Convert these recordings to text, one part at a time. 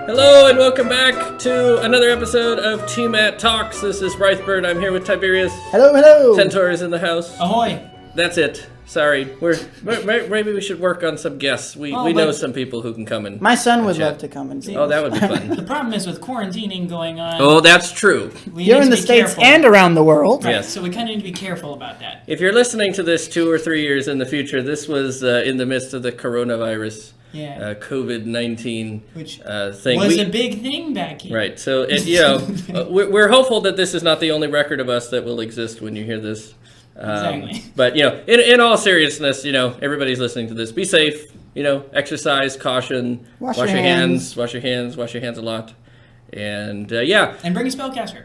Hello and welcome back to another episode of TMAT Talks. This is Rythbryt. I'm here with Tiberius. Hello. Centaur is in the house. Ahoy. That's it. Sorry. Maybe we should work on some guests. We know some people who can come and my son would love to come and see. Oh, that would be fun. The problem is with quarantining going on. Oh, that's true. You're in the States and around the world. Right, Yes. so we kind of need to be careful about that. If you're listening to this 2 or 3 years in the future, this was in the midst of the coronavirus. Yeah. COVID-19 Which thing. was a big thing back here. Right. So, we're hopeful that this is not the only record of us that will exist when you hear this. Exactly. But, in all seriousness, everybody's listening to this. Be safe, exercise, caution, wash your hands a lot. And, And bring a spellcaster.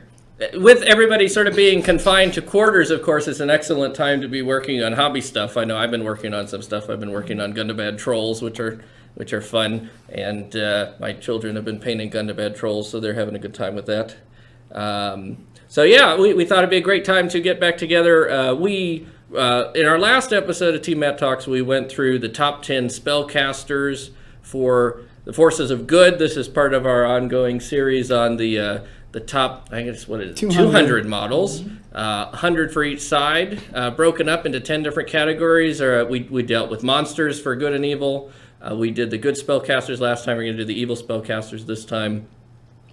With everybody sort of being confined to quarters, of course, it's an excellent time to be working on hobby stuff. I know I've been working on some stuff. I've been working on Gundabad trolls, which are fun. And my children have been painting Gundabad trolls, so they're having a good time with that. We thought it'd be a great time to get back together. In our last episode of TMAT Talks, we went through the top 10 spellcasters for the Forces of Good. This is part of our ongoing series on the top, I guess, 200 models, 100 for each side, broken up into 10 different categories. We dealt with monsters for good and evil. We did the good spellcasters last time. We're going to do the evil spellcasters this time.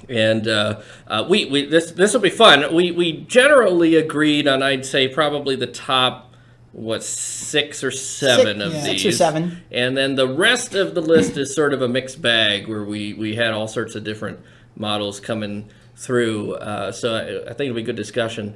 And this will be fun. We generally agreed on, I'd say, probably the top, 6 or 7 of these. 6 or 7. And then the rest of the list is sort of a mixed bag where we had all sorts of different models coming through. So I think it'll be a good discussion.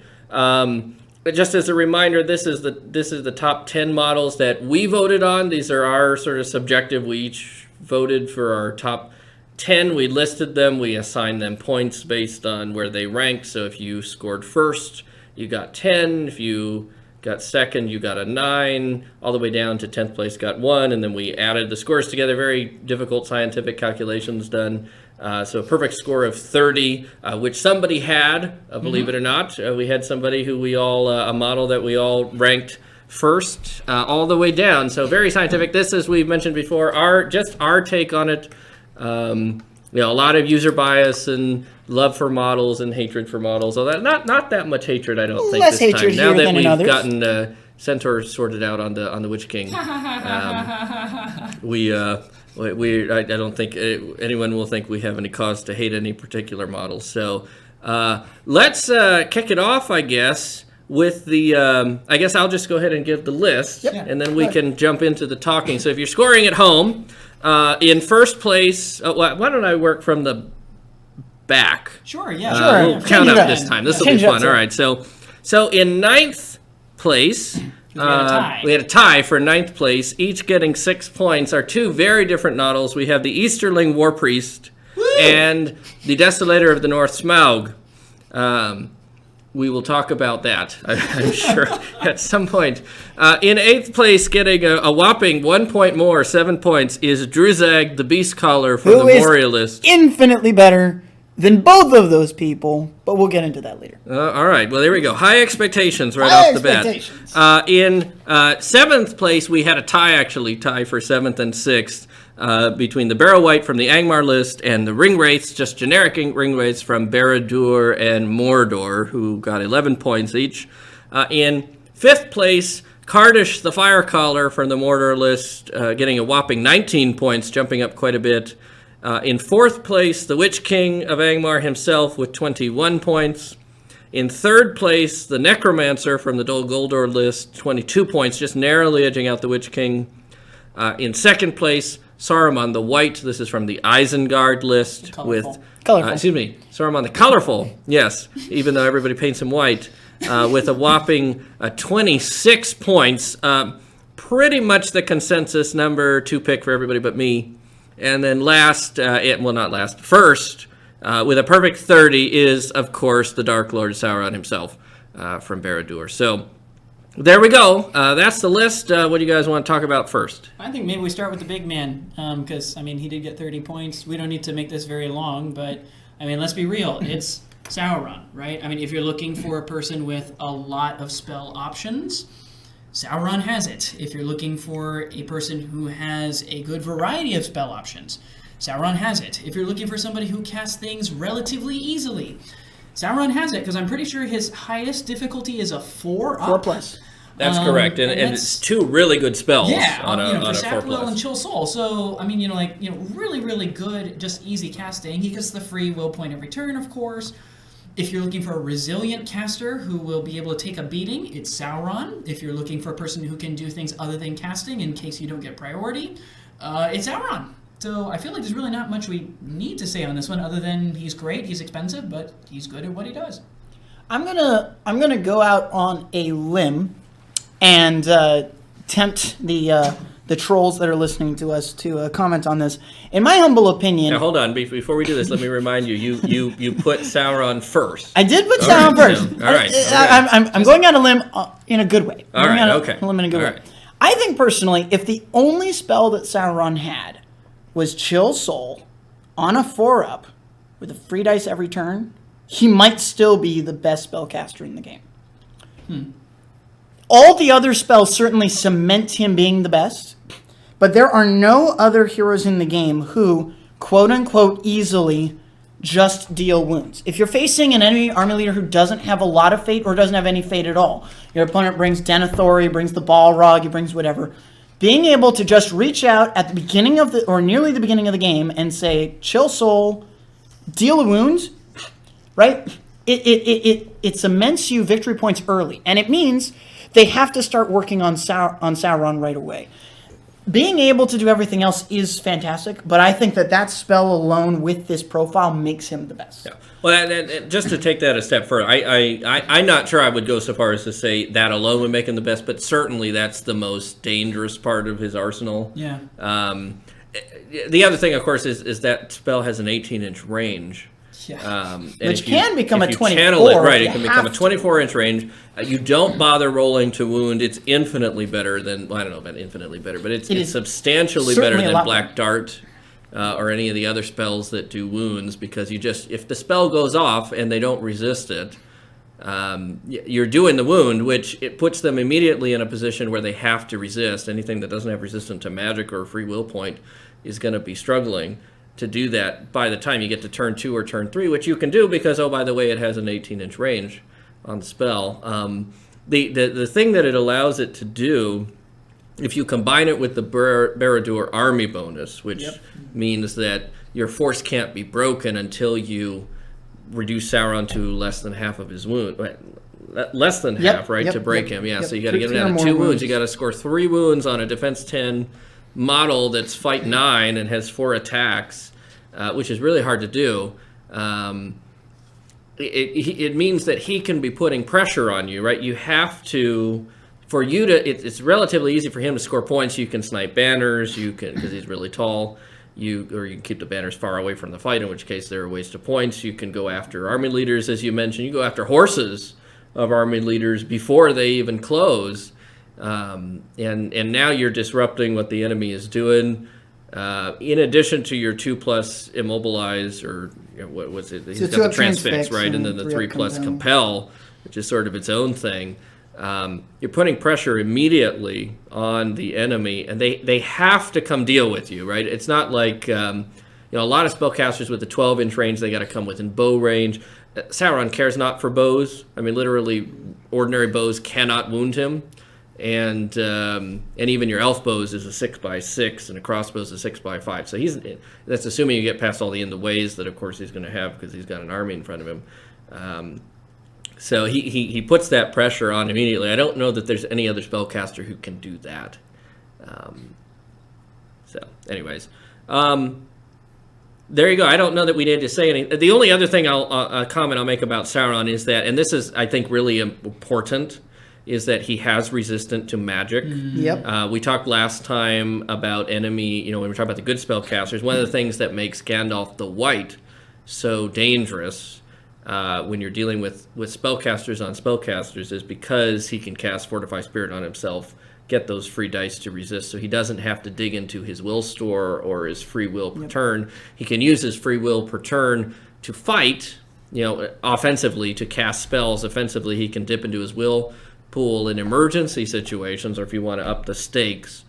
But just as a reminder, this is the top 10 models that we voted on. These are our sort of subjective. We each voted for our top 10. We listed them. We assigned them points based on where they ranked. So if you scored first, you got 10. If you got second, you got a 9. All the way down to 10th place got 1. And then we added the scores together. Very difficult scientific calculations done. So a perfect score of 30, which somebody had, believe it or not. We had somebody who a model that we all ranked first, all the way down. So very scientific. This, as we've mentioned before, our take on it. A lot of user bias and love for models and hatred for models. Although not that much hatred, I don't think, less this hatred time. Now here that than we've in others. gotten Centaur sorted out on the Witch King, I don't think anyone will think we have any cause to hate any particular model. So let's kick it off, I guess, with the. I guess I'll just go ahead and give the list, and then we can jump into the talking. So if you're scoring at home, in first place, why don't I work from the back? Sure, yeah. We'll count up this time. This will be fun. All right. So in ninth place. We had a tie for 9th place, each getting 6 points. Our 2 very different models. We have the Easterling War Priest and the Desolator of the North, Smaug. We will talk about that, I'm sure, at some point. In 8th place, getting a whopping 1 point more, 7 points, is Druzag, the Beast Caller from the Memorialist. Infinitely better than both of those people, but we'll get into that later. All right. Well, there we go. High expectations off the bat. In 7th place, we had a tie for 7th and 6th between the Barrow Wight from the Angmar list and the Ring Wraiths, just generic Ring Wraiths from Barad-dûr and Mordor, who got 11 points each. In 5th place, Cartouche, the Fire Caller from the Mordor list, getting a whopping 19 points, jumping up quite a bit. In 4th place, the Witch King of Angmar himself with 21 points. In 3rd place, the Necromancer from the Dol Guldur list, 22 points, just narrowly edging out the Witch King. In 2nd place, Saruman the White. This is from the Isengard list with Saruman the Colorful. Yes, even though everybody paints him white, with a whopping 26 points. Pretty much the consensus number 2 pick for everybody but me. And then first, with a perfect 30, is, of course, the Dark Lord Sauron himself from Barad-dûr. So there we go. That's the list. What do you guys want to talk about first? I think maybe we start with the big man, because, he did get 30 points. We don't need to make this very long, but, let's be real. It's Sauron, right? If you're looking for a person with a lot of spell options, Sauron has it. If you're looking for a person who has a good variety of spell options, Sauron has it. If you're looking for somebody who casts things relatively easily, Sauron has it, because I'm pretty sure his highest difficulty is a 4 up. 4+. That's correct, and it's 2 really good spells on a 4+. And Chill Soul. So I mean, really, really good, just easy casting. He gets the free will point every turn, of course. If you're looking for a resilient caster who will be able to take a beating, it's Sauron. If you're looking for a person who can do things other than casting in case you don't get priority, it's Sauron. So I feel like there's really not much we need to say on this one other than he's great, he's expensive, but he's good at what he does. I'm gonna go out on a limb and tempt the trolls that are listening to us to comment on this. In my humble opinion... Now, hold on. Before we do this, let me remind you, you put Sauron first. I did put Sauron first. All right. I'm going out on a limb in a good way. All right, okay. A limb in a good way. I think, personally, if the only spell that Sauron had was Chill Soul on a 4-up with a free dice every turn, he might still be the best spellcaster in the game. All the other spells certainly cement him being the best, but there are no other heroes in the game who, quote-unquote, easily just deal wounds. If you're facing an enemy army leader who doesn't have a lot of fate or doesn't have any fate at all, your opponent brings Denethor, he brings the Balrog, he brings whatever, being able to just reach out at the beginning of the, or nearly the beginning of the game and say, Chill Soul, deal a wound, right? It cements you victory points early, and it means they have to start working on Sauron right away. Being able to do everything else is fantastic, but I think that spell alone with this profile makes him the best. Yeah. Well, and just to take that a step further, I'm not sure I would go so far as to say that alone would make him the best, but certainly that's the most dangerous part of his arsenal. Yeah. The other thing, of course, is that spell has an 18-inch range. Yeah. Which can become a 24. Channel it, right, it can become a 24-inch range. You don't bother rolling to wound. It's infinitely better than, well, I don't know about infinitely better, but it's substantially better than Black Dart or any of the other spells that do wounds, because if the spell goes off and they don't resist it, you're doing the wound, which it puts them immediately in a position where they have to resist. Anything that doesn't have resistance to magic or a free will point is going to be struggling to do that by the time you get to turn 2 or turn 3, which you can do because, oh, by the way, it has an 18-inch range on the spell. The thing that it allows it to do, if you combine it with the Barad-dûr army bonus, which means that your force can't be broken until you reduce Sauron to less than half of his wound. Less than half, right, to break him. Yeah, so you got to get him down to 2 wounds. You got to score 3 wounds on a defense 10 model that's fight 9 and has 4 attacks, which is really hard to do. It means that he can be putting pressure on you, right? You have to, for you to, it's relatively easy for him to score points. You can snipe banners, you can, because he's really tall, or you can keep the banners far away from the fight, in which case there are waste of points. You can go after army leaders, as you mentioned. You go after horses of army leaders before they even close. And now you're disrupting what the enemy is doing. In addition to your 2+ immobilize, or what was it? He's got the transfix, right? And then the 3+ compel, which is sort of its own thing. You're putting pressure immediately on the enemy, and they have to come deal with you, right? It's not like a lot of spellcasters with the 12-inch range, they got to come within bow range. Sauron cares not for bows. I mean, literally, ordinary bows cannot wound him. And even your elf bows is a 6x6, and a crossbow is a 6x5. So that's assuming you get past all the in the ways that, of course, he's going to have because he's got an army in front of him. So he puts that pressure on immediately. I don't know that there's any other spellcaster who can do that. Anyways, there you go. I don't know that we need to say anything. The only other thing comment I'll make about Sauron is that, and this is, I think, really important, is that he has resistant to magic. Yep. We talked last time about enemy, when we were talking about the good spellcasters, one of the things that makes Gandalf the White so dangerous when you're dealing with spellcasters on spellcasters is because he can cast Fortify Spirit on himself, get those free dice to resist, so he doesn't have to dig into his will store or his free will per turn. He can use his free will per turn to fight, offensively, to cast spells. Offensively, he can dip into his will pool in emergency situations, or if you want to up the stakes,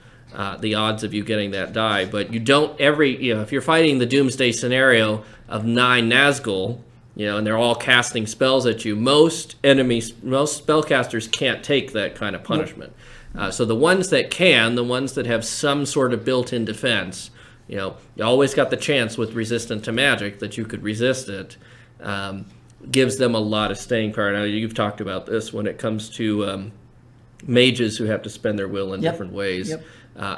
the odds of you getting that die. But you don't if you're fighting the Doomsday scenario of 9 Nazgul, and they're all casting spells at you, most spellcasters can't take that kind of punishment. So the ones that can, the ones that have some sort of built-in defense, you always got the chance with resistant to magic that you could resist it, gives them a lot of staying power. Now, you've talked about this when it comes to mages who have to spend their will in different ways. Yep.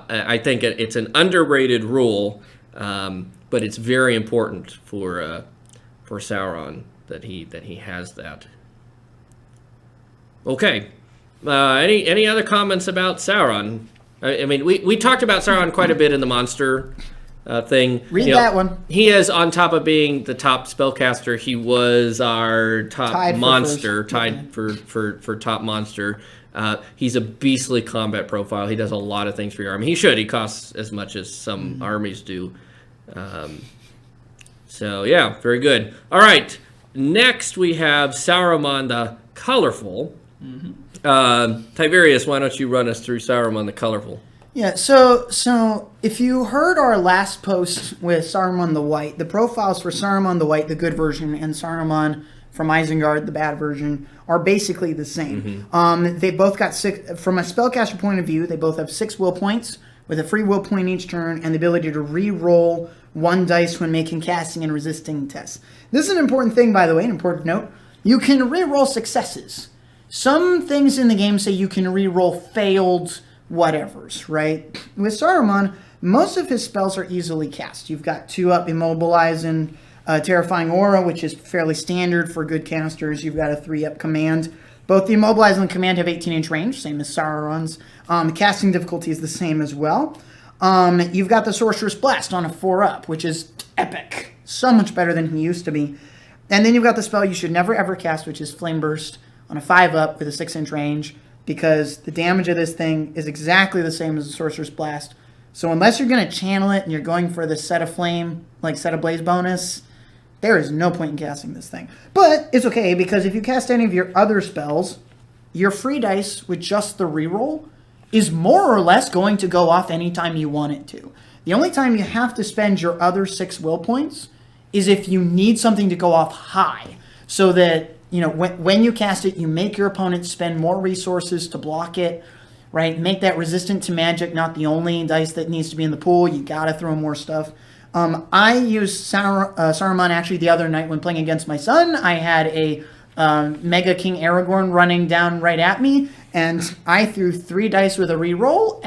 I think it's an underrated rule, but it's very important for Sauron that he has that. Okay. Any other comments about Sauron? I mean, we talked about Sauron quite a bit in the monster thing. Read that one. He is, on top of being the top spellcaster, he was our top monster, tied for top monster. He's a beastly combat profile. He does a lot of things for your army. He should. He costs as much as some armies do. So, yeah, very good. All right. Next, we have Saruman the Colorful. Tiberius, why don't you run us through Saruman the Colorful? Yeah, so if you heard our last post with Saruman the White, the profiles for Saruman the White, the good version, and Saruman from Isengard, the bad version, are basically the same. They both got 6, from a spellcaster point of view, they both have 6 will points with a free will point each turn and the ability to re-roll 1 dice when making casting and resisting tests. This is an important thing, by the way, an important note. You can re-roll successes. Some things in the game say you can re-roll failed whatevers, right? With Saruman, most of his spells are easily cast. You've got 2-up Immobilize and Terrifying Aura, which is fairly standard for good casters. You've got a 3-up Command. Both the Immobilize and the Command have 18-inch range, same as Sauron's. The casting difficulty is the same as well. You've got the Sorcerer's Blast on a 4-up, which is epic. So much better than he used to be. And then you've got the spell you should never ever cast, which is Flame Burst on a 5-up with a 6-inch range, because the damage of this thing is exactly the same as the Sorcerer's Blast. So unless you're going to channel it and you're going for the Set of Flame, like Set of Blaze bonus, there is no point in casting this thing. But it's okay, because if you cast any of your other spells, your free dice with just the reroll is more or less going to go off anytime you want it to. The only time you have to spend your other 6 will points is if you need something to go off high, so that when you cast it, you make your opponent spend more resources to block it, right? Make that resistant to magic not the only dice that needs to be in the pool. You got to throw more stuff. I used Saruman actually the other night when playing against my son. I had a Mega King Aragorn running down right at me, and I threw 3 dice with a reroll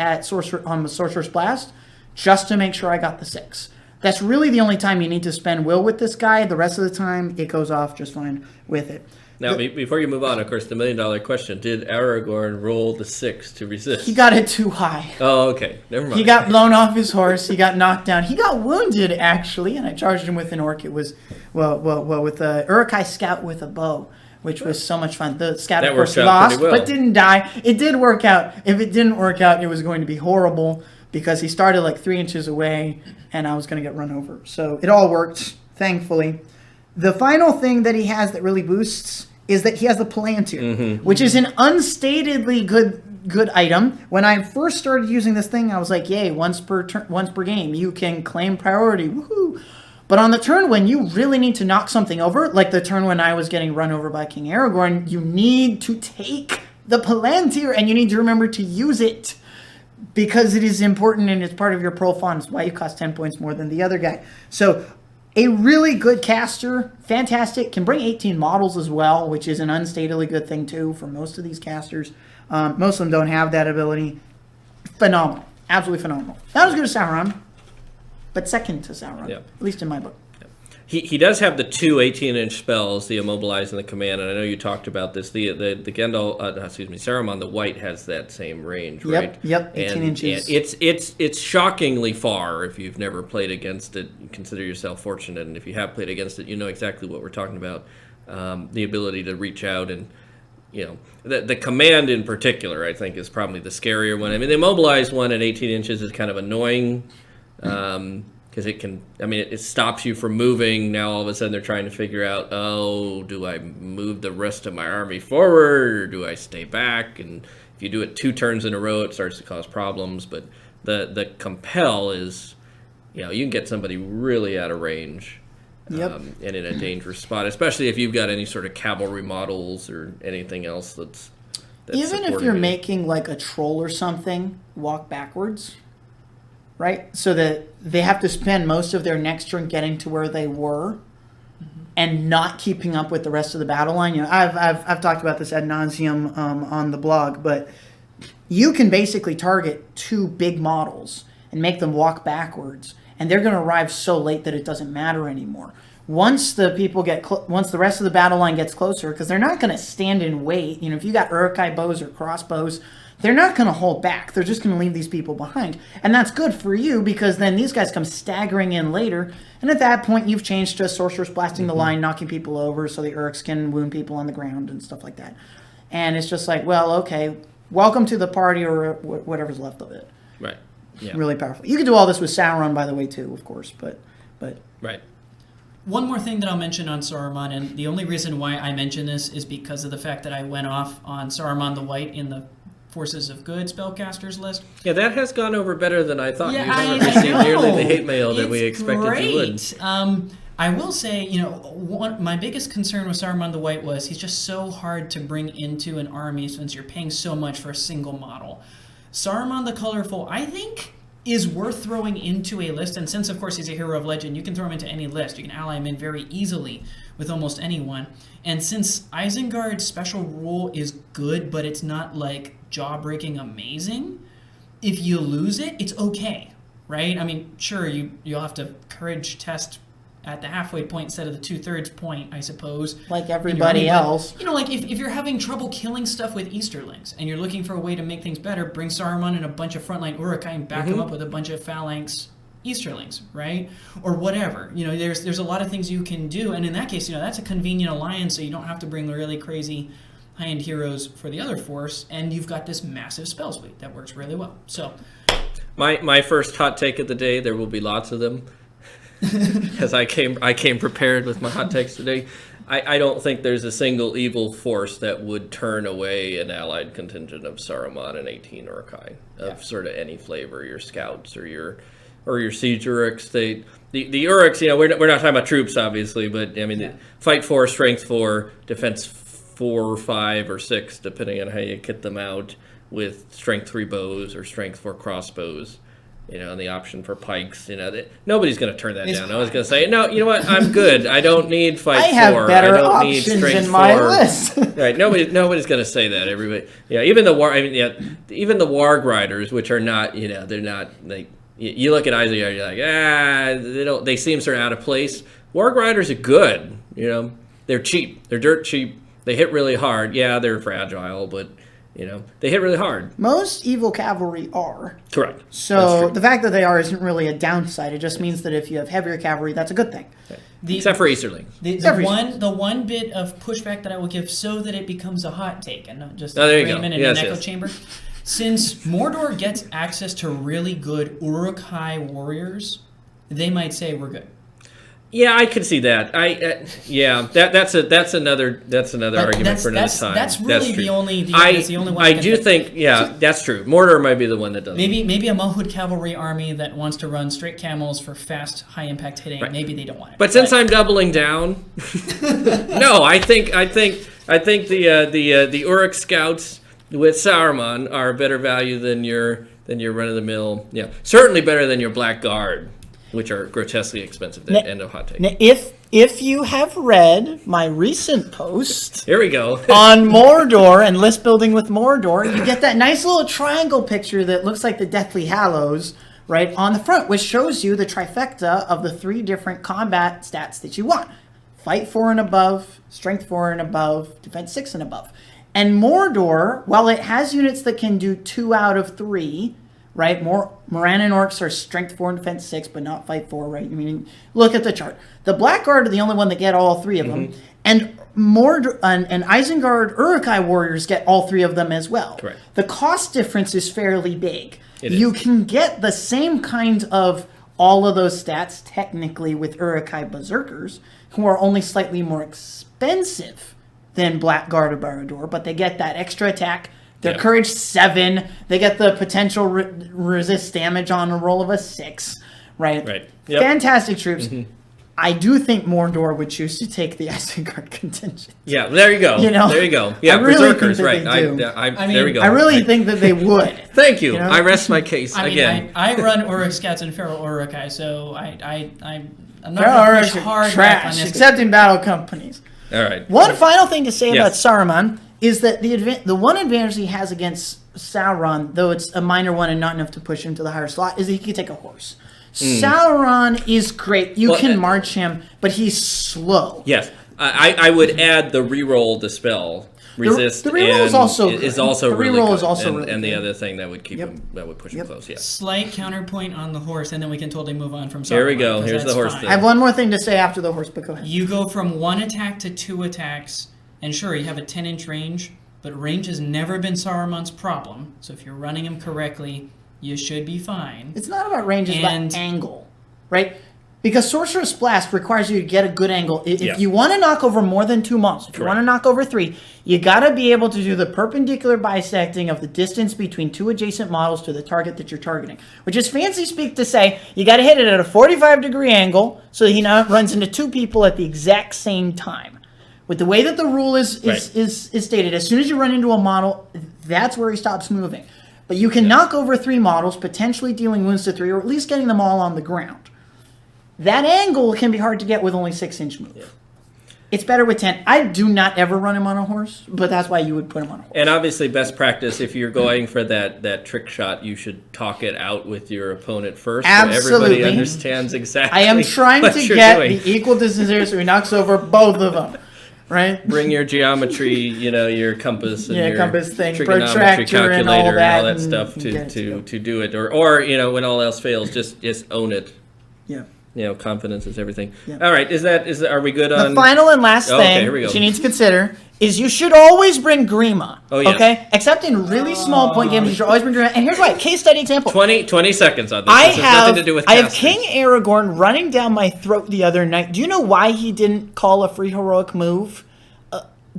on the Sorcerer's Blast just to make sure I got the 6. That's really the only time you need to spend will with this guy. The rest of the time, it goes off just fine with it. Now, before you move on, of course, the $1,000,000 question, did Aragorn roll the 6 to resist? He got it too high. Oh, okay. Never mind. He got blown off his horse. He got knocked down. He got wounded, actually, and I charged him with an orc. It was, with a Uruk-hai scout with a bow, which was so much fun. The scout, of course, lost, but didn't die. It did work out. If it didn't work out, it was going to be horrible, because he started like 3 inches away, and I was going to get run over. So it all worked, thankfully. The final thing that he has that really boosts is that he has the Palantir, which is an unstatedly good item. When I first started using this thing, I was like, yay, once per game, you can claim priority, woohoo. But on the turn when you really need to knock something over, like the turn when I was getting run over by King Aragorn, you need to take the Palantir, and you need to remember to use it, because it is important and it's part of your profile, and it's why you cost 10 points more than the other guy. So a really good caster, fantastic, can bring 18 models as well, which is an unstatedly good thing too for most of these casters. Most of them don't have that ability. Phenomenal. Absolutely phenomenal. Not as good as Sauron, but second to Sauron, at least in my book. He does have the 2 18-inch spells, the Immobilize and the Command, and I know you talked about this. The Saruman the White has that same range, right? Yep, 18 inches. And it's shockingly far if you've never played against it. You consider yourself fortunate, and if you have played against it, you know exactly what we're talking about. The ability to reach out and, the Command in particular, I think, is probably the scarier one. I mean, the Immobilize one at 18 inches is kind of annoying. Because it stops you from moving. Now all of a sudden they're trying to figure out, do I move the rest of my army forward, or do I stay back? And if you do it 2 turns in a row, it starts to cause problems. But The compel is, you can get somebody really out of range. Yep. And in a dangerous spot, especially if you've got any sort of cavalry models or anything else that's even if supporting you're you. making like a troll or something walk backwards, right? So that they have to spend most of their next turn getting to where they were, and not keeping up with the rest of the battle line. I've talked about this ad nauseum on the blog, but you can basically target 2 big models and make them walk backwards, and they're going to arrive so late that it doesn't matter anymore. Once the people once the rest of the battle line gets closer, because they're not going to stand and wait. If you got Uruk-hai bows or crossbows, they're not going to hold back. They're just going to leave these people behind. And that's good for you, because then these guys come staggering in later. And at that point, you've changed to sorcerers blasting the line, knocking people over so the Uruks can wound people on the ground and stuff like that. And it's just like, well, okay, welcome to the party, or whatever's left of it. Right. Yeah. Really powerful. You can do all this with Sauron, by the way, too, of course. But Right. One more thing that I'll mention on Saruman, and the only reason why I mention this is because of the fact that I went off on Saruman the White in the Forces of Good spellcasters list. Yeah, that has gone over better than I thought. Yeah, You haven't I received know. nearly the hate mail that we It's expected you would. great. I will say, my biggest concern with Saruman the White was he's just so hard to bring into an army since you're paying so much for a single model. Saruman the Colorful, I think, is worth throwing into a list, and since, of course, he's a hero of legend, you can throw him into any list. You can ally him in very easily with almost anyone. And since Isengard's special rule is good, but it's not, like, jaw-breaking amazing, if you lose it, it's okay, right? I mean, sure, you'll have to courage test at the halfway point instead of the 2/3 point, I suppose. like everybody else. Like if you're having trouble killing stuff with Easterlings and you're looking for a way to make things better, bring Saruman and a bunch of frontline Uruk-hai and back him up with a bunch of phalanx Easterlings, right? Or whatever. There's a lot of things you can do, and in that case, that's a convenient alliance, so you don't have to bring really crazy high-end heroes for the other force, and you've got this massive spell suite that works really well. So, My first hot take of the day, there will be lots of them. Because I came prepared with my hot takes today. I don't think there's a single evil force that would turn away an allied contingent of Saruman and 18 Uruk-hai of sort of any flavor. Your scouts or your siege Uruks. The Uruks, we're not talking about troops obviously, but I mean fight 4, strength 4, defense 4 or 5 or 6, depending on how you kit them out, with strength 3 bows or strength 4 crossbows. And the option for pikes, nobody's going to turn that down. I was going to say, no, you know what? I'm good. I don't need fight 4. I have better I don't options need strength in my 4. list. Right? Nobody's going to say that. Everybody, even the even the Warg Riders, which are not, they're not like. You look at Isaiah, you're like, they seem sort of out of place. Warg Riders are good. They're cheap. They're dirt cheap. They hit really hard. Yeah, they're fragile, but. They hit really hard. Most evil cavalry are. Correct. So the fact that they are isn't really a downside. It just means that if you have heavier cavalry, that's a good thing. Except for Easterlings. The one bit of pushback that I will give so that it becomes a hot take and not just a there you Raymond go. in an echo chamber. Since Mordor gets access to really good Uruk-hai warriors, they might say we're good. Yeah, I could see that. That's another argument for another time. That's really the only one. I do think, that's true. Mordor might be the one that does. Maybe a Mahud cavalry army that wants to run straight camels for fast, high impact hitting. Right. Maybe they don't want it. But since I'm doubling down, no, I think the Uruk scouts with Saruman are a better value than your run of the mill. Yeah, certainly better than your Black Guard, which are grotesquely expensive. End of hot take. Now, if you have read my recent post here we go on Mordor and list building with Mordor, you get that nice little triangle picture that looks like the Deathly Hallows right on the front, which shows you the trifecta of the 3 different combat stats that you want. Fight 4 and above, strength 4 and above, defense 6 and above. And Mordor, while it has units that can do 2 out of 3, right? Morannon Orcs are strength 4 and defense 6, but not fight 4, right? I mean, look at the chart. The Black Guard are the only one that get all 3 of them. And Mordor and Isengard Uruk-hai warriors get all 3 of them as well. Correct. The cost difference is fairly big. You can get the same kind of all of those stats technically with Uruk-hai berserkers, who are only slightly more expensive than Black Guard or Barad-dûr, but they get that extra attack, They're courage 7. They get the potential resist damage on a roll of a 6. Right. Yep. Fantastic troops. I do think Mordor would choose to take the Isengard contingent. Yeah, there you go. There you go. Yeah, I really Berserkers, think that right. they do. There we go. I really think that they would. Thank you. I rest my case again. I run Uruk Scouts and Feral Urukai, so I'm not Feral going to push Uruk hard trash, back on this. except in battle companies. All right. One final thing to say about Yes. Saruman is that the one advantage he has against Sauron, though it's a minor one and not enough to push him to the higher slot, is that he can take a horse. Sauron is great. You can march him, but he's slow. Yes. I would add the reroll the spell. Resist. The reroll is also good. is also The really reroll good. is also and, really and the good. other thing that would keep him, that would push him close. Yes. Slight counterpoint on the horse, and then we can totally move on from Sauron. Here we go. 'cause Here's the that's horse fine. thing. I have one more thing to say after the horse, but go ahead. You go from 1 attack to 2 attacks, and sure, you have a 10-inch range, but range has never been Saruman's problem. So if you're running him correctly, you should be fine. It's not about range, it's And- about angle, right? Because Sorcerer's Blast requires you to get a good angle. If Yeah. you want to knock over more than 2 models, if you want to knock over 3, you got to be able to do the perpendicular bisecting of the distance between 2 adjacent models to the target that you're targeting, which is fancy speak to say you got to hit it at a 45-degree angle so that he now runs into 2 people at the exact same time. With the way that the rule is stated, as soon as you run into a model, that's where he stops moving. But you can knock over 3 models, potentially dealing wounds to 3, or at least getting them all on the ground. That angle can be hard to get with only 6-inch move. Yeah. It's better with 10. I do not ever run him on a horse, but that's why you would put him on a horse. And obviously, best practice, if you're going for that trick shot, you should talk it out with your opponent first. Absolutely. So everybody understands exactly I am trying what to you're get doing. the equal distance here so he knocks over both of them. Right? Bring your geometry, your compass and your compass thing, trigonometry protractor calculator and all that, and stuff to do it. Or when all else fails, just own it. Yeah. Confidence is everything. Yeah. All right, are we good on the final and last thing here we go. you need to consider is you should always bring Grima. Oh, yes. Okay? Except in really small point games, you should always bring Grima. And here's why. Case study example. 20 seconds on this. I This has nothing to do with have casting. King Aragorn running down my throat the other night. Do you know why he didn't call a free heroic move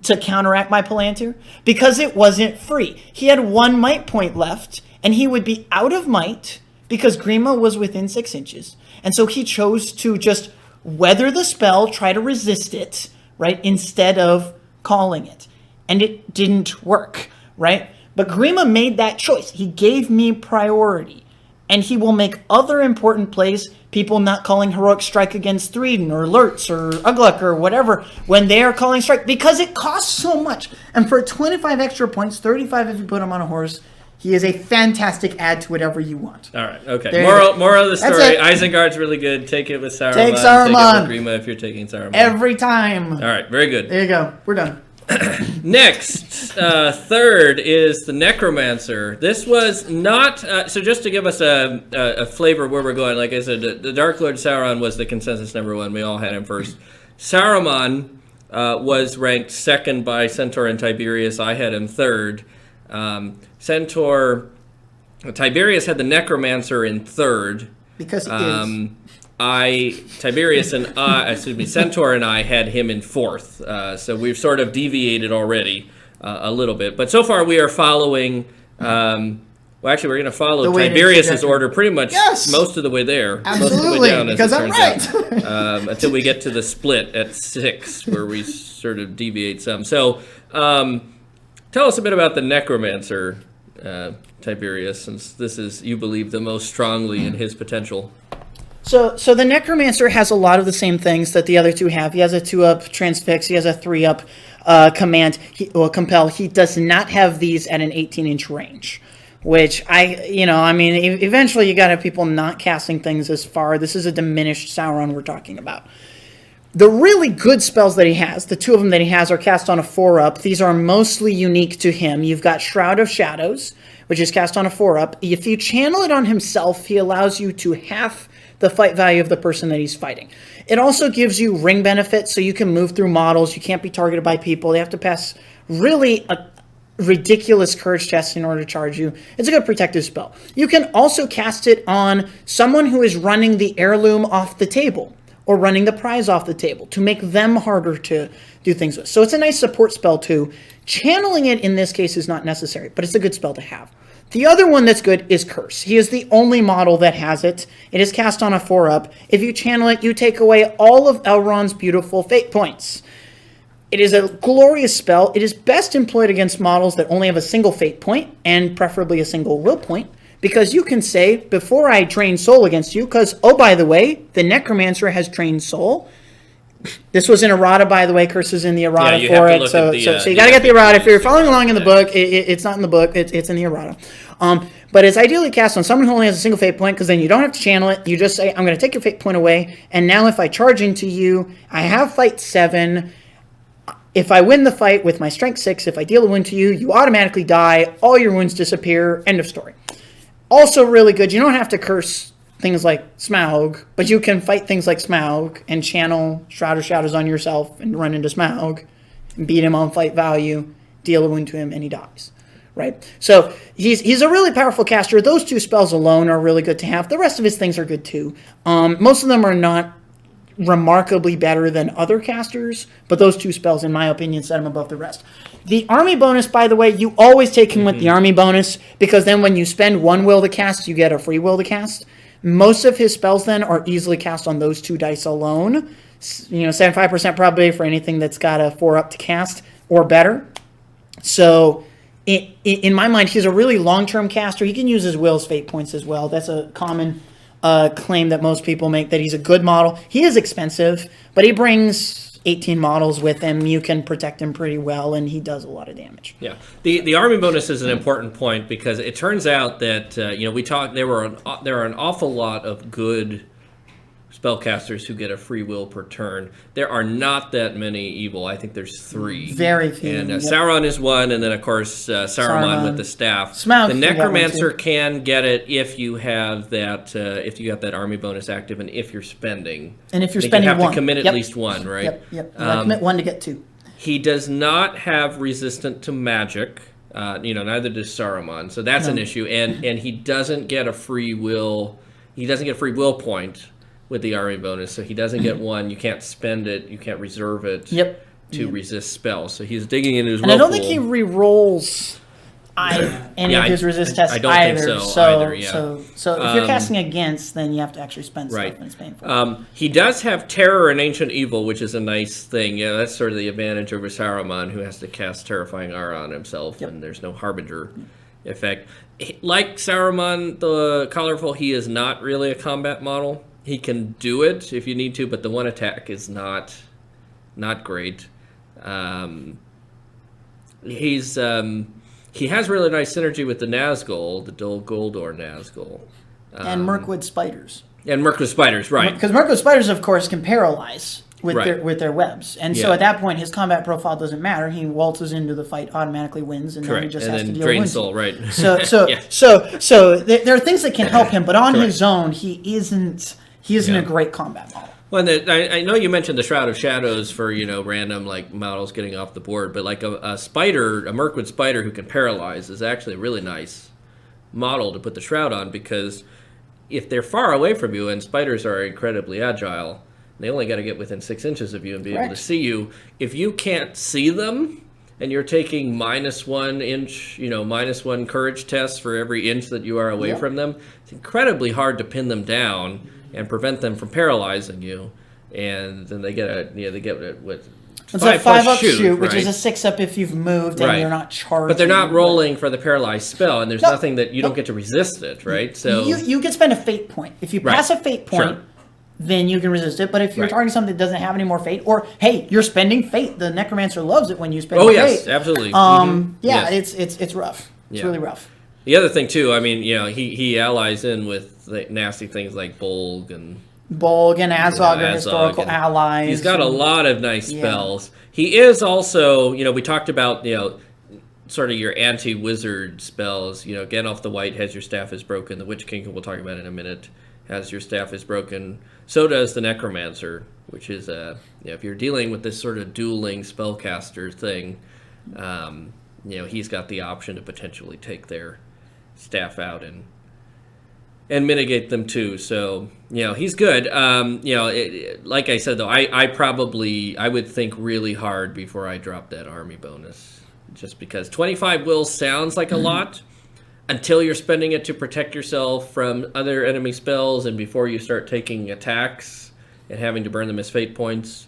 to counteract my Palantir? Because it wasn't free. He had 1 might point left, and he would be out of might because Grima was within 6 inches. And so he chose to just weather the spell, try to resist it, right, instead of calling it. And it didn't work, right? But Grima made that choice. He gave me priority. And he will make other important plays, people not calling heroic strike against Threeden or Lurtz or Ugluk or whatever, when they are calling strike, because it costs so much. And for 25 extra points, 35 if you put him on a horse, he is a fantastic add to whatever you want. All right, okay. There Moral of the That's story, it. Isengard's really good. Take it with Saruman. Take Take Saruman. it with Grima if you're taking Saruman. Every time. All right, very good. There you go. We're done. Next, third is the Necromancer. This was not... so just to give us a flavor of where we're going, like I said, the Dark Lord Sauron was the consensus number 1. We all had him first. Saruman was ranked 2nd by Centaur and Tiberius. I had him 3rd. Tiberius had the Necromancer in 3rd. Because he is. Centaur and I had him in 4th. So we've sort of deviated already a little bit. But so far we are following, we're going to follow Tiberius's order pretty much most of the way there. Absolutely, most of the way down, because I'm right. Until we get to the split at 6, where we sort of deviate some. So tell us a bit about the Necromancer, Tiberius, since this is, you believe, the most strongly in his potential. So the Necromancer has a lot of the same things that the other 2 have. He has a 2-up transfix. He has a 3-up compel. He does not have these at an 18-inch range, which eventually you got to have people not casting things as far. This is a diminished Sauron we're talking about. The really good spells that he has, the 2 of them that he has, are cast on a 4-up. These are mostly unique to him. You've got Shroud of Shadows, which is cast on a 4-up. If you channel it on himself, he allows you to half the fight value of the person that he's fighting. It also gives you ring benefits, so you can move through models. You can't be targeted by people. They have to pass really a ridiculous courage test in order to charge you. It's a good protective spell. You can also cast it on someone who is running the heirloom off the table, or running the prize off the table to make them harder to do things with. So it's a nice support spell too. Channeling it in this case is not necessary, but it's a good spell to have. The other one that's good is Curse. He is the only model that has it. It is cast on a 4-up. If you channel it, you take away all of Elrond's beautiful fate points. It is a glorious spell. It is best employed against models that only have a single fate point, and preferably a single will point, because you can say, before I train soul against you, because, oh, by the way, the Necromancer has trained soul. This was in errata, by the way. Curse is in the errata for it. So you got to get the errata. If you're following along in the book, it's not in the book. It's in the errata. But it's ideally cast on someone who only has a single fate point, because then you don't have to channel it. You just say, I'm going to take your fate point away, and now if I charge into you, I have fight 7. If I win the fight with my strength 6, if I deal a wound to you, you automatically die. All your wounds disappear. End of story. Also really good. You don't have to curse things like Smaug, but you can fight things like Smaug and channel Shroud of Shadows on yourself and run into Smaug and beat him on fight value, deal a wound to him, and he dies. Right? So he's a really powerful caster. Those 2 spells alone are really good to have. The rest of his things are good too. Most of them are not remarkably better than other casters, but those 2 spells, in my opinion, set him above the rest. The army bonus, by the way, you always take him with the army bonus, because then when you spend 1 will to cast, you get a free will to cast. Most of his spells then are easily cast on those 2 dice alone. 75% probability for anything that's got a 4-up to cast or better. So in my mind, he's a really long-term caster. He can use his will's fate points as well. That's a common claim that most people make, that he's a good model. He is expensive, but he brings 18 models with him. You can protect him pretty well, and he does a lot of damage. Yeah, the army bonus is an important point, because it turns out that we talked. There are an awful lot of good spellcasters who get a free will per turn. There are not that many evil. I think there's 3. Very few. And Sauron is one, and then of course Saruman with the staff. Smaug, the Necromancer can get it if you have that that army bonus active, and if you're spending. And if you're spending you have 1. to commit at least 1, right? Yep. You commit 1 to get 2. He does not have resistant to magic. Neither does Saruman, so that's an issue. And he doesn't get a free will. He doesn't get a free will point with the army bonus, so he doesn't get 1. You can't spend it. You can't reserve it to resist spells. So he's digging into his will And I don't pool. think he re-rolls any of his resist tests I don't either. think so either, yeah. So if you're casting against, then you have to actually spend stuff and it's painful. He does have Terror and Ancient Evil, which is a nice thing. Yeah, that's sort of the advantage over Saruman, who has to cast Terrifying Aura on himself, and there's no Harbinger effect. Like Saruman the Colorful, he is not really a combat model. He can do it if you need to, but the 1 attack is not great. He has really nice synergy with the Nazgul, the Dol Guldur Nazgul. And Mirkwood spiders. And Mirkwood spiders, right. Because Mirkwood spiders, of course, can paralyze with their webs. And so at that point, his combat profile doesn't matter. He waltzes into the fight, automatically wins, and then he just has to deal with drain soul, right. So there are things that can help him, but on his own, he isn't a great combat model. Well, I know you mentioned the Shroud of Shadows for random models getting off the board, but a spider, a Mirkwood spider who can paralyze, is actually a really nice model to put the Shroud on, because if they're far away from you, and spiders are incredibly agile, they only got to get within 6 inches of you and be able to see you. If you can't see them, and you're taking -1 inch, -1 courage tests for every inch that you are away from them, it's incredibly hard to pin them down and prevent them from paralyzing you. And then they get It's a 5-up shoot, which is a 6-up if you've moved and you're not charged. But they're not rolling for the paralyzed spell, and there's nothing that you don't get to resist it, right? So you can spend a fate point. If you pass a fate point, then you can resist it. But if you're targeting something that doesn't have any more fate, or hey, you're spending fate, the Necromancer loves it when you spend fate. Oh yes, absolutely. It's rough. It's really rough. The other thing too, I mean, he allies in with nasty things like Bolg and Azog are historical allies. He's got a lot of nice spells. He is also, we talked about, sort of your anti-wizard spells. Gandalf the White has your staff is broken. The Witch King, we'll talk about in a minute, has your staff is broken. So does the Necromancer, which is, if you're dealing with this sort of dueling spellcaster thing, he's got the option to potentially take their staff out and and mitigate them too. So he's good. Like I said though, I would think really hard before I drop that army bonus, just because 25 will sounds like a lot until you're spending it to protect yourself from other enemy spells and before you start taking attacks and having to burn them as fate points.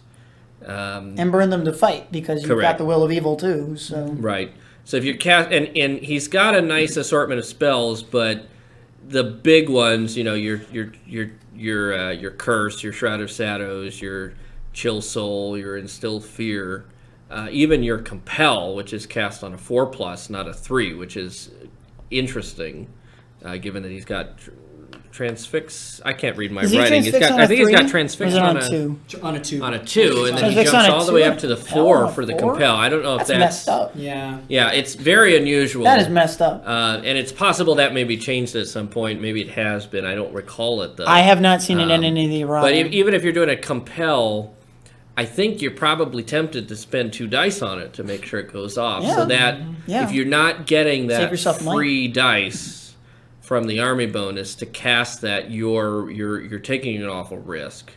And burn them to fight, because you've got the Will of Evil too. So right. So if you cast, and he's got a nice assortment of spells, but the big ones, your Curse, your Shroud of Shadows, your Chill Soul, your Instill Fear, even your Compel, which is cast on a 4+, not a 3, which is interesting, given that he's got Transfix. I can't read my writing. I think he's got Transfix on a 2. On a 2, and then he jumps all the way up to the 4 for the Compel. I don't know if that's messed up. Yeah, it's very unusual. That is messed up. And it's possible that may be changed at some point. Maybe it has been. I don't recall it though. I have not seen it in any of the errata. But even if you're doing a Compel, I think you're probably tempted to spend 2 dice on it to make sure it goes off. So that if you're not getting that free dice from the army bonus to cast that, you're taking an awful risk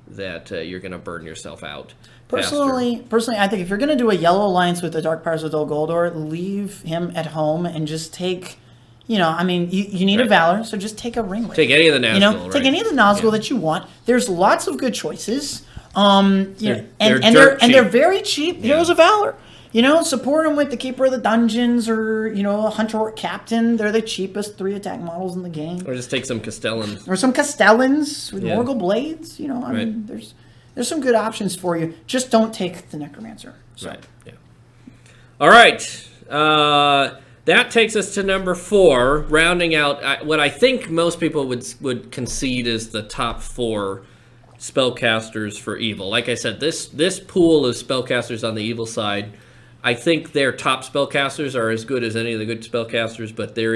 that you're going to burn yourself out. Personally, I think if you're going to do a yellow alliance with the Dark Powers of Dol Guldur, leave him at home and just take, you need a Valor, so just take a Ringwraith. Take any of the Nazgul, take any of the Nazgul that you want. There's lots of good choices. They're very cheap. Heroes of Valor. Support them with the Keeper of the Dungeons or, a Hunter or Captain. They're the cheapest 3-attack models in the game. Or just take some Castellans. Or some Castellans with Morgul Blades. I mean, there's some good options for you. Just don't take the Necromancer. So. Right, yeah. All right. That takes us to number 4, rounding out what I think most people would concede is the top 4 spellcasters for evil. Like I said, this pool of spellcasters on the evil side, I think their top spellcasters are as good as any of the good spellcasters, but there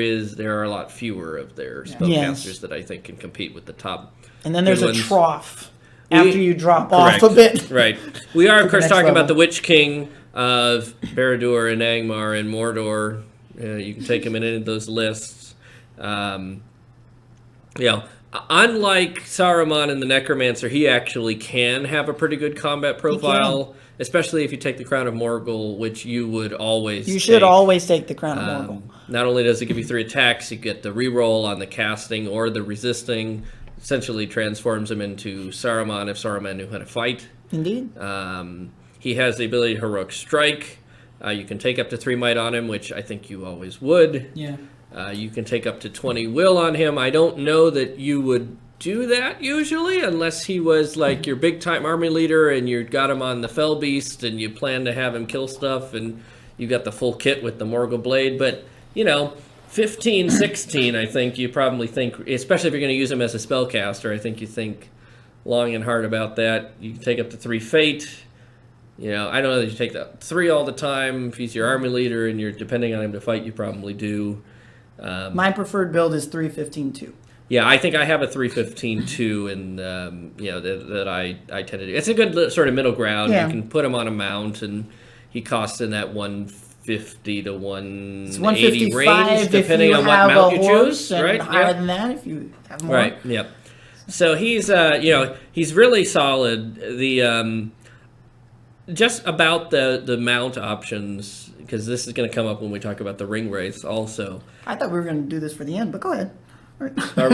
are a lot fewer of their spellcasters that I think can compete with the top. And then there's a trough after you drop off a bit. Right. We are, of course, talking about the Witch King of Barad-dûr and Angmar and Mordor. You can take him in any of those lists. Unlike Saruman and the Necromancer, he actually can have a pretty good combat profile, especially if you take the Crown of Morgul, which you would always You should always take the Crown of Morgul. Not only does it give you 3 attacks, you get the reroll on the casting or the resisting. Essentially transforms him into Saruman if Saruman knew how to fight. Indeed. He has the ability to Heroic Strike. You can take up to 3 might on him, which I think you always would. Yeah. You can take up to 20 will on him. I don't know that you would do that usually, unless he was like your big-time army leader and you got him on the Fell Beast and you plan to have him kill stuff and you got the full kit with the Morgul Blade. But, 15, 16, I think you probably think, especially if you're going to use him as a spellcaster, I think you think long and hard about that. You can take up to 3 fate. I don't know that you take that 3 all the time. If he's your army leader and you're depending on him to fight, you probably do. My preferred build is 3-15-2. Yeah, I think I have a 3-15-2, and that I tend to do. It's a good sort of middle ground. Yeah. You can put him on a mount, and he costs in that 150 to 180 range, depending on what mount you choose. Right, higher than that if you have more. Right. Yep. So he's he's really solid. The just about the mount options, because this is going to come up when we talk about the Ringwraiths also. I thought we were going to do this for the end, but go ahead. Are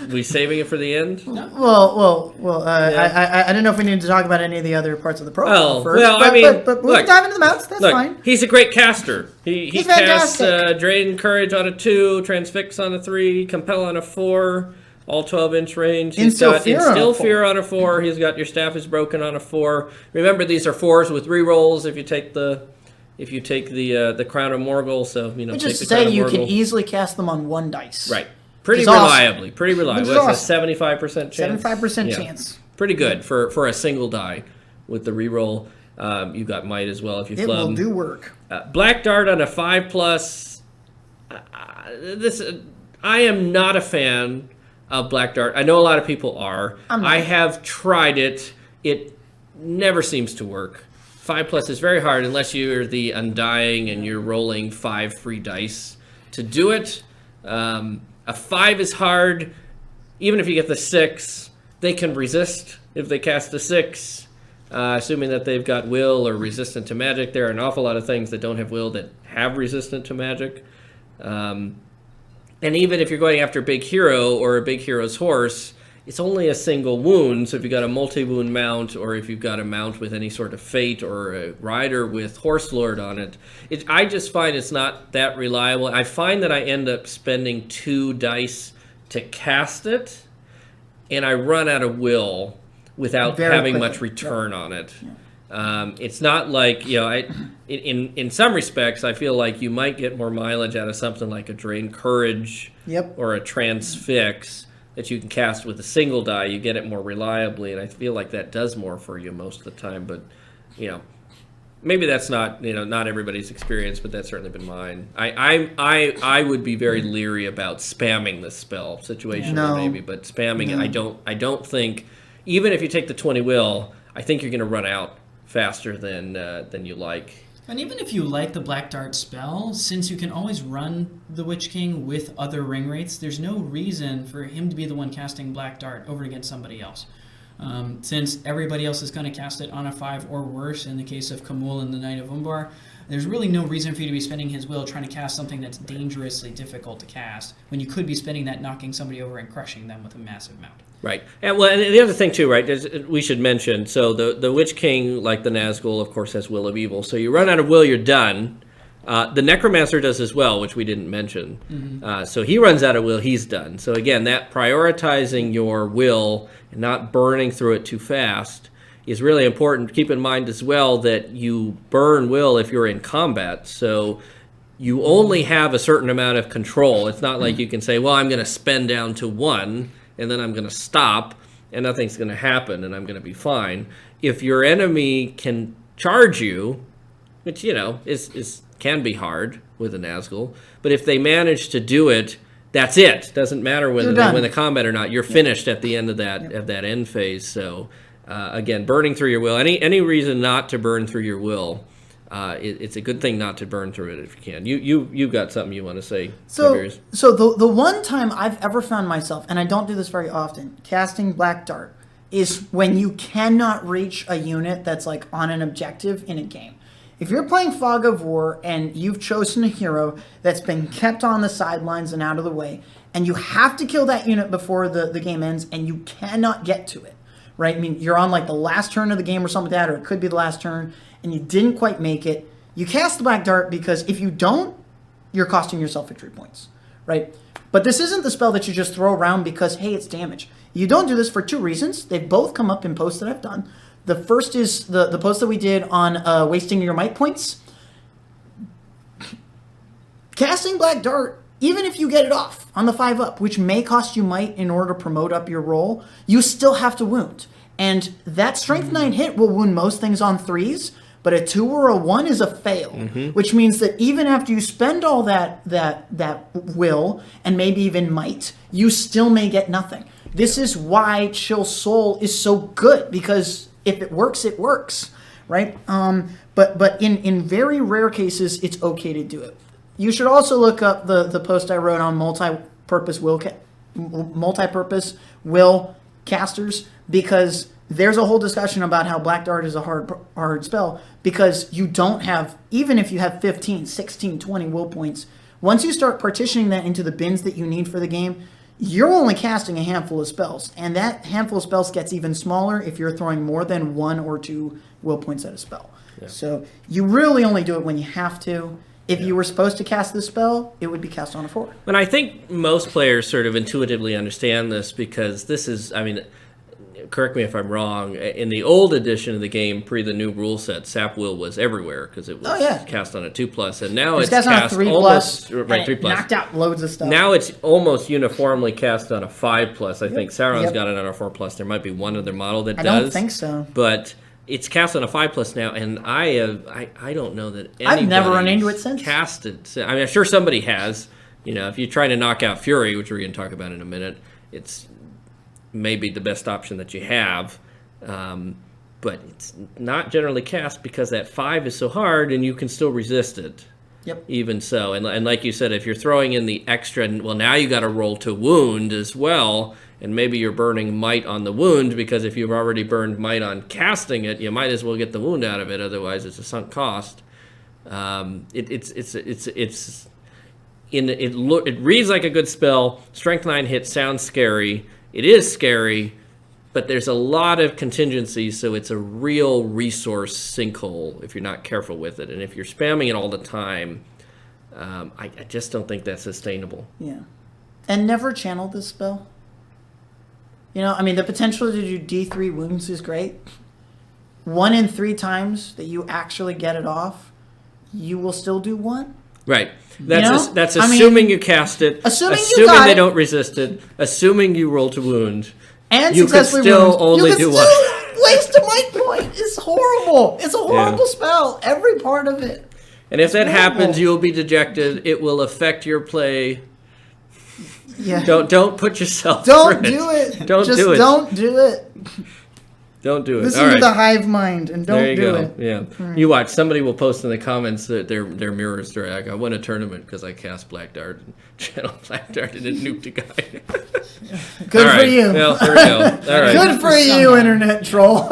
we saving it for the end? No. Well. I didn't know if we needed to talk about any of the other parts of the profile first. Well, but we can dive into the mounts. That's fine. He's a great caster. He casts fantastic. Drain Courage on a 2, Transfix on a 3, Compel on a 4, all 12-inch range. He's got Instill Fear on a 4. He's got Your Staff is Broken on a 4. Remember, these are 4s with rerolls if you take the Crown of Morgul. So Which take is the to say, Crown of you Morgul. can easily cast them on 1 dice. Right. Pretty reliably. Pretty reliably. What's a 75% chance? 75% chance. Pretty good for a single die with the reroll. You got might as well if you flub. It will do work. Black Dart on a 5+. I am not a fan of Black Dart. I know a lot of people are. I have tried it. It never seems to work. 5+ is very hard unless you're the Undying and you're rolling 5 free dice to do it. A 5 is hard. Even if you get the 6, they can resist if they cast a 6. Assuming that they've got will or resistant to magic. There are an awful lot of things that don't have will that have resistant to magic. And even if you're going after a big hero or a big hero's horse, it's only a single wound. So if you've got a multi-wound mount, or if you've got a mount with any sort of fate, or a rider with Horse Lord on it, I just find it's not that reliable. I find that I end up spending 2 dice to cast it, and I run out of will without having much return on it. It's not like, in some respects, I feel like you might get more mileage out of something like a Drain Courage or a Transfix that you can cast with a single die. You get it more reliably, and I feel like that does more for you most of the time. But, maybe that's not, not everybody's experience, but that's certainly been mine. I would be very leery about spamming the spell situationally, maybe, but spamming it, I don't think, even if you take the 20 will, I think you're going to run out faster than you like. And even if you like the Black Dart spell, since you can always run the Witch King with other ring rates, there's no reason for him to be the one casting Black Dart over against somebody else. Since everybody else is going to cast it on a 5 or worse, in the case of Kamul and the Knight of Umbar, there's really no reason for you to be spending his will trying to cast something that's dangerously difficult to cast, when you could be spending that knocking somebody over and crushing them with a massive mount. Right. And the other thing, too, right, is we should mention, so the Witch King, like the Nazgul, of course, has Will of Evil. So you run out of will, you're done. The Necromancer does as well, which we didn't mention. Mm-hmm. So he runs out of will, he's done. So again, that prioritizing your will and not burning through it too fast is really important. Keep in mind as well that you burn will if you're in combat. So you only have a certain amount of control. It's not like you can say, well, I'm going to spend down to 1, and then I'm going to stop, and nothing's going to happen, and I'm going to be fine. If your enemy can charge you, which, can be hard with a Nazgul, but if they manage to do it, that's it. Doesn't matter whether they win the combat or not. You're finished at the end of that end phase. So, again, burning through your will. Any reason not to burn through your will, it's a good thing not to burn through it if you can. You've got something you want to say, Tiberius. So the one time I've ever found myself, and I don't do this very often, casting Black Dart, is when you cannot reach a unit that's like on an objective in a game. If you're playing Fog of War and you've chosen a hero that's been kept on the sidelines and out of the way, and you have to kill that unit before the game ends, and you cannot get to it, right? I mean, you're on like the last turn of the game or something like that, or it could be the last turn, and you didn't quite make it, you cast the Black Dart, because if you don't, you're costing yourself victory points, right? But this isn't the spell that you just throw around because, hey, it's damage. You don't do this for 2 reasons. They've both come up in posts that I've done. The first is the post that we did on wasting your might points. Casting Black Dart, even if you get it off on the 5-up, which may cost you might in order to promote up your roll, you still have to wound. And that Strength 9 hit will wound most things on 3s, but a 2 or a 1 is a fail, which means that even after you spend all that will, and maybe even might, you still may get nothing. This is why Chill Soul is so good, because if it works, right? But in very rare cases, it's okay to do it. You should also look up the post I wrote on multi-purpose will casters, because there's a whole discussion about how Black Dart is a hard spell, because you don't have, even if you have 15, 16, 20 will points, once you start partitioning that into the bins that you need for the game, you're only casting a handful of spells, and that handful of spells gets even smaller if you're throwing more than 1 or 2 will points at a spell. Yeah. So you really only do it when you have to. If you were supposed to cast this spell, it would be cast on a 4. And I think most players sort of intuitively understand this, because this is, correct me if I'm wrong, in the old edition of the game, pre the new rule set, Sap Will was everywhere because it was cast on a 2+, and now it's cast on a 3+, almost, right, 3+. Knocked out loads of stuff. Now it's almost uniformly cast on a 5+. I think Sauron's got it on a 4+. There might be one other model that does. I don't think so. But it's cast on a 5+ now, and I don't know that anybody I've never run into it since. Casted. I'm sure somebody has. If you're trying to knock out Fury, which we're going to talk about in a minute, it's maybe the best option that you have, but it's not generally cast because that 5 is so hard and you can still resist it. Yep. Even so, and like you said, if you're throwing in the extra, well, now you got to roll to wound as well, and maybe you're burning might on the wound, because if you've already burned might on casting it, you might as well get the wound out of it. Otherwise, it's a sunk cost. It reads like a good spell. Strength 9 hit sounds scary. It is scary, but there's a lot of contingencies, so it's a real resource sinkhole if you're not careful with it. And if you're spamming it all the time, I just don't think that's sustainable. Yeah. And never channel this spell. You know, I mean, the potential to do D3 wounds is great. 1 in 3 times that you actually get it off, you will still do 1. Right. That's You know? that's I mean, assuming you cast it, assuming you got they it. don't resist it, assuming you roll to wound. And You could successfully still wound. only you do can one. still waste a might point. It's horrible. It's a horrible spell. Every part of it. And if that horrible. happens, you'll be dejected. It will affect your play. Yeah. Don't put yourself Don't through do it. Don't Just do it. don't do it. Don't do it. Listen All to right. the hive mind and don't There you do go. it. Yeah. You watch. Somebody will post in the comments that their mirrors drag. I won a tournament because I cast Black Dart and channel Black Dart and it nuked a guy. Good All for right. you. Well, there we go. All right. Good for you, Somehow. internet troll.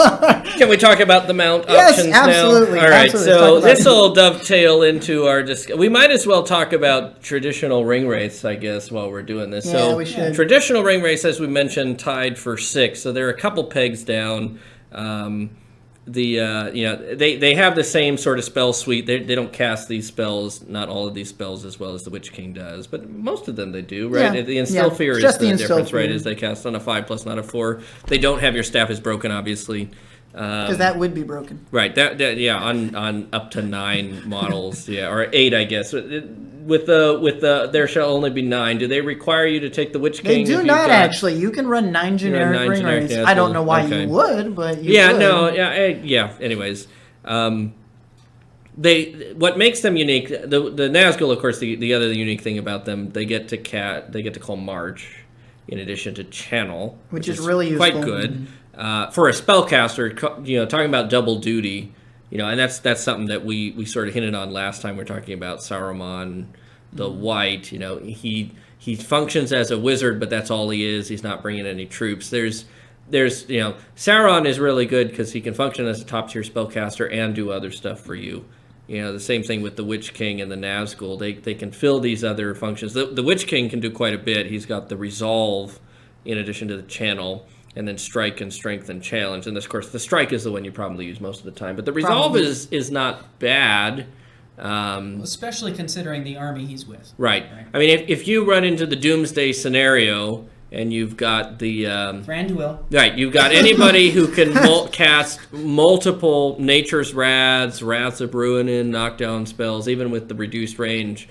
Can we talk about the mount Yes, options absolutely, now? All right. absolutely. So Talk about this will dovetail into our we might as well talk about traditional ring wraiths, I guess, while we're doing this. Yeah, so we should. Traditional ring wraiths, as we mentioned, tied for 6. So they're a couple pegs down. They have the same sort of spell suite. They don't cast these spells, not all of these spells, as well as the Witch King does, but most of them they do, right? Yeah. The Instill Yeah. Fear is Just the the Instill difference, right? Fear. Is they cast on a 5+, not a 4. They don't have your staff is broken, obviously. Because that would be broken. Right. That on up to 9 models, or 8, I guess. With the there shall only be 9. Do they require you to take the Witch They King? do if you've not got- actually. You can run 9 generic 9 ring generic wraiths. Nazgul. I don't know why Okay. you would, but you Yeah. could. No. Yeah. Anyways, what makes them unique? The Nazgul, of course, the other unique thing about them, they get to call March, in addition to Channel, Which is really quite useful. good for a spellcaster. Talking about double duty, and that's something that we sort of hinted on last time we were talking about Saruman the White. He functions as a wizard, but that's all he is. He's not bringing any troops. There's Sauron is really good because he can function as a top tier spellcaster and do other stuff for you. The same thing with the Witch King and the Nazgul. They can fill these other functions. The Witch King can do quite a bit. He's got the Resolve in addition to the Channel, and then Strike and Strength and Challenge. And of course, the Strike is the one you probably use most of the time. But the Resolve is not bad. Especially considering the army he's with. Right. I mean, if you run into the Doomsday scenario and you've got the Thranduil. right, you've got anybody who can cast multiple Nature's Wraths, Wraths of Ruin, knockdown spells, even with the reduced range.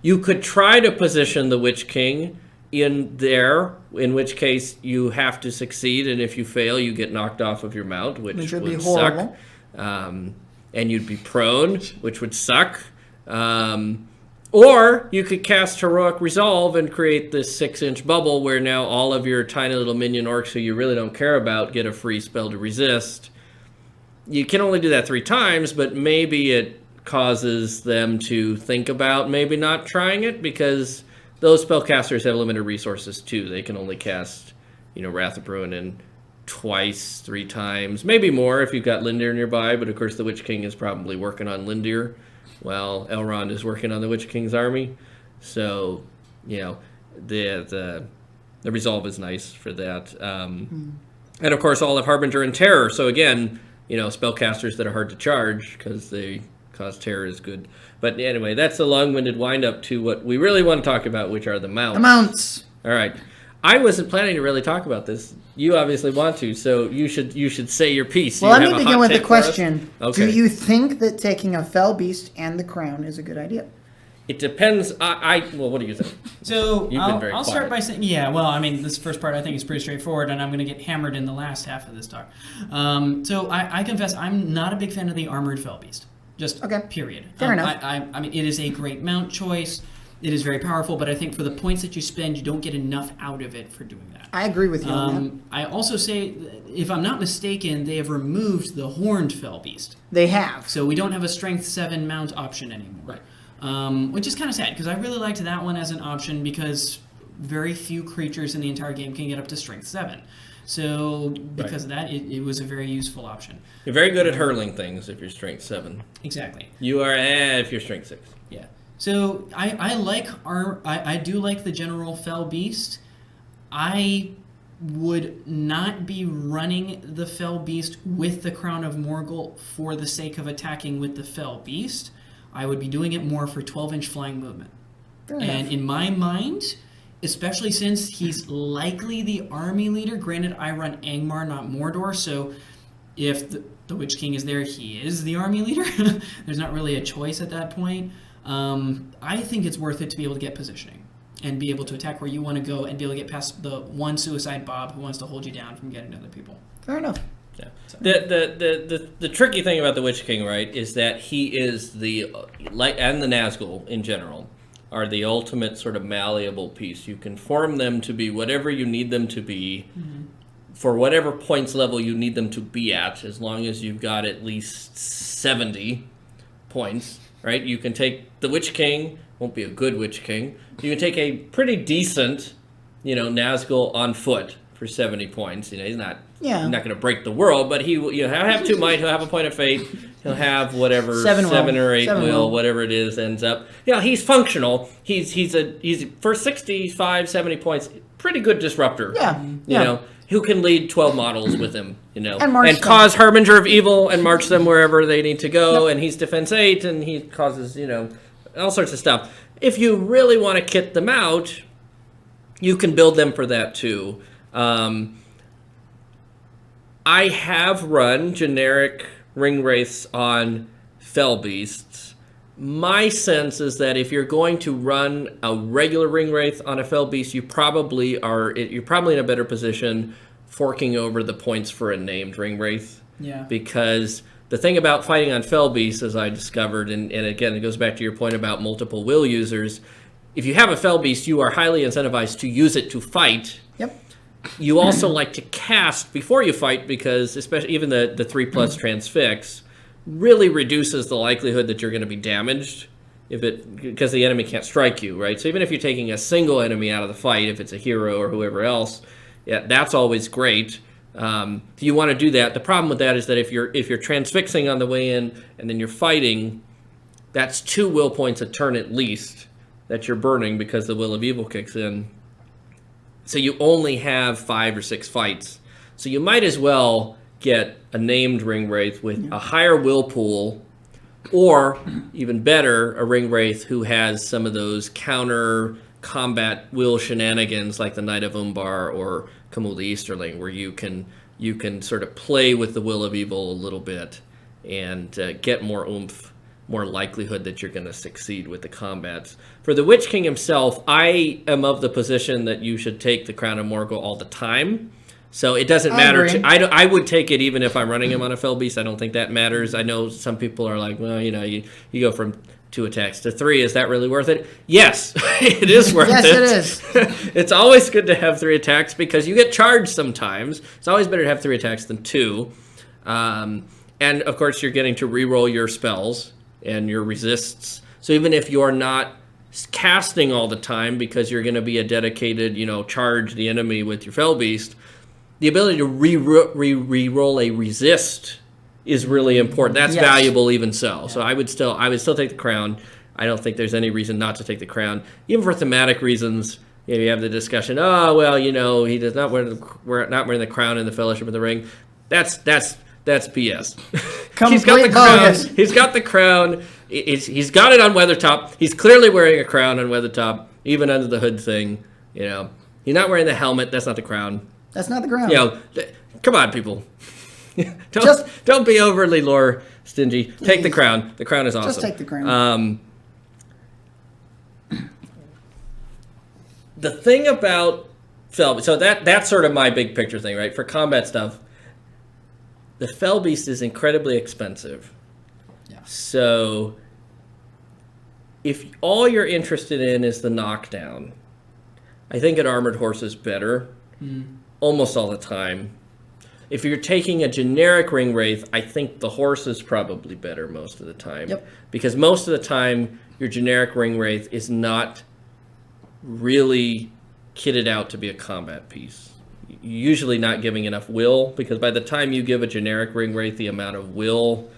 You could try to position the Witch King in there, in which case you have to succeed, and if you fail, you get knocked off of your mount, which would would be suck. horrible. And you'd be prone, which would suck. Or you could cast Heroic Resolve and create this 6-inch bubble where now all of your tiny little minion orcs who you really don't care about get a free spell to resist. You can only do that 3 times, but maybe it causes them to think about maybe not trying it, because those spellcasters have limited resources too. They can only cast, Wrath of Ruin twice, 3 times, maybe more if you've got Lindir nearby, but of course the Witch King is probably working on Lindir while Elrond is working on the Witch King's army. So, the Resolve is nice for that. And of course all of Harbinger and Terror. So again, spellcasters that are hard to charge because they cause terror is good. But anyway, that's a long-winded wind-up to what we really want to talk about, which are the mounts. The mounts. All right. I wasn't planning to really talk about this. You obviously want to, so you should say your piece. Well, You let have me a begin hot with a take for us? question. Okay. Do you think that taking a fell beast and the crown is a good idea? It depends. Well, what do you think? So You've been very I'll start quiet. by saying, this first part I think is pretty straightforward, and I'm going to get hammered in the last half of this talk. So I confess I'm not a big fan of the armored fell beast. Just Okay. period. Fair enough. I mean, it is a great mount choice. it is very powerful, but I think for the points that you spend, you don't get enough out of it for doing that. I agree with you on that. I also say, if I'm not mistaken, they have removed the Horned Fell Beast. They have. So we don't have a Strength 7 mount option anymore. Right. Which is kind of sad, because I really liked that one as an option, because very few creatures in the entire game can get up to Strength 7. So because of that, it was a very useful option. You're very good at hurling things if you're Strength 7. Exactly. You are if you're Strength 6. Yeah. So I do like the General Fell Beast. I would not be running the Fell Beast with the Crown of Morgul for the sake of attacking with the Fell Beast. I would be doing it more for 12-inch flying movement. And in my mind, especially since he's likely the army leader, granted I run Angmar, not Mordor, so if the Witch King is there, he is the army leader. There's not really a choice at that point. I think it's worth it to be able to get positioning and be able to attack where you want to go and be able to get past the one suicide Bob who wants to hold you down from getting to other people. Fair enough. Yeah. The tricky thing about the Witch King, right, is that he is and the Nazgul in general are the ultimate sort of malleable piece. You can form them to be whatever you need them to be for whatever points level you need them to be at, as long as you've got at least 70 points, right? You can take the Witch King, won't be a good Witch King. You can take a pretty decent, Nazgul on foot for 70 points. He's not going to break the world, but he'll have 2 might, he'll have a point of fate, he'll have whatever 7 or 8 will, whatever it is ends up. He's functional. He's for 65, 70 points, pretty good disruptor. Yeah. Who can lead 12 models with him, and cause Harbinger of Evil and march them wherever they need to go, and he's defense 8 and he causes, all sorts of stuff. If you really want to kit them out, you can build them for that too. I have run generic ring wraiths on fell beasts. My sense is that if you're going to run a regular ring wraith on a fell beast, you're probably in a better position forking over the points for a named ring wraith. Yeah. Because the thing about fighting on fell beasts, as I discovered, and again it goes back to your point about multiple will users, if you have a fell beast, you are highly incentivized to use it to fight. Yep. You also like to cast before you fight, because especially even the 3+ transfix really reduces the likelihood that you're going to be damaged because the enemy can't strike you, right? So even if you're taking a single enemy out of the fight, if it's a hero or whoever else, that's always great. You want to do that. The problem with that is that if you're transfixing on the way in and then you're fighting, that's 2 will points a turn at least that you're burning because the Will of Evil kicks in. So you only have 5 or 6 fights. So you might as well get a named ring wraith with a higher will pool, or even better, a ring wraith who has some of those counter combat will shenanigans like the Knight of Umbar or Camul the Easterling, where you can sort of play with the Will of Evil a little bit and get more oomph, more likelihood that you're going to succeed with the combats. For the Witch King himself, I am of the position that you should take the Crown of Morgul all the time. So it doesn't matter. I would take it even if I'm running him on a fell beast. I don't think that matters. I know some people are like, well, you go from 2 attacks to 3. Is that really worth it? Yes, it is worth it. Yes, it is. It's always good to have 3 attacks because you get charged sometimes. It's always better to have 3 attacks than 2. And of course, you're getting to reroll your spells and your resists. So even if you're not casting all the time because you're going to be a dedicated, charge the enemy with your fell beast, the ability to re-roll a resist is really important. That's valuable even so. Yeah. So I would still take the crown. I don't think there's any reason not to take the crown. Even for thematic reasons, you have the discussion, he does not not wearing the crown in the Fellowship of the Ring. That's BS. He's got the crown. He's got the crown. He's got it on Weathertop. He's clearly wearing a crown on Weathertop, even under the hood thing. He's not wearing the helmet. That's not the crown. That's not the crown. Come on, people. Don't be overly lore stingy. Please. Take the crown. The crown is awesome. Just take the crown. The thing about Fell, so that's sort of my big picture thing, right? For combat stuff, the Fell Beast is incredibly expensive. Yeah. So if all you're interested in is the knockdown, I think an armored horse is better almost all the time. If you're taking a generic ring wraith, I think the horse is probably better most of the time. Yep. Because most of the time, your generic ring wraith is not really kitted out to be a combat piece. You're usually not giving enough will, because by the time you give a generic ring wraith the amount of will,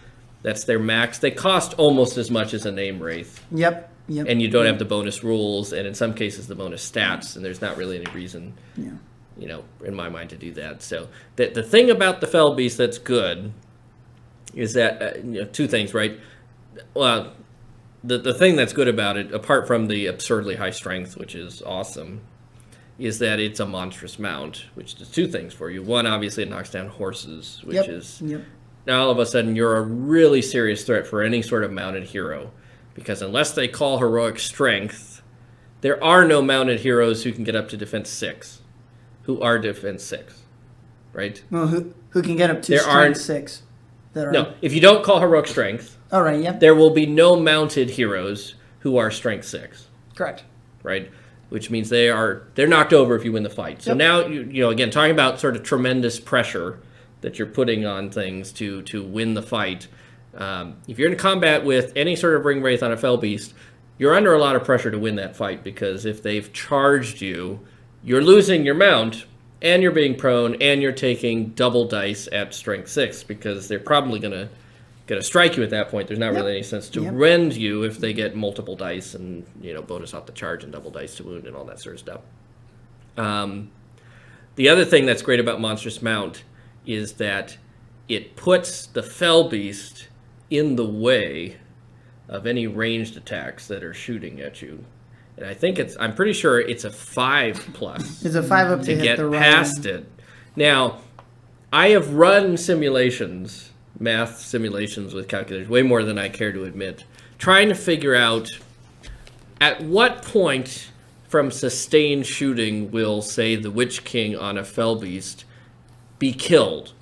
that's their max. They cost almost as much as a name wraith. Yep. And you don't have the bonus rules, and in some cases the bonus stats, and there's not really any reason, in my mind, to do that. So the thing about the Fell Beast that's good is that, two things, right? Well, the thing that's good about it, apart from the absurdly high strength, which is awesome, is that it's a monstrous mount, which does two things for you. One, obviously, it knocks down horses, which is... Now all of a sudden you're a really serious threat for any sort of mounted hero. Because unless they call heroic strength, there are no mounted heroes who can get up to defense 6, who are defense 6, right? Well, who can get up to strength 6? No, if you don't call heroic strength, all right, yep. There will be no mounted heroes who are strength 6. Correct. Right? Which means they're knocked over if you win the fight. So now, again, talking about sort of tremendous pressure that you're putting on things to win the fight. If you're in combat with any sort of ring wraith on a Fell Beast, you're under a lot of pressure to win that fight, because if they've charged you, you're losing your mount, and you're being prone, and you're taking double dice at strength 6, because they're probably gonna strike you at that point. There's not really any sense to rend you if they get multiple dice and bonus off the charge and double dice to wound and all that sort of stuff. The other thing that's great about Monstrous Mount is that it puts the Fell Beast in the way of any ranged attacks that are shooting at you. And I'm pretty sure it's a 5+. It's a 5 up to get past it. Now, I have run math simulations with calculators, way more than I care to admit, trying to figure out at what point from sustained shooting will, say, the Witch King on a Fell Beast be killed.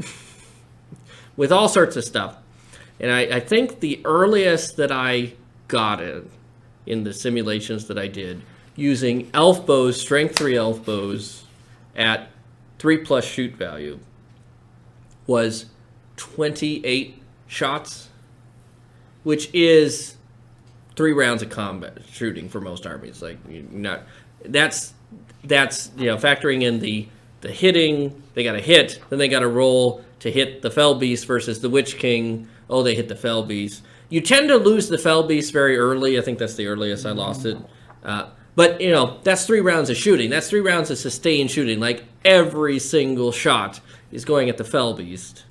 With all sorts of stuff. And I think the earliest that I got it in the simulations that I did, using elf bows, strength 3 elf bows at 3+ shoot value, was 28 shots, which is 3 rounds of combat shooting for most armies. That's factoring in the hitting. They got to hit, then they got to roll to hit the Fell Beast versus the Witch King. Oh, they hit the Fell Beast. You tend to lose the Fell Beast very early. I think that's the earliest I lost it. But, that's 3 rounds of shooting. That's 3 rounds of sustained shooting. Like, every single shot is going at the Fell Beast.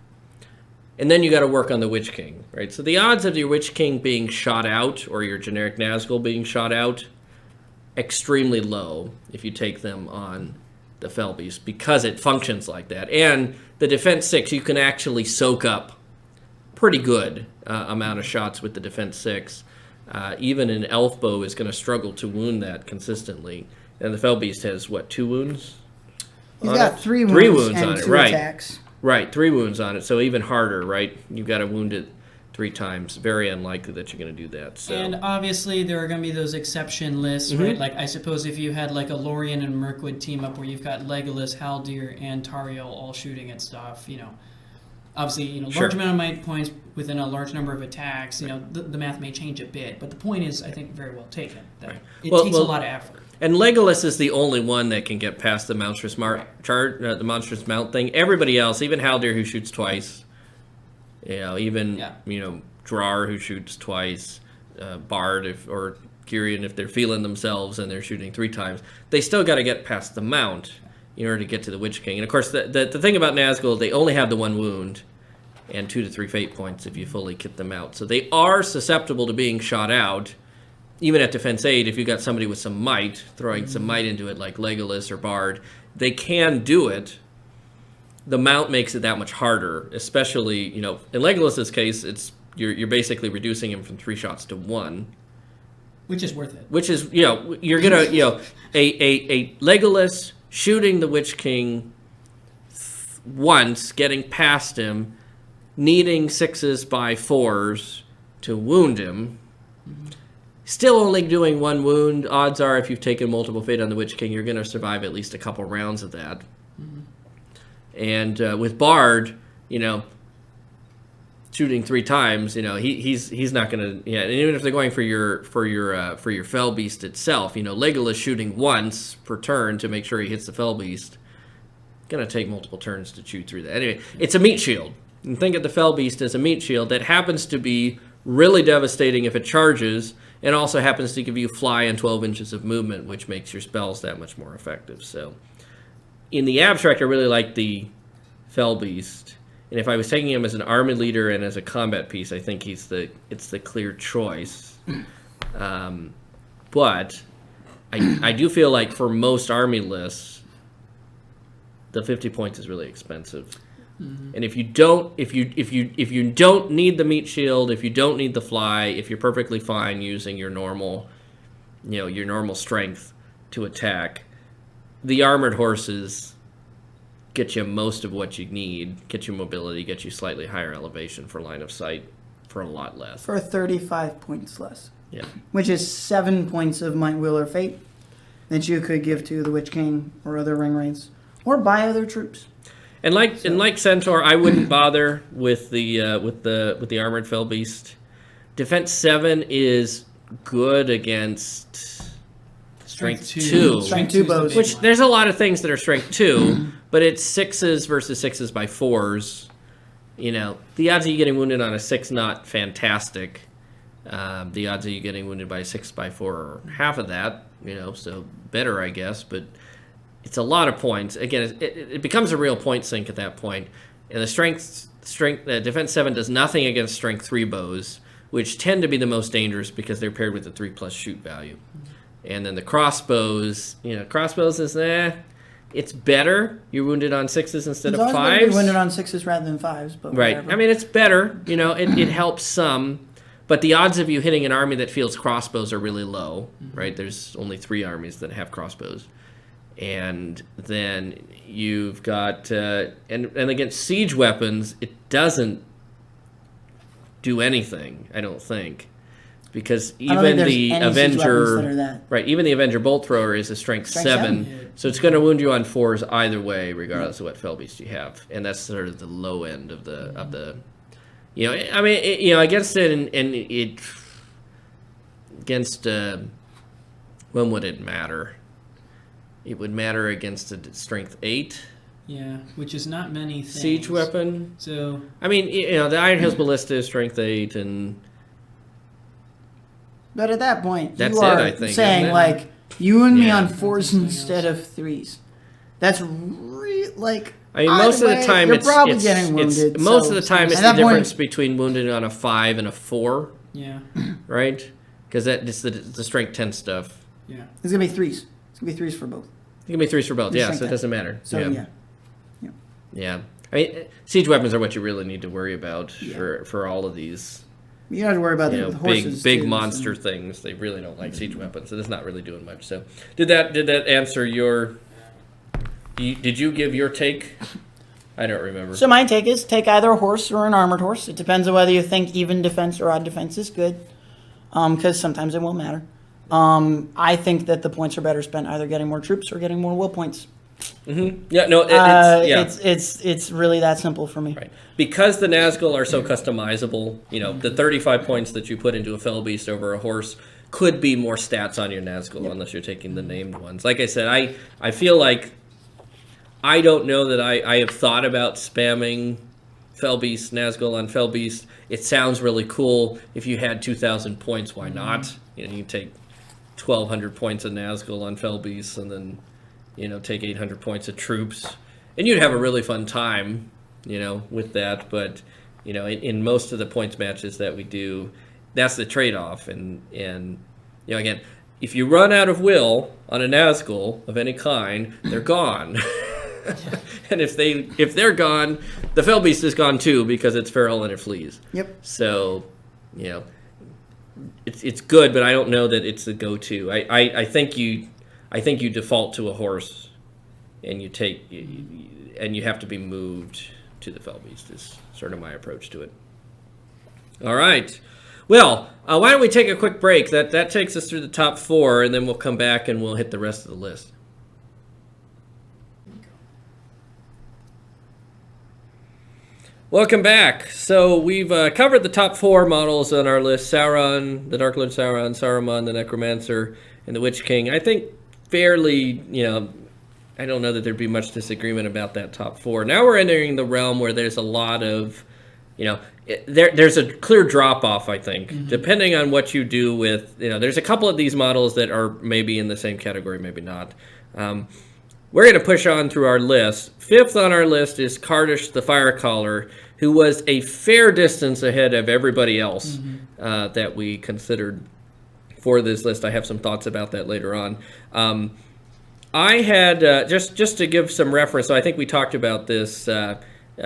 And then you got to work on the Witch King, right? So the odds of your Witch King being shot out, or your generic Nazgul being shot out, extremely low if you take them on the Fell Beast, because it functions like that. And the defense 6, you can actually soak up pretty good amount of shots with the defense 6. Even an elf bow is going to struggle to wound that consistently. And the Fell Beast has, 2 wounds? He's got 3 wounds, 3 wounds and on it, 2 right. attacks. Right, 3 wounds on it, so even harder, right? You've got to wound it 3 times. Very unlikely that you're going to do that. So. And obviously there are going to be those exception lists, right? Like, I suppose if you had like a Lorien and Mirkwood team up where you've got Legolas, Haldir, and Tauriel all shooting at stuff, obviously, large amount of might points within a large number of attacks, the math may change a bit. But the point is, I think, very well taken. That it takes a lot of effort. And Legolas is the only one that can get past the monstrous the monstrous mount thing. Everybody else, even Haldir, who shoots twice, Drar, who shoots twice, Bard or Girion, if they're feeling themselves and they're shooting 3 times, they still got to get past the mount in order to get to the Witch King. And of course, the thing about Nazgul, they only have the 1 wound and 2 to 3 fate points if you fully kit them out. So they are susceptible to being shot out. Even at defense 8, if you got somebody with some might, throwing some might into it, like Legolas or Bard, they can do it. The mount makes it that much harder, especially, in Legolas's case, you're basically reducing him from 3 shots to 1. Which is worth it. Which is, you're going to, a Legolas shooting the Witch King once, getting past him, needing 6s by 4s to wound him, Still only doing 1 wound. Odds are, if you've taken multiple fate on the Witch King, you're going to survive at least a couple rounds of that. And with Bard, shooting 3 times, he's not going to. Yeah, and even if they're going for your Fell Beast itself, Legolas shooting once per turn to make sure he hits the Fell Beast, going to take multiple turns to chew through that. Anyway, it's a meat shield. And think of the Fell Beast as a meat shield that happens to be really devastating if it charges, and also happens to give you fly and 12 inches of movement, which makes your spells that much more effective. So, in the abstract, I really like the Fell Beast. And if I was taking him as an army leader and as a combat piece, I think it's the clear choice. But I do feel like for most army lists, the 50 points is really expensive. And if you don't need the meat shield, if you don't need the fly, if you're perfectly fine using your normal strength to attack, the armored horses get you most of what you need, get you mobility, get you slightly higher elevation for line of sight for a lot less. For 35 points less. Yeah. Which is 7 points of Might, Will, or Fate that you could give to the Witch King or other ring wraiths, or buy other troops. And like Centaur, I wouldn't bother with the armored Fell Beast. Defense 7 is good against Strength 2. Strength 2 bows. Which there's a lot of things that are Strength 2, but it's 6s versus 6s by 4s. The odds of you getting wounded on a 6 not fantastic. The odds of you getting wounded by a 6 by 4 are half of that. So better, I guess, but. It's a lot of points. Again, it becomes a real point sink at that point. And the Defense 7 does nothing against Strength 3 bows, which tend to be the most dangerous because they're paired with the 3+ shoot value. And then the crossbows, crossbows is it's better. You're wounded on 6s instead of 5s. You're wounded on 6s rather than 5s, but right. whatever. I mean, it's better. It helps some. But the odds of you hitting an army that fields crossbows are really low, right? There's only 3 armies that have crossbows. And then you've got, and against siege weapons, it doesn't do anything, I don't think. Because even the Avenger, right, even the Avenger Bolt Thrower is a Strength 7, so it's going to wound you on 4s either way, regardless of what Fell Beast you have. And that's sort of the low end of the against it, and it, against, when would it matter? It would matter against a Strength 8. Yeah, which is not many things. Siege weapon. So I mean, the Iron Hills Ballista is Strength 8, and. But at that point, that's you are I think, saying like you and me on 4s instead of 3s. That's like. I mean, most of the time, you're probably getting wounded. Most of the time, it's the difference between wounded on a 5 and a 4. Yeah. Right, because it's the Strength 10 stuff. Yeah. It's gonna be 3s. It's gonna be 3s for both. It can be 3s for both, yeah, so it doesn't matter. So, yeah. I mean, siege weapons are what you really need to worry about for all of these. You don't have to worry about the horses. Big monster things. They really don't like siege weapons, so it's not really doing much. So, did that answer your? Did you give your take? I don't remember. So my take is take either a horse or an armored horse. It depends on whether you think even defense or odd defense is good, because sometimes it won't matter. I think that the points are better spent either getting more troops or getting more will points. Mm-hmm. Yeah, no, it's really that simple for me. Right, because the Nazgul are so customizable. The 35 points that you put into a Fell Beast over a horse could be more stats on your Nazgul unless you're taking the named ones. Like I said, I feel like I don't know that I have thought about spamming Fell Beast, Nazgul on Fell Beast. It sounds really cool. If you had 2,000 points, why not? You take 1,200 points of Nazgul on Fell Beasts, and then, take 800 points of troops. And you'd have a really fun time, with that. But, in most of the points matches that we do, that's the trade-off. And again, if you run out of will on a Nazgul of any kind, they're gone. And if they're gone, the Fell Beast is gone too, because it's feral and it flees. Yep. So, it's good, but I don't know that it's the go-to. I think you default to a horse, and you have to be moved to the Fell Beast. Is sort of my approach to it. All right. Well, why don't we take a quick break? That takes us through the top 4, and then we'll come back and we'll hit the rest of the list. Welcome back. So we've covered the top 4 models on our list: Sauron, the Dark Lord Sauron, Saruman, the Necromancer, and the Witch King. I think fairly, I don't know that there'd be much disagreement about that top 4. Now we're entering the realm where there's a lot of, there's a clear drop-off, I think, depending on what you do with, there's a couple of these models that are maybe in the same category, maybe not. We're going to push on through our list. 5th on our list is Cartouche the Firecaller, who was a fair distance ahead of everybody else that we considered for this list. I have some thoughts about that later on. I had, just to give some reference, so I think we talked about this,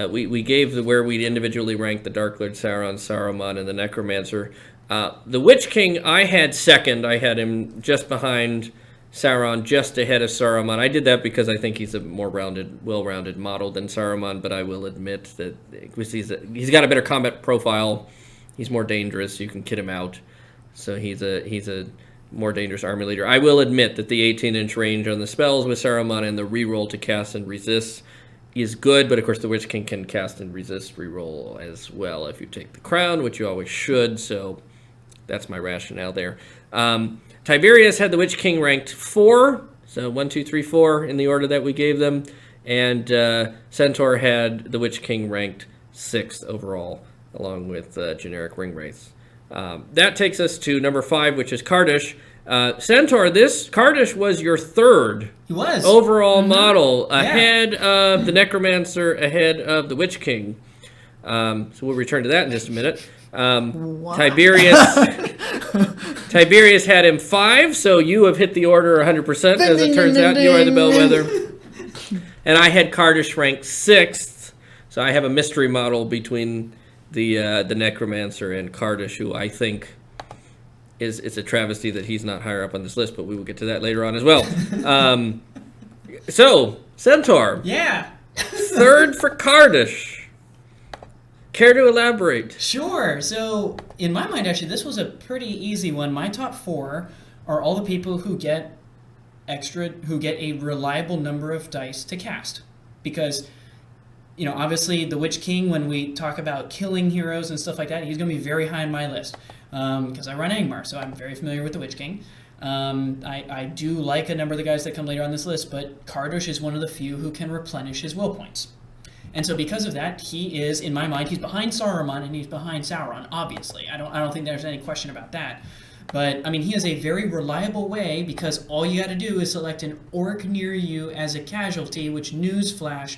we gave where we individually ranked the Dark Lord Sauron, Saruman, and the Necromancer. The Witch King I had 2nd. I had him just behind Sauron, just ahead of Saruman. I did that because I think he's a more well-rounded model than Saruman, but I will admit that he's got a better combat profile. He's more dangerous. You can kit him out. So he's a more dangerous army leader. I will admit that the 18-inch range on the spells with Saruman and the reroll to cast and resist is good, but of course the Witch King can cast and resist reroll as well if you take the crown, which you always should, so that's my rationale there. Tiberius had the Witch King ranked 4, so 1, 2, 3, 4 in the order that we gave them, and Centaur had the Witch King ranked 6th overall, along with generic ring wraiths. That takes us to number 5, which is Cartouche. Centaur, Cartouche was your 3rd overall model, ahead of the Necromancer, ahead of the Witch King. So we'll return to that in just a minute. Tiberius had him 5, so you have hit the order 100%. As it turns out, you are the bellwether. And I had Cartouche ranked 6th, so I have a mystery model between the Necromancer and Cartouche, who I think is a travesty that he's not higher up on this list, but we will get to that later on as well. So, Centaur. Yeah. 3rd for Cartouche. Care to elaborate? Sure. So, in my mind, actually, this was a pretty easy one. My top 4 are all the people who get a reliable number of dice to cast. Because, obviously, the Witch King, when we talk about killing heroes and stuff like that, he's going to be very high on my list. Because I run Angmar, so I'm very familiar with the Witch King. I do like a number of the guys that come later on this list, but Cartouche is one of the few who can replenish his will points. And so because of that, he is, in my mind, he's behind Saruman and he's behind Sauron, obviously. I don't think there's any question about that. But, he is a very reliable way, because all you got to do is select an orc near you as a casualty, which, newsflash,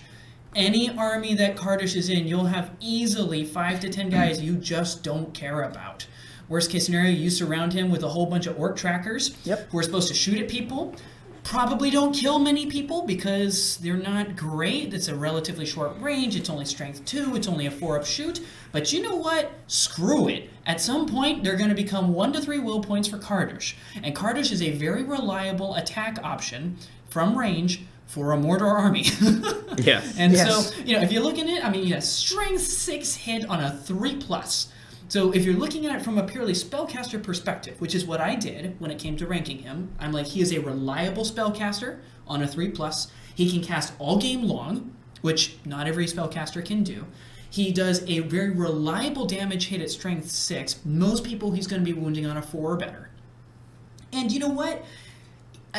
any army that Cartouche is in, you'll have easily 5 to 10 guys you just don't care about. Worst case scenario, you surround him with a whole bunch of orc trackers who are supposed to shoot at people. Probably don't kill many people because they're not great. It's a relatively short range. It's only strength 2. It's only a 4-up shoot. But you know what? Screw it. At some point, they're going to become 1 to 3 will points for Cartouche. And Cartouche is a very reliable attack option from range for a Mordor army. Yes. And so, if you're looking at it, you have strength 6 hit on a 3+. So if you're looking at it from a purely spellcaster perspective, which is what I did when it came to ranking him, I'm like, he is a reliable spellcaster on a 3+. He can cast all game long, which not every spellcaster can do. He does a very reliable damage hit at strength 6. Most people he's going to be wounding on a 4 or better. And you know what?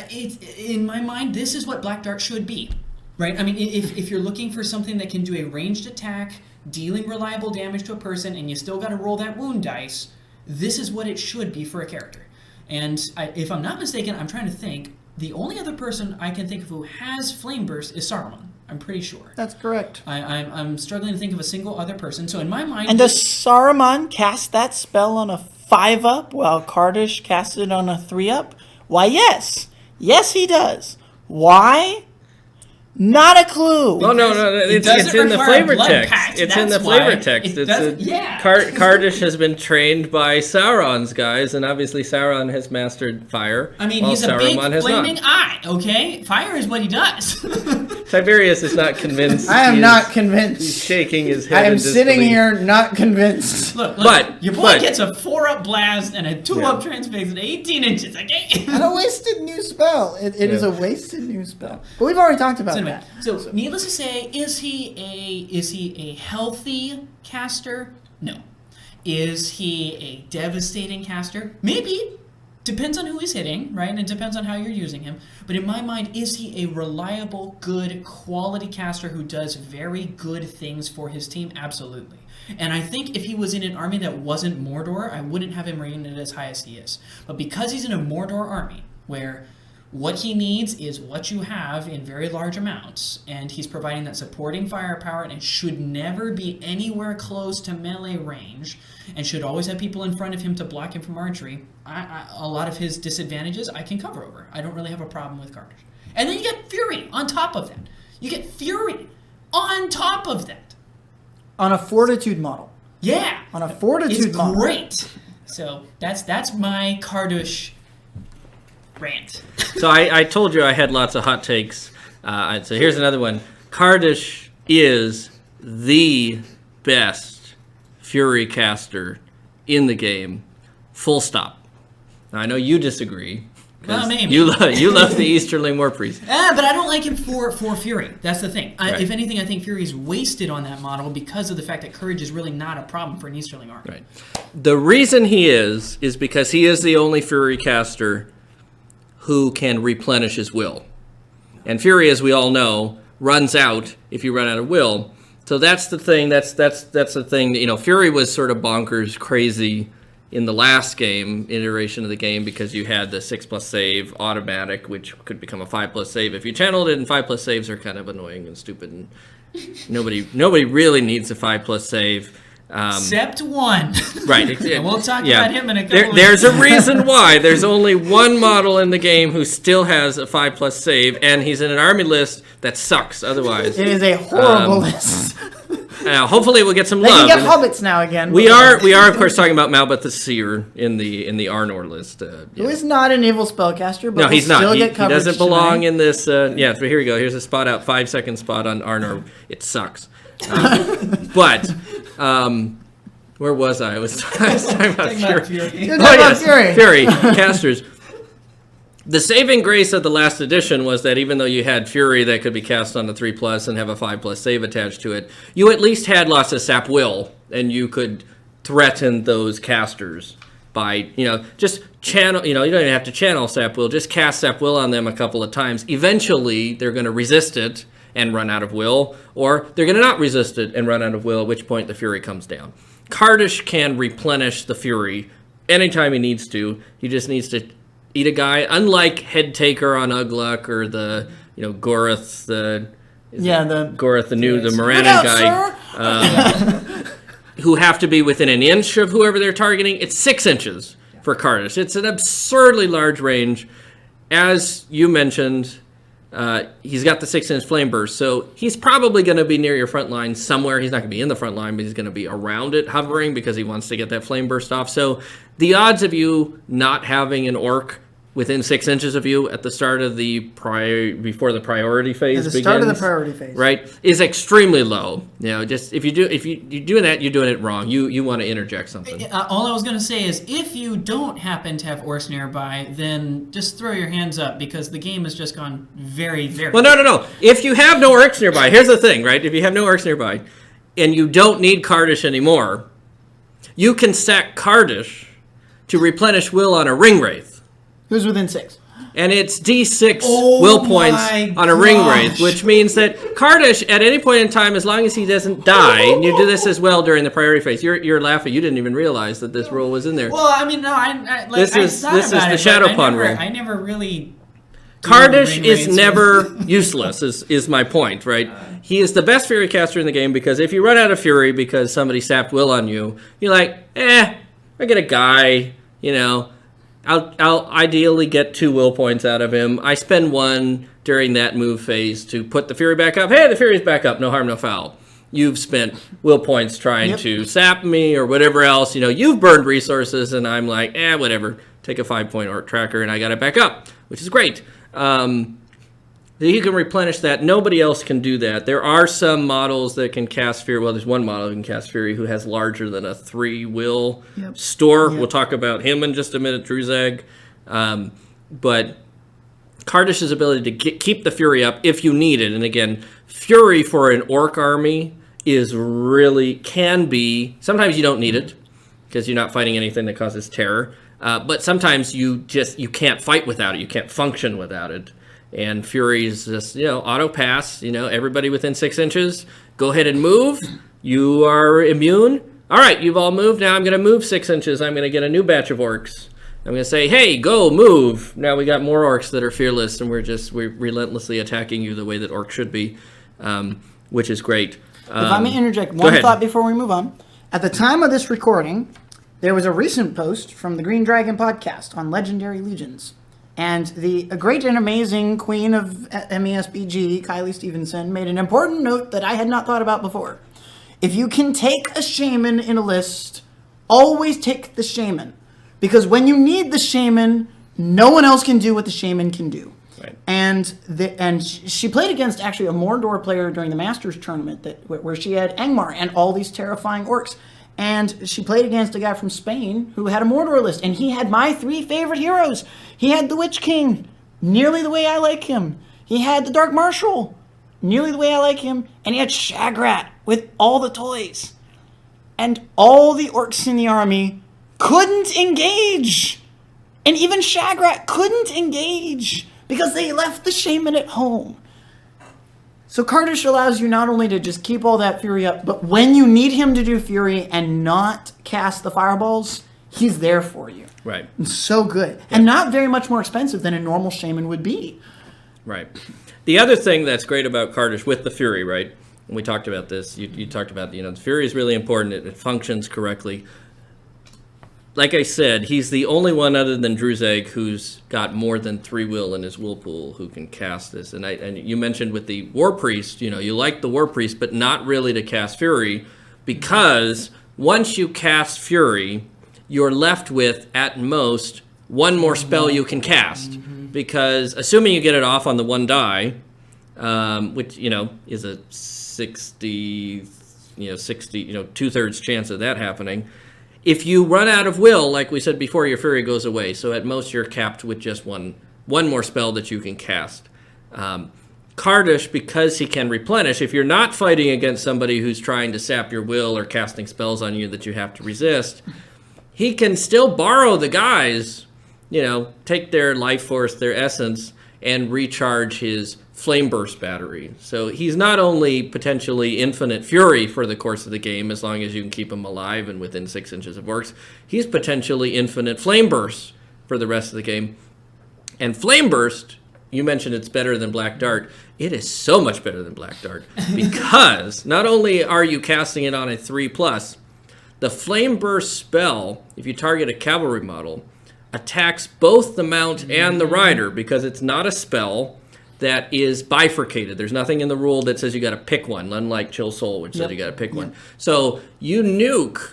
In my mind, this is what Black Dart should be, right? If you're looking for something that can do a ranged attack, dealing reliable damage to a person, and you still got to roll that wound dice, this is what it should be for a character. And if I'm not mistaken, I'm trying to think, the only other person I can think of who has Flame Burst is Saruman. I'm pretty sure. That's correct. I'm struggling to think of a single other person. So in my mind... And does Saruman cast that spell on a 5-up while Cartouche casts it on a 3-up? Why, yes. Yes, he does. Why? Not a clue. Oh no, it's in the flavor text. It's in the flavor text. Cartouche has been trained by Sauron's guys, and obviously Sauron has mastered fire. I mean, he's a big flaming eye. Okay, fire is what he does. Tiberius is not convinced. I am not convinced. He's shaking his head. I am sitting here not convinced. Look, your boy gets a 4-up blast and a 2-up transfix at 18 inches. Okay, and a wasted new spell. It is a wasted new spell. But we've already talked about that. So, needless to say, is he a healthy caster? No. Is he a devastating caster? Maybe. Depends on who he's hitting, right? And it depends on how you're using him. But in my mind, is he a reliable, good, quality caster who does very good things for his team? Absolutely. And I think if he was in an army that wasn't Mordor, I wouldn't have him rated as high as he is. But because he's in a Mordor army, where what he needs is what you have in very large amounts, and he's providing that supporting firepower and should never be anywhere close to melee range, and should always have people in front of him to block him from archery. A lot of his disadvantages I can cover over. I don't really have a problem with Cartouche. And then you get Fury on top of that. You get Fury on top of that. On a fortitude model. Yeah. On a fortitude model. It's great. So that's my Cartouche rant. So I told you I had lots of hot takes. So here's another one. Cartouche is the best Fury caster in the game. Full stop. Now, I know you disagree. Well, maybe. You love the Easterling War Priest. But I don't like him for Fury. That's the thing. Right. If anything, I think Fury is wasted on that model because of the fact that Courage is really not a problem for an Easterling army. Right. The reason he is because he is the only Fury caster who can replenish his will. And Fury, as we all know, runs out if you run out of will. So that's the thing. That's the thing. Fury was sort of bonkers crazy in the last iteration of the game, because you had the 6+ save automatic, which could become a 5+ save if you channeled it, and 5+ saves are kind of annoying and stupid, and nobody really needs a 5+ save. Except one. Right. And we'll talk about him in a couple There's a reason why. There's only one model in the game who still has a 5+ save, and he's in an army list that sucks otherwise. It is a horrible list. Hopefully we'll get some they love. They can get hobbits now again. We are of course talking about Malbeth the Seer in the Arnor list. Who is not an evil spellcaster, but no, he's not. He doesn't belong tonight. in this. But here we go. Here's a spot out, 5-second spot on Arnor. It sucks. But where was I? I was talking about Fury. You're talking about Fury. Fury casters. The saving grace of the last edition was that even though you had Fury that could be cast on a 3+ and have a 5+ save attached to it, you at least had lots of sap will, and you could threaten those casters by, just channel, you don't even have to channel sap will, just cast sap will on them a couple of times. Eventually, they're going to resist it and run out of will, or they're going to not resist it and run out of will, at which point the Fury comes down. Cartouche can replenish the Fury anytime he needs to. He just needs to eat a guy, unlike Head Taker on Ugluk or the Gorath, the Morannon guy, who have to be within an inch of whoever they're targeting. It's 6 inches for Cartouche. It's an absurdly large range. As you mentioned, he's got the 6-inch flame burst, so he's probably going to be near your front line somewhere. He's not going to be in the front line, but he's going to be around it, hovering, because he wants to get that flame burst off. So the odds of you not having an orc within 6 inches of you at the start of before the priority phase begins. At the start of the priority phase. Right, is extremely low. Just if you're doing that, you're doing it wrong. You want to interject something. All I was going to say is, if you don't happen to have orcs nearby, then just throw your hands up, because the game has just gone very, very... Well, no. If you have no orcs nearby, here's the thing, right? If you have no orcs nearby, and you don't need Cartouche anymore, you can sack Cartouche to replenish will on a ring wraith. Who's within 6? And it's D6 will points on a ring wraith, which means that Cartouche, at any point in time, as long as he doesn't die, and you do this as well during the priority phase. You're laughing. You didn't even realize that this rule was in there. Well, I mean, no, this is the Shadow Pawn rule. I never really. Cartouche is never useless. Is my point, right? He is the best Fury caster in the game, because if you run out of Fury because somebody sapped will on you, you're like, I get a guy, I'll ideally get 2 will points out of him. I spend 1 during that move phase to put the Fury back up. Hey, the Fury's back up. No harm, no foul. You've spent will points trying to sap me or whatever else. You've burned resources, and I'm like, whatever. Take a 5-point orc tracker, and I got it back up, which is great. You can replenish that. Nobody else can do that. There are some models that can cast Fury. Well, there's one model that can cast Fury who has larger than a 3 will store. We'll talk about him in just a minute, Druzag. But Cartouche's ability to keep the Fury up if you need it. And again, Fury for an orc army can be, sometimes you don't need it because you're not fighting anything that causes terror. But sometimes you can't fight without it. You can't function without it. And Fury is just, auto pass, everybody within 6 inches, go ahead and move. You are immune. All right, you've all moved. Now I'm going to move 6 inches. I'm going to get a new batch of orcs. I'm going to say, hey, go, move. Now we got more orcs that are fearless, and we're relentlessly attacking you the way that orcs should be, which is great. If I may interject one thought before we move on. At the time of this recording, there was a recent post from the Green Dragon podcast on Legendary Legions. And the great and amazing queen of MESBG, Kylie Stevenson, made an important note that I had not thought about before. If you can take a shaman in a list, always take the shaman. Because when you need the shaman, no one else can do what the shaman can do. Right. And she played against actually a Mordor player during the Masters tournament where she had Angmar and all these terrifying orcs. And she played against a guy from Spain who had a Mordor list, and he had my 3 favorite heroes. He had the Witch King, nearly the way I like him. He had the Dark Marshal, nearly the way I like him. And he had Shagrat with all the toys. And all the orcs in the army couldn't engage. And even Shagrat couldn't engage because they left the shaman at home. So Cartouche allows you not only to just keep all that Fury up, but when you need him to do Fury and not cast the fireballs, he's there for you. Right. It's so good. And not very much more expensive than a normal shaman would be. Right. The other thing that's great about Cartouche with the Fury, right? And we talked about this. You talked about, the Fury is really important. It functions correctly. Like I said, he's the only one other than Druzag who's got more than 3 will in his will pool who can cast this. And you mentioned with the War Priest, you like the War Priest, but not really to cast Fury, because once you cast Fury, you're left with, at most, 1 more spell you can cast. Because assuming you get it off on the 1 die, which, is a 60, 2/3 chance of that happening. If you run out of will, like we said before, your Fury goes away. So at most, you're capped with just one more spell that you can cast. Cartouche, because he can replenish, if you're not fighting against somebody who's trying to sap your will or casting spells on you that you have to resist, he can still borrow the guys, take their life force, their essence, and recharge his Flame Burst battery. So he's not only potentially infinite Fury for the course of the game, as long as you can keep him alive and within 6 inches of orcs, he's potentially infinite Flame Burst for the rest of the game. And Flame Burst, you mentioned it's better than Black Dart. It is so much better than Black Dart, because not only are you casting it on a 3+, the Flame Burst spell, if you target a cavalry model, attacks both the mount and the rider, because it's not a spell that is bifurcated. There's nothing in the rule that says you got to pick one, unlike Chill Soul, which says you got to pick one. So you nuke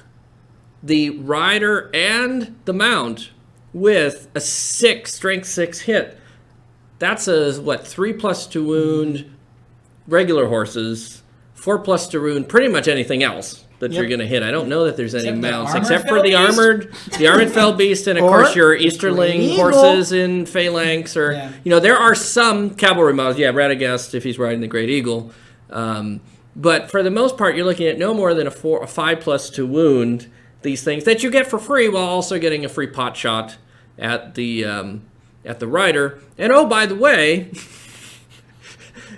the rider and the mount with a strength 6 hit. That's a 3+ to wound regular horses, 4+ to wound pretty much anything else that you're going to hit. I don't know that there's any mounts except for the armored fell beast, and of course your Easterling horses in Phalanx, or there are some cavalry models. Radagast if he's riding the Great Eagle, but for the most part you're looking at no more than a 5+ to wound these things that you get for free, while also getting a free pot shot at the rider. And oh, by the way,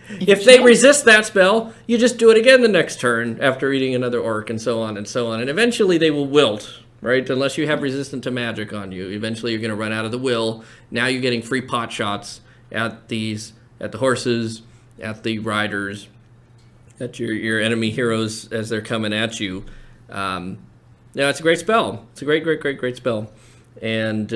if they resist that spell, you just do it again the next turn after eating another orc, and so on and so on. And eventually they will wilt, right? Unless you have resistant to magic on you. Eventually you're going to run out of the will. Now you're getting free pot shots at the horses, at the riders, at your enemy heroes as they're coming at you. It's a great spell. It's a great spell. And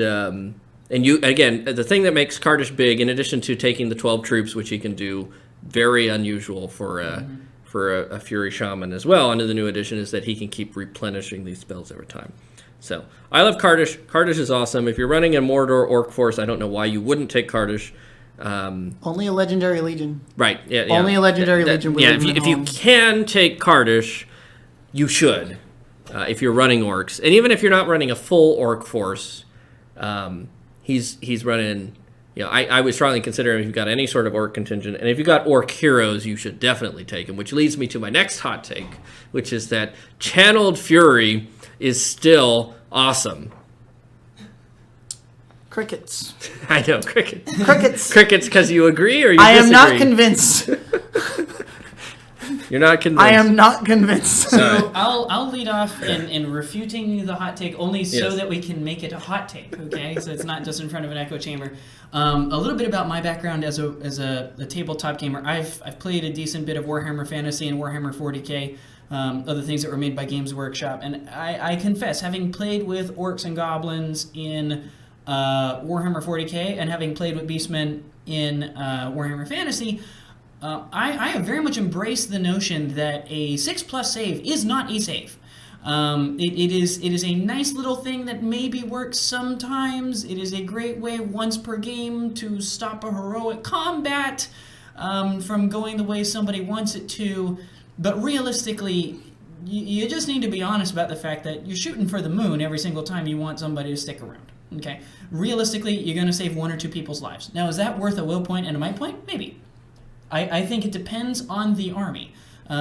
And you, again, the thing that makes Cartouche big, in addition to taking the 12 troops, which he can do, very unusual for a Fury Shaman as well under the new edition, is that he can keep replenishing these spells over time. So I love Cartouche. Cartouche is awesome. If you're running a Mordor Orc force, I don't know why you wouldn't take Cartouche. Only a Legendary Legion. Right. Yeah. Only a Legendary Legion. Yeah. If you can take Cartouche, you should. If you're running orcs, and even if you're not running a full orc force, he's running. You know, I would strongly consider him if you've got any sort of orc contingent, and if you've got orc heroes, you should definitely take him. Which leads me to my next hot take, which is that Channeled Fury is still awesome. Crickets. I know, crickets. Crickets. Crickets, because you agree or you I disagree? am not convinced. You're not convinced. I am not convinced. So I'll lead off in refuting the hot take only so Yes. that we can make it a hot take, okay? So it's not just in front of an echo chamber. A little bit about my background as a tabletop gamer. I've played a decent bit of Warhammer Fantasy and Warhammer 40k, other things that were made by Games Workshop, and I confess, having played with orcs and goblins in Warhammer 40k and having played with beastmen in Warhammer Fantasy, I have very much embraced the notion that a 6+ save is not a save. It is a nice little thing that maybe works sometimes. It is a great way once per game to stop a heroic combat from going the way somebody wants it to. But realistically, you just need to be honest about the fact that you're shooting for the moon every single time you want somebody to stick around. Okay, realistically, you're going to save 1 or 2 people's lives. Now, is that worth a will point and a might point? Maybe. I think it depends on the army.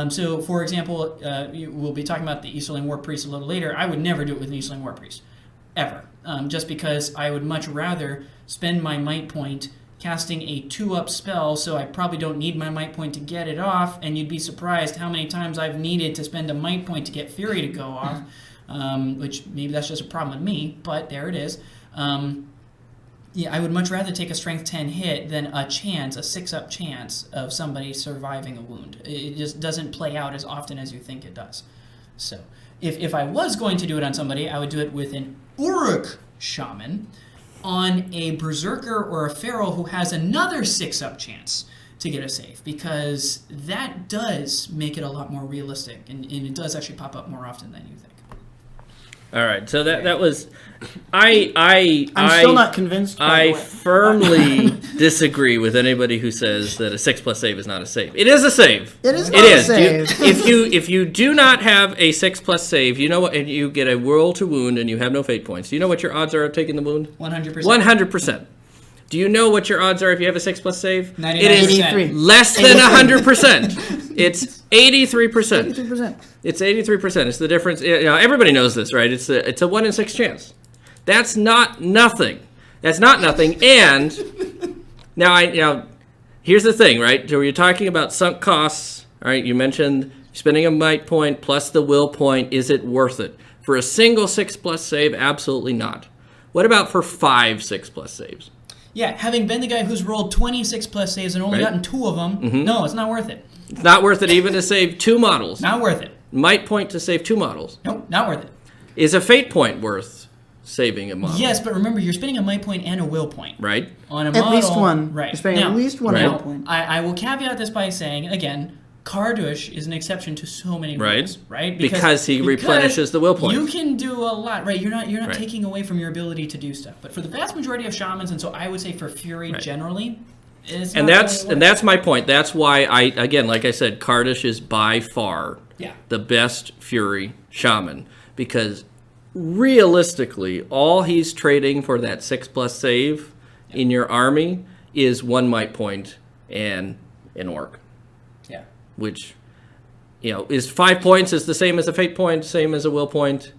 So, for example, we'll be talking about the Easterling War Priest a little later. I would never do it with an Easterling War Priest, ever. Just because I would much rather spend my might point casting a 2-up spell, so I probably don't need my might point to get it off, and you'd be surprised how many times I've needed to spend a might point to get Fury to go off, which maybe that's just a problem with me, but there it is. Yeah, I would much rather take a strength 10 hit than a 6-up chance of somebody surviving a wound. It just doesn't play out as often as you think it does. So, if I was going to do it on somebody, I would do it with an Uruk Shaman on a Berserker or a Feral who has another 6-up chance to get a save, because that does make it a lot more realistic, and it does actually pop up more often than you think. All right, so that was, I'm still not convinced. I firmly disagree with anybody who says that a 6+ save is not a save. It is a save. It is not a save. If you do not have a 6+ save, you know what, and you get a whirl to wound and you have no fate points. Do you know what your odds are of taking the wound? 100%. 100%. Do you know what your odds are if you have a 6+ save? 99%. It is 83. less than 100%. It's 83%. 83%. It's 83%. It's the difference. You know, everybody knows this, right? It's a 1 in 6 chance. That's not nothing. That's not nothing. And now here's the thing, right? So you're talking about sunk costs. All right, you mentioned spending a might point plus the will point. Is it worth it for a single 6+ save? Absolutely not. What about for 5 6+ saves? Yeah, having been the guy who's rolled 26+ saves and only Right. gotten 2 of them, no, it's not worth it. It's not worth it even to save 2 models. Not worth it. Might point to save 2 models. Nope, not worth it. Is a fate point worth saving a model? Yes, but remember, you're spending a might point and a will point. Right? On a At model, least one. Right. You're spending at least one Right. will point. I will caveat this by saying, again, Cartouche is an exception to so many rules, right? Because he replenishes the will point. You can do a lot, right? You're not Right. taking away from your ability to do stuff. But for the vast majority of shamans, and so I would say for Fury Right. generally, it's And not that's really and that's my point. That's why like I said, Cartouche is by far Yeah. the best Fury shaman, because realistically, all he's trading for that 6+ save in your army is 1 might point and an orc, Yeah. which is 5 points is the same as a fate point, same as a will point.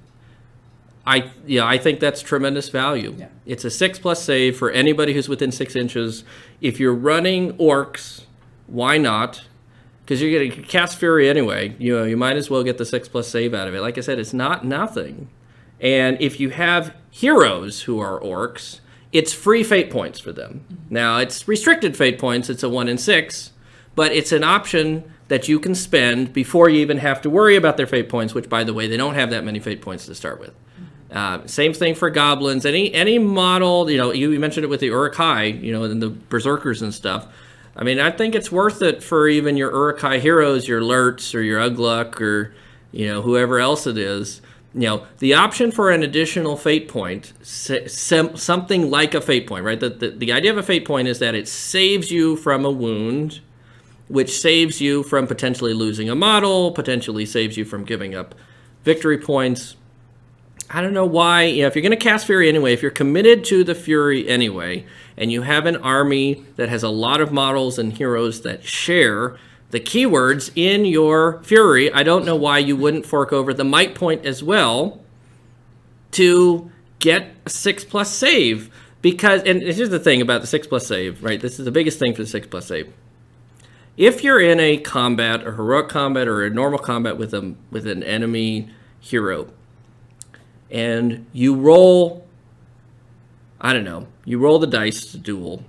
I think that's tremendous value. Yeah. It's a 6+ save for anybody who's within 6 inches. If you're running orcs, why not? Because you're going to cast Fury anyway. You might as well get the 6+ save out of it. Like I said, it's not nothing. And if you have heroes who are orcs, it's free fate points for them. Now, it's restricted fate points. It's a 1 in 6. But it's an option that you can spend before you even have to worry about their fate points, which, by the way, they don't have that many fate points to start with. Same thing for goblins. Any model, you mentioned it with the Uruk-hai, and the berserkers and stuff. I mean, I think it's worth it for even your Uruk-hai heroes, your Lurts or your Ugluk or, whoever else it is. The option for an additional fate point, something like a fate point, right? The idea of a fate point is that it saves you from a wound, which saves you from potentially losing a model, potentially saves you from giving up victory points. I don't know why, if you're going to cast Fury anyway, if you're committed to the Fury anyway, and you have an army that has a lot of models and heroes that share the keywords in your Fury, I don't know why you wouldn't fork over the Might point as well to get a 6+ save. Because, and here's the thing about the 6+ save, right? This is the biggest thing for the 6+ save. If you're in a combat, a heroic combat, or a normal combat with an enemy hero, and you roll, you roll the dice to duel.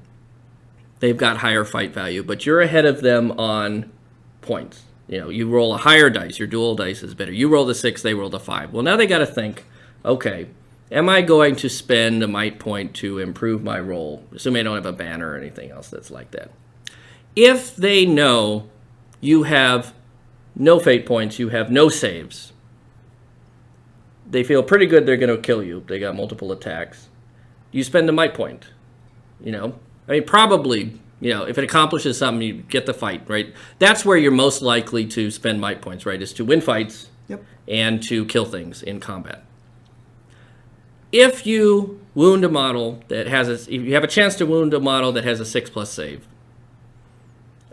They've got higher fight value, but you're ahead of them on points. You roll a higher dice, your duel dice is better. You roll the 6, they roll the 5. Well, now they got to think, okay, am I going to spend a might point to improve my roll? Assuming I don't have a banner or anything else that's like that. If they know you have no fate points, you have no saves, they feel pretty good they're going to kill you. They got multiple attacks. You spend the might point. Probably, if it accomplishes something, you get the fight, right? That's where you're most likely to spend might points, right? Is to win fights and to kill things in combat. If you wound a model that has if you have a chance to wound a model that has a 6+ save,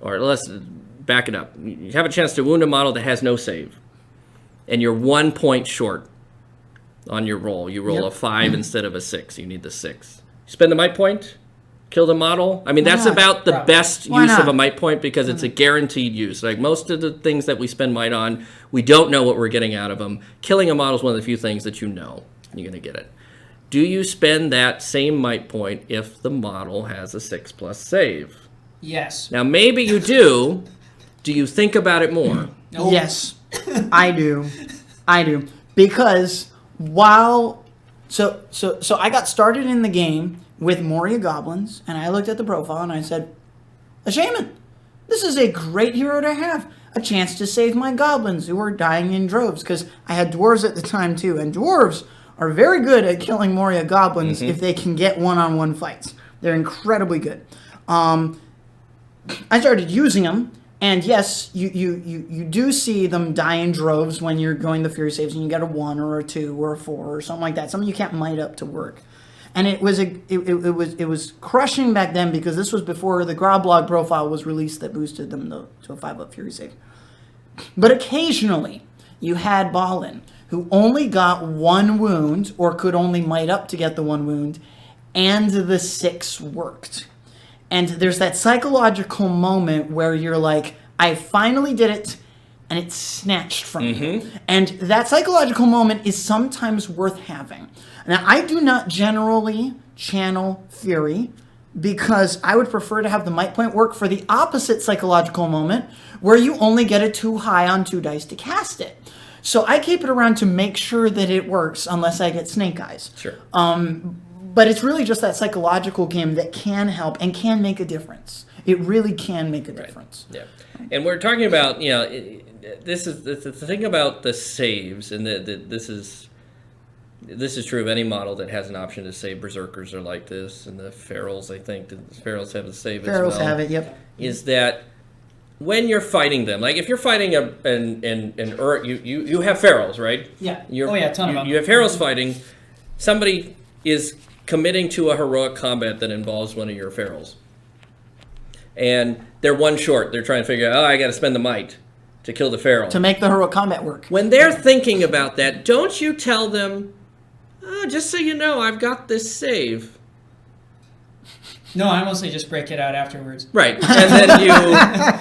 or let's back it up. You have a chance to wound a model that has no save, and you're 1 point short on your roll. You roll a 5 instead of a 6. You need the 6. You spend the might point, kill the model. That's about the best use of a might point because it's a guaranteed use. Like most of the things that we spend might on, we don't know what we're getting out of them. Killing a model is one of the few things that you're going to get it. Do you spend that same might point if the model has a 6+ save? Yes. Now, maybe you do. Do you think about it more? Nope. Yes, I do. Because so I got started in the game with Moria goblins, and I looked at the profile and I said, a shaman. This is a great hero to have. A chance to save my goblins who are dying in droves, because I had dwarves at the time too, and dwarves are very good at killing Moria goblins if they can get one-on-one fights. They're incredibly good. I started using them, and yes, you do see them die in droves when you're going the Fury saves, and you get a 1 or a 2 or a 4 or something like that. Something you can't might up to work. And it was crushing back then because this was before the Groblog profile was released that boosted them to a 5-up Fury save. But occasionally, you had Balin, who only got 1 wound or could only might up to get the 1 wound, and the 6 worked. And there's that psychological moment where you're like, I finally did it, and it's snatched from you. And that psychological moment is sometimes worth having. Now, I do not generally channel Fury because I would prefer to have the might point work for the opposite psychological moment where you only get it too high on 2 dice to cast it. So I keep it around to make sure that it works unless I get snake eyes. Sure. But it's really just that psychological game that can help and can make a difference. It really can make a difference. Yeah. And we're talking about, this is the thing about the saves, and this is true of any model that has an option to save. Berserkers are like this, and the Ferals, I think, the Ferals have the save as well. Ferals have it, yep. Is that when you're fighting them, like if you're fighting you have Ferals, right? Yeah. A ton of them. You have Ferals fighting. Somebody is committing to a heroic combat that involves one of your Ferals. And they're 1 short. They're trying to figure out, I got to spend the might to kill the Feral. To make the heroic combat work. When they're thinking about that, don't you tell them, just so you know, I've got this save. No, I mostly just break it out afterwards. Right. And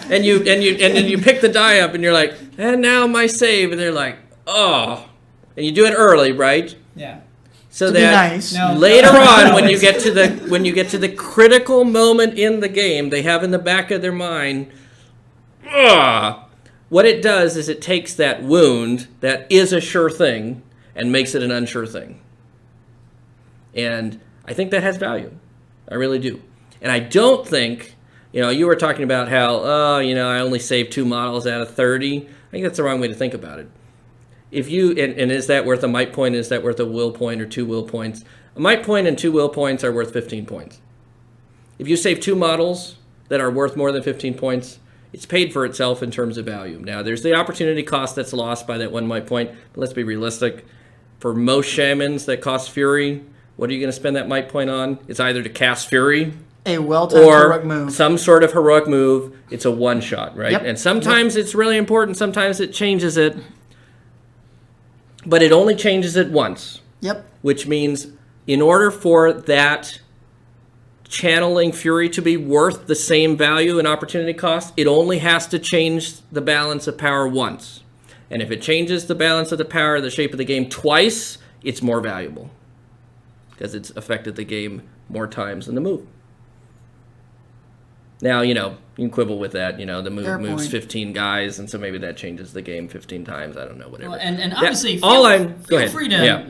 then you pick the die up and you're like, and now my save, and they're like, oh. And you do it early, right? Yeah. So to that be nice. later on, when you get to the critical moment in the game, they have in the back of their mind, what it does is it takes that wound that is a sure thing and makes it an unsure thing. And I think that has value. I really do. And I don't think, you were talking about how, I only saved 2 models out of 30. I think that's the wrong way to think about it. If you, and is that worth a might point? Is that worth a will point or 2 will points? A might point and 2 will points are worth 15 points. If you save 2 models that are worth more than 15 points, it's paid for itself in terms of value. Now, there's the opportunity cost that's lost by that 1 might point, but let's be realistic. For most shamans that cost Fury, what are you going to spend that might point on? It's either to cast Fury, a well-timed heroic or move. some sort of heroic move. It's a one-shot, right? Yep. And sometimes it's really important. Sometimes it changes it. But it only changes it once. Yep. Which means in order for that channeling Fury to be worth the same value and opportunity cost, it only has to change the balance of power once. And if it changes the balance of the power, the shape of the game twice, it's more valuable. Because it's affected the game more times than the move. Now, you can quibble with that. The move Fair moves point. 15 guys, and so maybe that changes the game 15 times. I don't know, whatever. Well, and obviously, Go feel ahead. free to Yeah.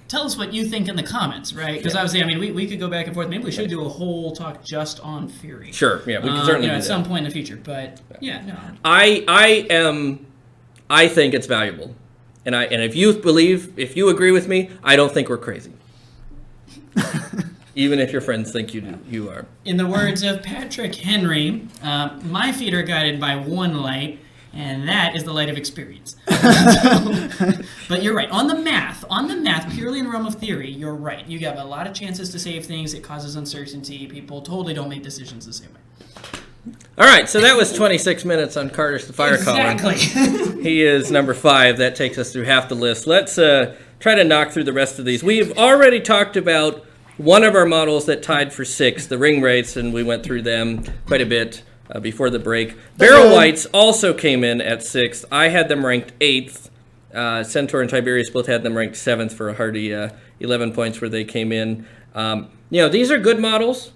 tell us what you think in the comments, right? Because obviously, we could go back and forth. Maybe we should do a whole talk just on Fury. Sure, yeah, we can certainly do at that. some point in the future. But no. I think it's valuable, and if you agree with me, I don't think we're crazy. Even if your friends think you are. In the words of Patrick Henry, my feet are guided by one light, and that is the light of experience. But you're right. On the math, purely in the realm of theory, you're right. You have a lot of chances to save things. It causes uncertainty. People totally don't make decisions the same way. All right, so that was 26 minutes on Cartouche the Fire Caller. Exactly. He is number 5. That takes us through half the list. Let's try to knock through the rest of these. We've already talked about one of our models that tied for 6th, the Ringwraiths, and we went through them quite a bit before the break. Barrel Whites also came in at 6th. I had them ranked 8th. Centaur and Tiberius both had them ranked 7th for a hearty 11 points where they came in. These are good models.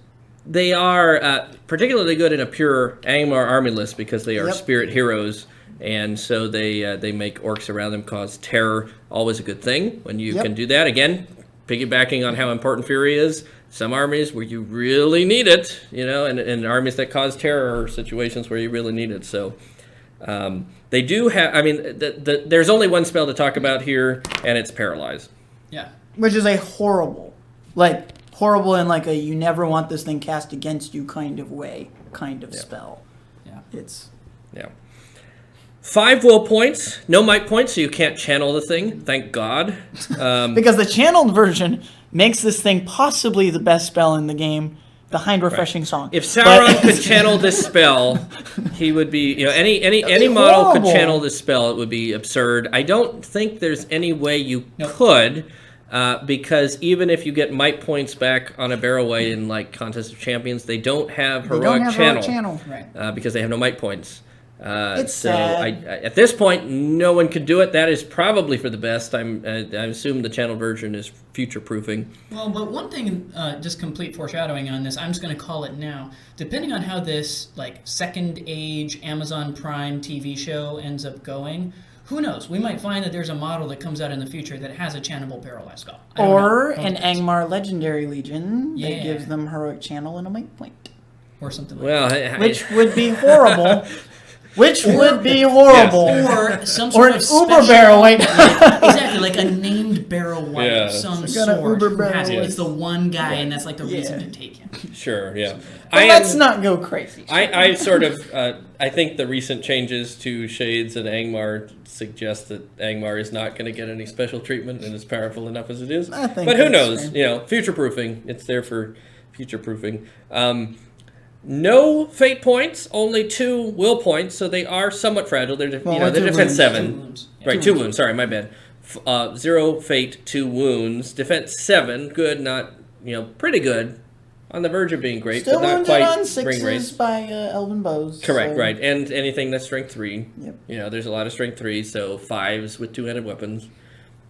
They are particularly good in a pure Angmar army list because they are spirit heroes, and so they make orcs around them cause terror. Always a good thing when you can do that. Again, piggybacking on how important Fury is, some armies where you really need it, and armies that cause terror are situations where you really need it. So they do have, there's only one spell to talk about here, and it's Paralyze. Yeah. Which is a horrible in like a you never want this thing cast against you kind of way, spell. Yeah. It's... Yeah. 5 will points, no might points, so you can't channel the thing. Thank God. Because the channeled version makes this thing possibly the best spell in the game, behind Refreshing Song. If Sauron could channel this spell, he would be. Any model could channel this spell. It would be absurd. I don't think there's any way you could, because even if you get might points back on a barrel white in like Contest of Champions, they don't have heroic channel. Right. Because they have no might points. It's so sad. at this point, no one could do it. That is probably for the best. I assume the channel version is future-proofing. Well, but one thing, just complete foreshadowing on this, I'm just going to call it now. Depending on how this second age Amazon Prime TV show ends up going, who knows? We might find that there's a model that comes out in the future that has a channelable paralyze spell. Or an Angmar Legendary Legion that gives them heroic channel and a might point. Or something like that. Which would be horrible. Which would be horrible. Or some sort of Uber special, barrel white. Exactly, like a named barrel white of some sort. Uber Who barrel has it. white. It's the one guy, and that's the reason to take him. Sure, yeah. Let's not go crazy. I sort of, I think the recent changes to Shades and Angmar suggest that Angmar is not going to get any special treatment and is powerful enough as it is. But who knows? Fair. Future-proofing. It's there for future-proofing. No fate points, only 2 will points, so they are somewhat fragile. They're they defend 7. 2 wounds. Right, 2 wounds. Sorry, my bad. 0 fate, 2 wounds. Defense 7, good, not pretty good. On the verge of being great, Still but not wounded quite on ring 6s race. by Elven Bows. Correct, so. right, and anything that's strength 3. Yep. There's a lot of strength 3, so 5s with 2-handed weapons,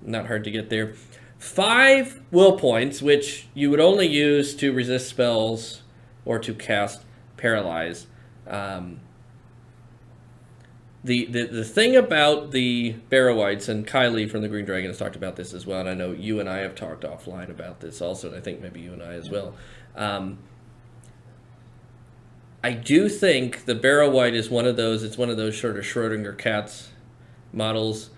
not hard to get there. 5 will points, which you would only use to resist spells or to cast Paralyze. The thing about the Barrow-wights, and Kylie from the Green Dragon has talked about this as well, and I know you and I have talked offline about this also, and I think maybe you and I as well. I do think the Barrow-wight is one of those, it's one of those sort of Schrodinger cats models.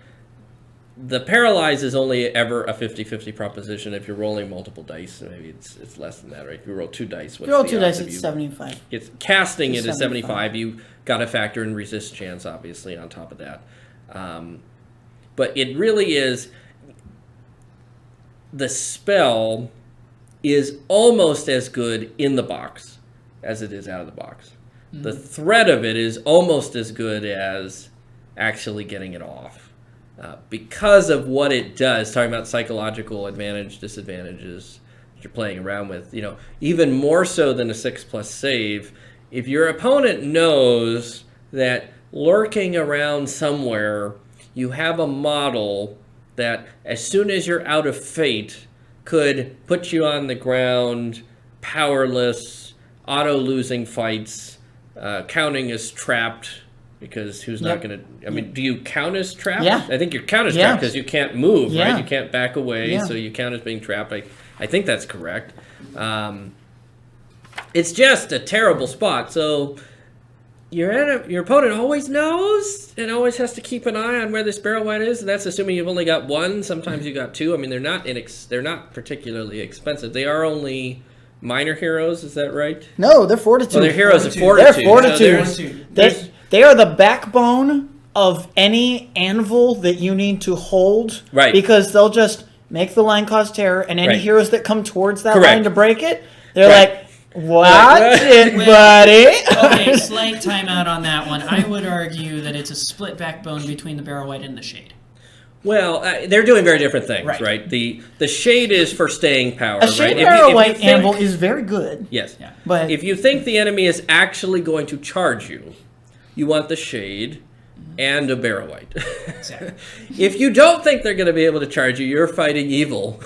The Paralyze is only ever a 50-50 proposition if you're rolling multiple dice. Maybe it's less than that, right? If you roll 2 dice, what's If you roll the 2 odds dice, of it's you 75. It's casting It's it at 75. 75. You got to factor in resist chance, obviously, on top of that. But it really is, the spell is almost as good in the box as it is out of the box. Mm-hmm. The threat of it is almost as good as actually getting it off. Because of what it does, talking about psychological advantage, disadvantages that you're playing around with, even more so than a 6+ save, if your opponent knows that lurking around somewhere, you have a model that as soon as you're out of fate could put you on the ground, powerless, auto-losing fights, counting as trapped, because who's not going to... I mean, do you count as trapped? Yeah. I think you count as trapped because you can't move, right? You can't back away, Yeah. so you count as being trapped. I think that's correct. It's just a terrible spot. So your opponent always knows and always has to keep an eye on where this Barrow-wight is, and that's assuming you've only got one. Sometimes you got two. I mean, they're not particularly expensive. They are only minor heroes. Is that right? No, they're Fortitude. Well, they're heroes of Fortitude. They're Fortitude. They are the backbone of any anvil that you need to hold. Right. Because they'll just make the line cause terror, and any heroes that come towards that line to break it, they're like, watch it, buddy. Okay, slight timeout on that one. I would argue that it's a split backbone between the Barrow-wight and the Shade. Well, they're doing very different things, right? The Shade is for staying power, A Shade right? Barrow-wight anvil is very good. Yes. Yeah. But if you think the enemy is actually going to charge you, you want the Shade and a Barrow-wight. Exactly. If you don't think they're going to be able to charge you, you're fighting evil.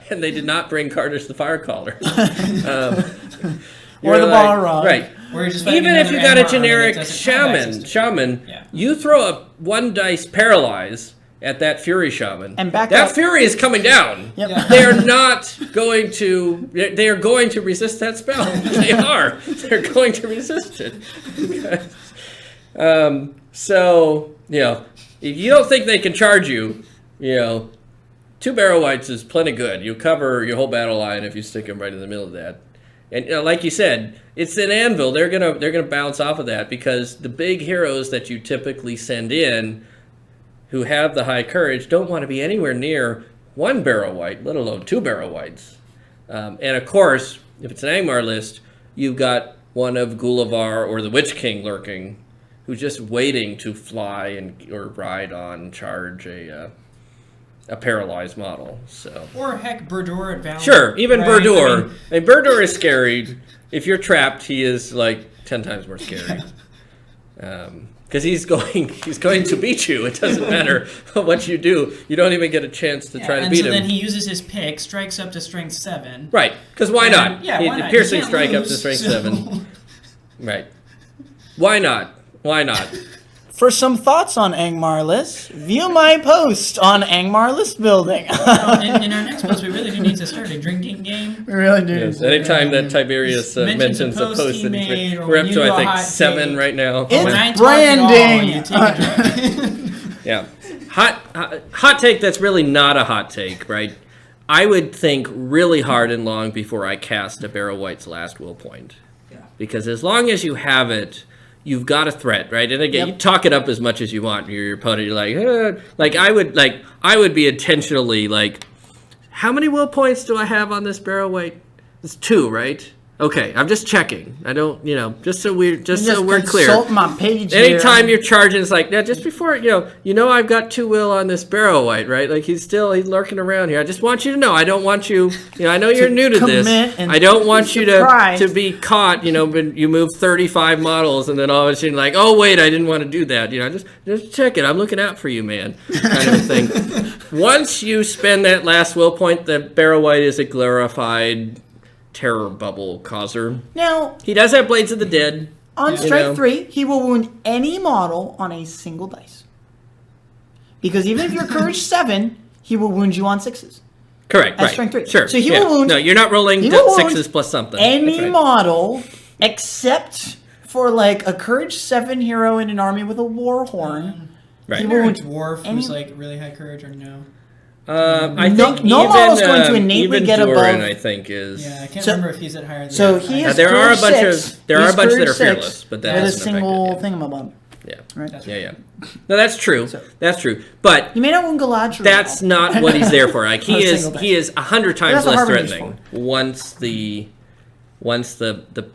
And they did not bring Cartouche the Firecaller. Or the Balrog. Right. We're just Even if you got a generic shaman, shaman, you throw a 1 dice Paralyze at that Fury Shaman, and that Fury is coming down. Yep. Yeah. They're not going to... They are going to resist that spell. They are. They're going to resist it. So, if you don't think they can charge you, 2 Barrow-wights is plenty good. You cover your whole battle line if you stick them right in the middle of that. And like you said, it's an anvil. They're gonna bounce off of that because the big heroes that you typically send in, who have the high courage, don't want to be anywhere near 1 Barrow-wight, let alone 2 Barrow-wights. And of course, if it's an Angmar list, you've got one of Gulavar or the Witch King lurking, who's just waiting to fly or ride on, charge a paralyzed model. So. Or heck, Burdor at Valor. Sure, even right? Burdor. I mean, Burdor is scary. If you're trapped, he is like 10 times more scary. Because he's going to beat you. It doesn't matter what you do. You don't even get a chance to try to beat him. And so then he uses his pick, strikes up to strength 7. Right, because why not? Yeah, why not? Piercing You can't strike up to lose, strength so. 7. Right. Why not? Why not? For some thoughts on Angmar lists, view my post on Angmar list building. In our next post, we really do need to start a drinking game. We really do. Yes, anytime that Tiberius mentions a post, we're up to, I think, 7 right now. It's When I talk branding. at all, you take a drink. Yeah. Hot take that's really not a hot take, right? I would think really hard and long before I cast a Barrow-wight's last will point. Yeah. Because as long as you have it, you've got a threat, right? And again, you talk it up as much as you want. Your opponent, you're like, I would be intentionally like, how many will points do I have on this Barrow-wight? It's 2, right? Okay, I'm just checking. I don't, just so we're clear. Consult my page. Anytime you're charging, it's like, now just before, I've got 2 will on this Barrow-wight, right? Like he's lurking around here. I just want you to know, I don't want you, I know you're new to this. I don't want you to be caught, but you move 35 models and then all of a sudden like, oh wait, I didn't want to do that. Just check it. I'm looking out for you, man. Kind of thing. Once you spend that last will point, the Barrow-wight is a glorified terror bubble causer. Now, he does have Blades of the Dead. On strike 3, he will wound any model on a single dice. Because even if you're courage 7, he will wound you on 6s. Correct. At right. strength 3. Sure. So he will wound. No, you're not rolling he will wound 6s plus something. Any That's right. model except for like a courage 7 hero in an army with a war horn. Right. He Or a wound dwarf who's like really high courage or no? I think no even, model's going to innately even get Doran, above. I think is. Yeah, I can't So- remember if he's at higher than So that. he is there are a courage bunch 6. of there are a He's bunch that courage are 6 fearless, but that with a doesn't affect single it. thingamabob. Yeah. Right. Yeah. No, that's true. That's true. But You may not wound Galadriel. that's not what he's there for. Like On a he single is 100 times That's what less Harbinger's threatening once the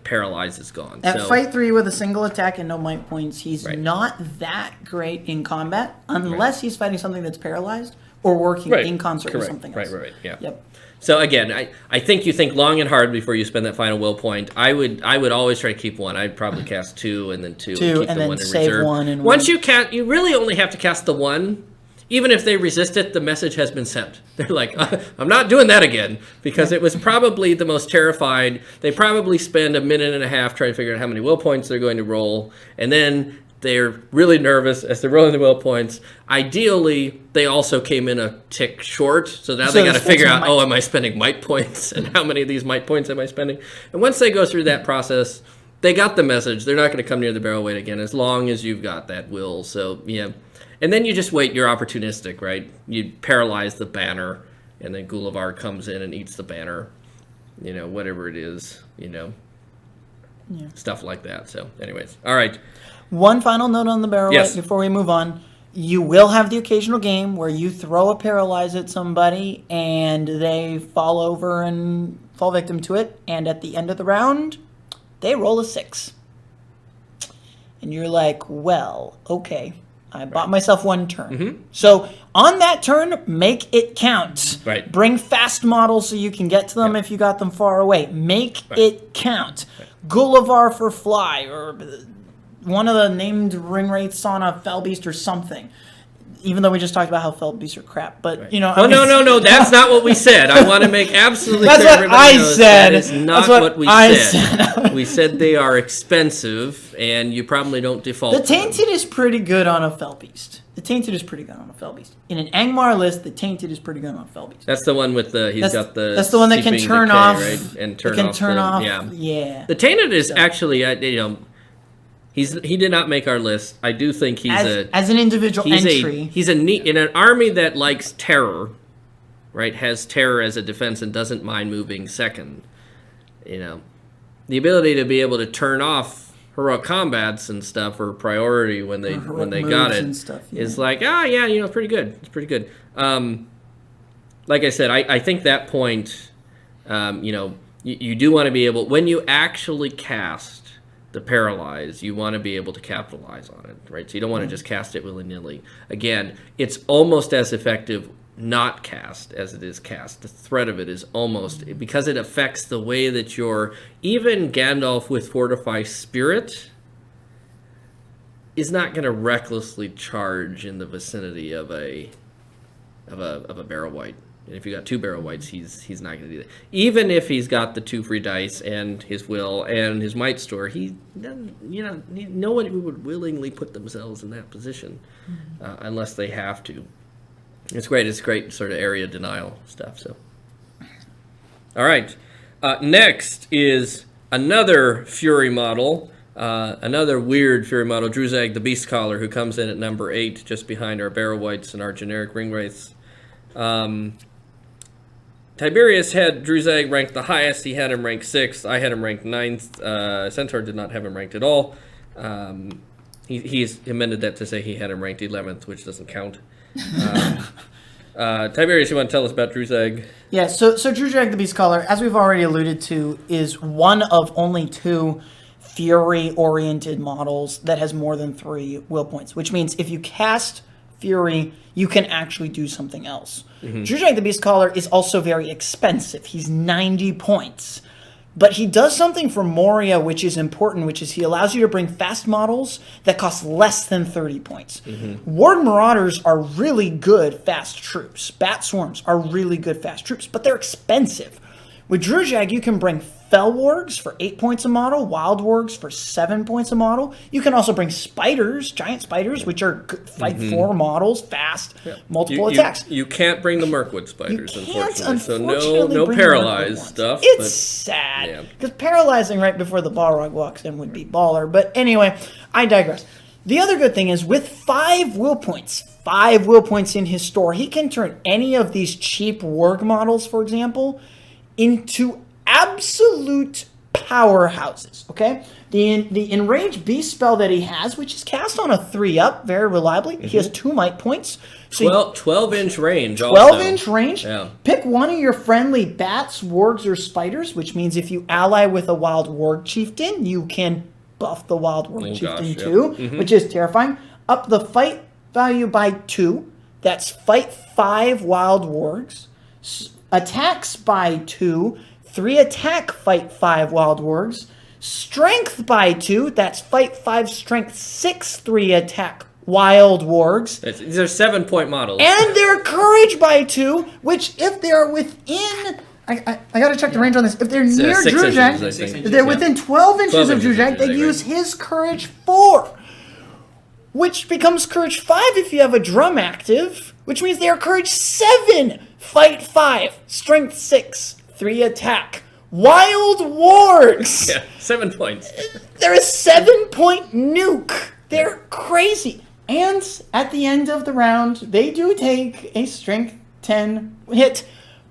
paralyze is gone. At so, fight 3 with a single attack and no might points, he's Right. not that great in combat unless he's fighting something that's paralyzed or working Right. in concert with Correct. something else. Right. Yeah. Yep. So again, I think you think long and hard before you spend that final will point. I would always try to keep one. I'd probably cast 2 and then 2 and keep and the then one in save reserve. 1 and Once 1. you cast, you really only have to cast the 1. Even if they resist it, the message has been sent. They're like, I'm not doing that again, because it was probably the most terrified. They probably spend a minute and a half trying to figure out how many will points they're going to roll, and then they're really nervous as they're rolling the will points. Ideally, they also came in a tick short, so now they got to it's figure out, might. am I spending might points, and how many of these might points am I spending? And once they go through that process, they got the message. They're not going to come near the barrel weight again, as long as you've got that will. So, yeah. And then you just wait. You're opportunistic, right? You paralyze the banner, and then Gulavar comes in and eats the banner. Whatever it is, stuff like that. So, anyways, all right. One final note on the barrel Yes. weight before we move on. You will have the occasional game where you throw a paralyze at somebody and they fall over and fall victim to it. And at the end of the round, they roll a 6. And you're like, well, okay. I bought myself 1 turn. Mm-hmm. So on that turn, make it count. Right. Bring fast models so you can get to them if you got them far away. Make it count. Gulavar for fly, or one of the named ring wraiths on a fell beast or something. Even though we just talked about how fell beasts are crap, but Well, no, that's not what we said. I want to make absolutely That's clear. what Everybody I knows said. That is not That's what what we I said. said. We said they are expensive, and you probably don't default. The to them. Tainted is pretty good on a fell beast. In an Angmar list, the Tainted is pretty good on a fell beast. That's the one with the. That's That's the one that can turn decay, off. right? And turn it can off. turn off. Yeah. The Tainted is actually, he did not make our list. I do think he's as an individual entry. He's a neat in an army that likes terror, right? Has terror as a defense and doesn't mind moving second. The ability to be able to turn off heroic combats and stuff, or priority when they got it, is like, it's pretty good. It's pretty good. Like I said, I think that point, you do want to be able, when you actually cast the paralyze, you want to be able to capitalize on it, right? So you don't want to just cast it willy-nilly. Again, it's almost as effective not cast as it is cast. The threat of it is almost, because it affects the way that even Gandalf with Fortify Spirit is not going to recklessly charge in the vicinity of a barrel white. And if you got 2 barrel whites, he's not going to do that. Even if he's got the 2 free dice and his will and his might store, he doesn't. No one would willingly put themselves in that position unless they have to. It's great. It's great sort of area denial stuff. So, all right. Next is another Fury model, another weird Fury model, Druzag the Beast Caller, who comes in at number 8, just behind our Barrow Whites and our generic Ring Wraiths. Tiberius had Druzag ranked the highest. He had him ranked 6th. I had him ranked 9th. Centaur did not have him ranked at all. He's amended that to say he had him ranked 11th, which doesn't count. Tiberius, you want to tell us about Druzag? Yeah, so Druzag the Beast Caller, as we've already alluded to, is one of only 2 Fury-oriented models that has more than 3 will points, which means if you cast Fury, you can actually do something else. Druzag the Beast Caller is also very expensive. He's 90 points. But he does something for Moria which is important, which is he allows you to bring fast models that cost less than 30 points. Ward Marauders are really good fast troops. Bat Swarms are really good fast troops, but they're expensive. With Druzhag, you can bring Fell Wargs for 8 points a model, Wild Wargs for 7 points a model. You can also bring Spiders, Giant Spiders, which are fight 4 models, fast, multiple attacks. You can't bring the Mirkwood Spiders, unfortunately. So unfortunately no bring paralyzed stuff. It's sad. Because paralyzing right before the Balrog walks in would be baller. But anyway, I digress. The other good thing is with 5 will points in his store, he can turn any of these cheap Warg models, for example, into absolute powerhouses, okay? The Enraged Beast spell that he has, which is cast on a 3-up very reliably, he has 2 might points. So 12-inch range 12-inch range. Yeah. Pick one of your friendly bats, wargs, or spiders, which means if you ally with a wild warg chieftain, you can buff the wild warg chieftain too, which is terrifying. Up the fight value by 2. That's fight 5 wild wargs. Attacks by 2. 3 attack, fight 5 wild wargs. Strength by 2. That's fight 5 strength 6 3 attack wild wargs. These are 7-point models. And their courage by 2, which if they are within... I got to check the range on this. If they're near Druzhag, if they're within 12 inches of Druzhag, they use his courage 4. Which becomes courage 5 if you have a drum active, which means they are courage 7, fight 5, strength 6, 3 attack. Wild wargs! Yeah, 7 points. They're a 7-point nuke. They're crazy. And at the end of the round, they do take a strength 10 hit.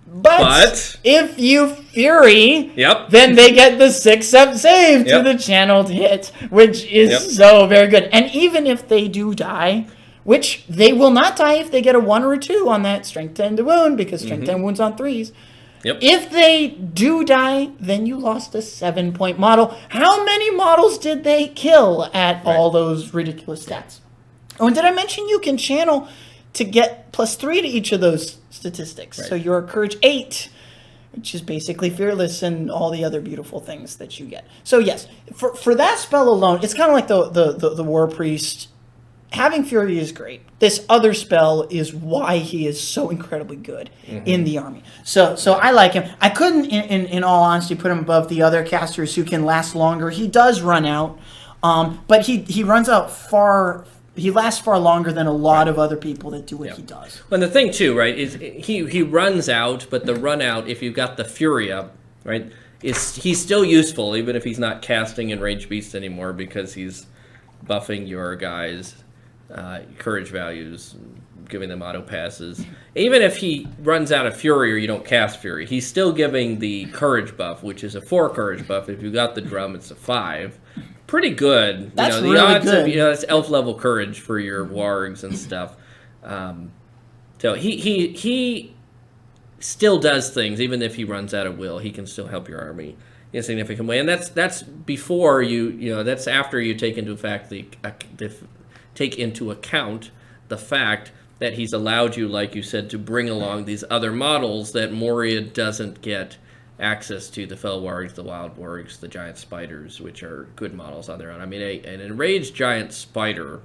But if you Fury, then they get the 6-up save to the channeled hit, which is so very good. And even if they do die, which they will not die if they get a 1 or a 2 on that strength 10 to wound, because strength 10 wounds on 3s. If they do die, then you lost a 7-point model. How many models did they kill at all those ridiculous stats? Oh, and did I mention you can channel to get +3 to each of those statistics? So you're courage 8, which is basically fearless and all the other beautiful things that you get. So yes, for that spell alone, it's kind of like the War Priest. Having Fury is great. This other spell is why he is so incredibly good in the army. So I like him. I couldn't, in all honesty, put him above the other casters who can last longer. He does run out, but he runs out far. He lasts far longer than a lot of other people that do what he does. Well, and the thing too, right, is he runs out, but the run out, if you've got the Fury up, right, he's still useful even if he's not casting Enraged Beast anymore, because he's buffing your guys' courage values, giving them auto passes. Even if he runs out of Fury or you don't cast Fury, he's still giving the courage buff, which is a 4 courage buff. If you got the drum, it's a 5. Pretty good. That's the really odds good. Of, it's elf level courage for your wargs and stuff. So he still does things, even if he runs out of will. He can still help your army in a significant way, and that's before that's after you take into account the fact that he's allowed you, like you said, to bring along these other models that Moria doesn't get access to, the Fell Wargs, the Wild Wargs, the Giant Spiders, which are good models on their own. I mean, an Enraged Giant Spider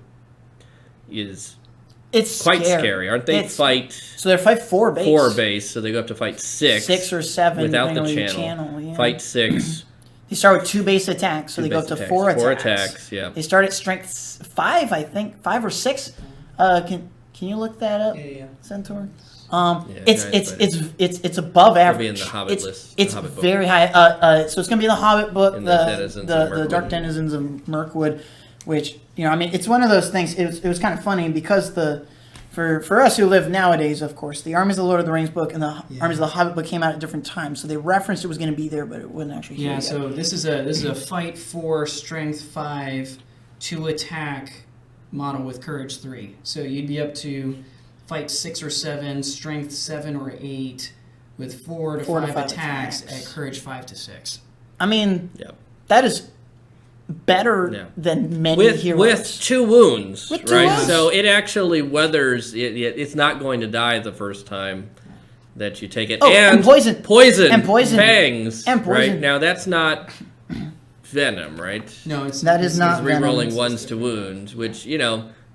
is quite scary. Aren't they? So they're fight 4 base. 4 base, so they go up to fight 6. 6 or 7 without the depending on channel. Yeah. Fight 6. They start with 2 base attacks, so they go up to 4 attacks. 4 attacks, yeah. They start at strength 5, I think, 5 or 6. Can you look that up, Centaur? It's above average. It'll be in the Hobbit list. It's Hobbit book. very high. So it's going to be in the Hobbit book, the Dark Denizens of Mirkwood, which it's one of those things. It was kind of funny because for us who live nowadays, of course, the Armies of the Lord of the Rings book and the Armies of the Hobbit book came out at different times, so they referenced it was going to be there, but it wasn't actually here yet. So this is a fight 4, strength 5, 2 attack model with courage 3. So you'd be up to fight 6 or 7, strength 7 or 8, with 4 to 5 attacks at courage 5 to 6. I mean, that is better than many heroes. With 2 wounds, with 2 right? wounds. So it actually weathers. It's not going to die the first time that you take it. Oh, and poison. And poison. Fangs. And poison. Right? Now, that's not venom, right? No, that is not re-rolling 1s to wounds, which,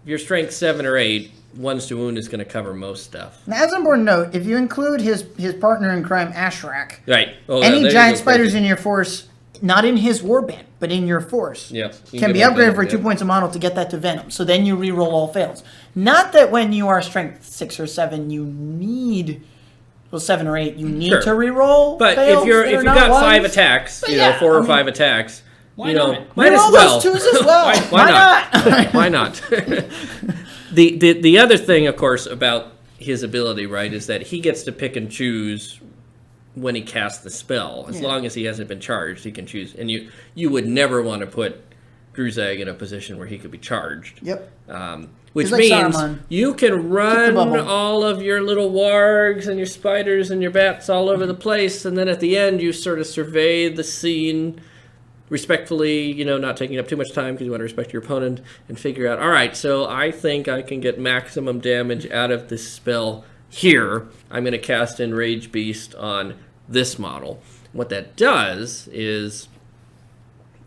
your strength 7 or 8, 1s to wound is going to cover most stuff. Now, as an important note, if you include his partner in crime, Ashrak, Right. Oh, any there you giant go, spiders crazy. in your force, not in his warband, but in your force, Yeah, you can be give him upgraded for venom, 2 points a model to get that to venom. So then you re-roll all fails. Not that when you are strength 6 or 7, you need... Well, 7 or 8, you need Sure. to re-roll But fails if you're that if are you not got ones. 5 attacks, But you know, yeah, 4 or I mean, 5 attacks, why you know, not? might as Re-roll well. those 2s as well. Why not? Why not? The other thing, of course, about his ability, right, is that he gets to pick and choose when he casts the spell. As long as he hasn't been charged, he can choose. And you would never want to put Druzag in a position where he could be charged. Yep. Which He's like means Saruman. you can run bubble. all of your little wargs and your spiders and your bats all over the place, and then at the end you sort of survey the scene respectfully, you know, not taking up too much time because you want to respect your opponent, and figure out, all right, so I think I can get maximum damage out of this spell here. I'm going to cast Enrage Beast on this model. What that does is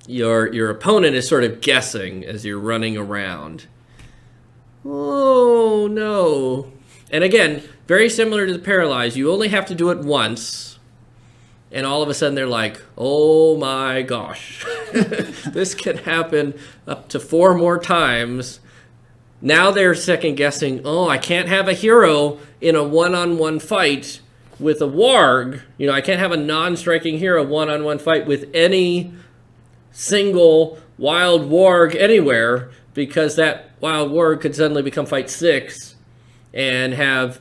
your opponent is sort of guessing as you're running around. Oh, no. And again, very similar to the Paralyze, you only have to do it once, and all of a sudden they're like, oh my gosh, this can happen up to 4 more times. Now they're second guessing, oh, I can't have a hero in a one-on-one fight with a warg. You know, I can't have a non-striking hero one-on-one fight with any single wild warg anywhere, because that wild warg could suddenly become fight 6 and have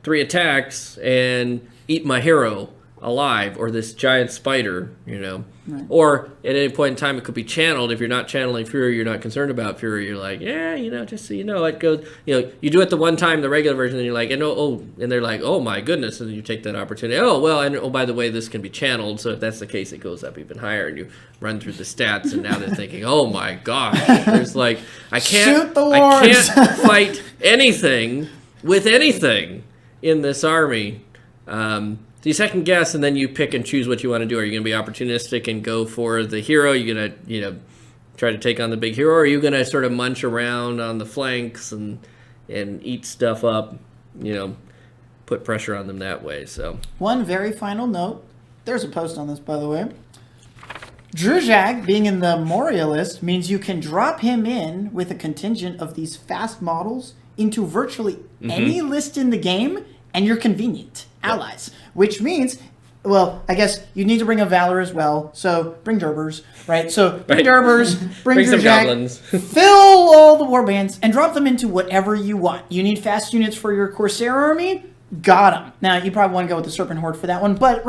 3 attacks and eat my hero alive, or this giant spider, you know. Right. Or at any point in time it could be channeled. If you're not channeling Fury, you're not concerned about Fury, you're like, yeah, you know, just so you know, it goes, you know, you do it the one time, the regular version, and you're like, and and they're like, oh my goodness, and you take that opportunity, oh well, and oh, by the way, this can be channeled, so if that's the case, it goes up even higher, and you run through the stats, and now they're thinking, oh my gosh, there's like, I can't fight anything with anything in this army. So you second guess, and then you pick and choose what you want to do. Are you going to be opportunistic and go for the hero? Are you going to, you know, try to take on the big hero? Or are you going to sort of munch around on the flanks and eat stuff up, you know, put pressure on them that way? So one very final note. There's a post on this, by the way. Druzag being in the Moria list means you can drop him in with a contingent of these fast models into virtually any list in the game, and you're convenient allies, which means, well, I guess you need to bring a Valor as well, so bring Durbers, right? So bring Durbers, bring some goblins. Fill all the warbands, and drop them into whatever you want. You need fast units for your Corsair army? Got them. Now, you probably want to go with the Serpent Horde for that one, but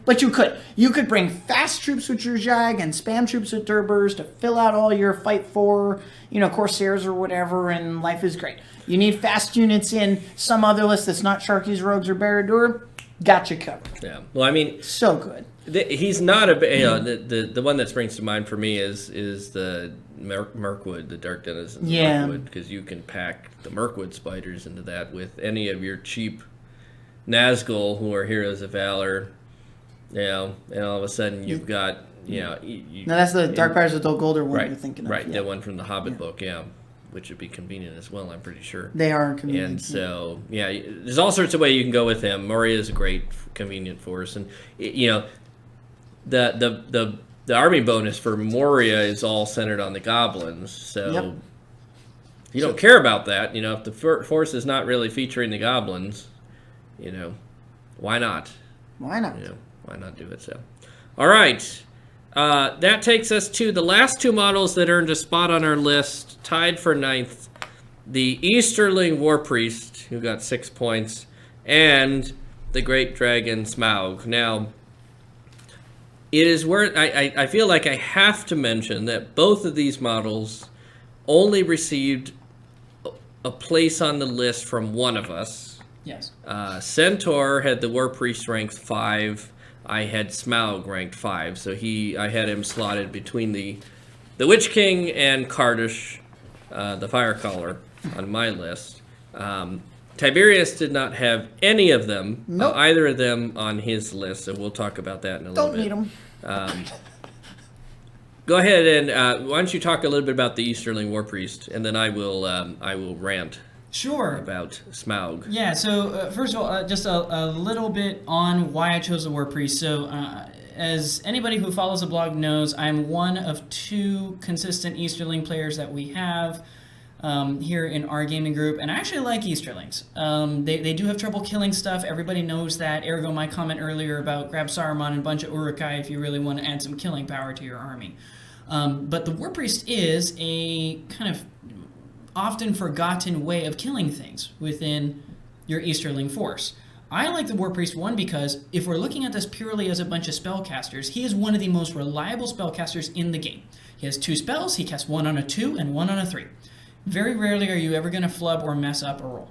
but you could bring fast troops with your Jag and spam troops with Durbers to fill out all your fight for, you know, Corsairs or whatever, and life is great. You need fast units in some other list that's not Sharkies, Rogues, or Barad-dûr, got you covered. Yeah. Well, I mean, so good. He's not a, you know, the one that springs to mind for me is the Mirkwood, the Dark Denizens of Mirkwood, because you can pack the Mirkwood spiders into that with any of your cheap Nazgul, who are heroes of valor, you know, and all of a sudden you've got, you know... No, that's the Dark Pirates of Dol Guldur one you're thinking of. Right, that one from the Hobbit book, which would be convenient as well, I'm pretty sure. They are convenient. And so, there's all sorts of ways you can go with him. Moria is a great, convenient force. And, you know, the army bonus for Moria is all centered on the goblins. So, if you don't care about that, you know, if the force is not really featuring the goblins, you know, why not? Why not? You know, why not do it so? All right. That takes us to the last 2 models that earned a spot on our list, tied for 9th. The Easterling War Priest, who got 6 points, and the Great Dragon Smaug. Now, it is worth... I feel like I have to mention that both of these models only received a place on the list from one of us. Yes. Centaur had the War Priest ranked 5. I had Smaug ranked 5, so I had him slotted between the Witch King and Cartouche, the Firecaller, on my list. Tiberius did not have any of them, either of them on his list, so we'll talk about that in a little bit. Don't need them. Go ahead and why don't you talk a little bit about the Easterling War Priest, and then I will rant Sure. about Smaug. Yeah, so first of all, just a little bit on why I chose the War Priest. So, as anybody who follows the blog knows, I'm one of 2 consistent Easterling players that we have here in our gaming group, and I actually like Easterlings. They do have trouble killing stuff. Everybody knows that, ergo my comment earlier about grab Saruman and a bunch of Uruk-hai if you really want to add some killing power to your army. But the War Priest is a kind of often forgotten way of killing things within your Easterling force. I like the War Priest, one, because if we're looking at this purely as a bunch of spellcasters, he is one of the most reliable spellcasters in the game. He has 2 spells, he casts 1 on a 2 and 1 on a 3. Very rarely are you ever going to flub or mess up a roll.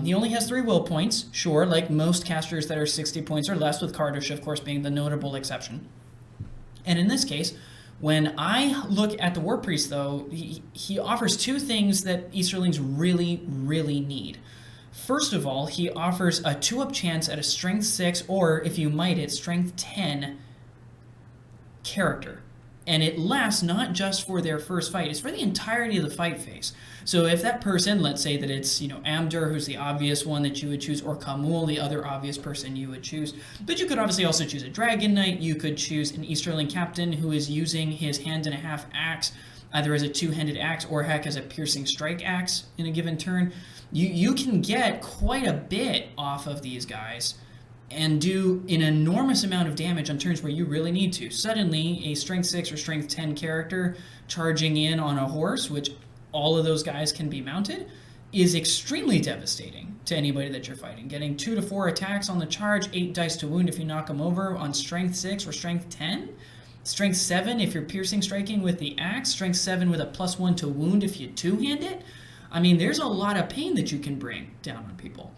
He only has 3 will points, sure, like most casters that are 60 points or less, with Cartouche, of course, being the notable exception. And in this case, when I look at the War Priest, though, he offers 2 things that Easterlings really, really need. First of all, he offers a 2-up chance at a Strength 6, or, if you might it, Strength 10 character. And it lasts not just for their first fight, it's for the entirety of the fight phase. So if that person, let's say that it's, Amdur, who's the obvious one that you would choose, or Kamul, the other obvious person you would choose, but you could obviously also choose a Dragon Knight, you could choose an Easterling captain who is using his hand-and-a-half axe, either as a 2-handed axe or heck as a piercing strike axe in a given turn. You can get quite a bit off of these guys and do an enormous amount of damage on turns where you really need to. Suddenly, a Strength 6 or Strength 10 character charging in on a horse, which all of those guys can be mounted, is extremely devastating to anybody that you're fighting. Getting 2 to 4 attacks on the charge, 8 dice to wound if you knock them over on Strength 6 or Strength 10. Strength 7 if you're piercing striking with the axe. Strength 7 with a +1 to wound if you 2-hand it. I mean, there's a lot of pain that you can bring down on people.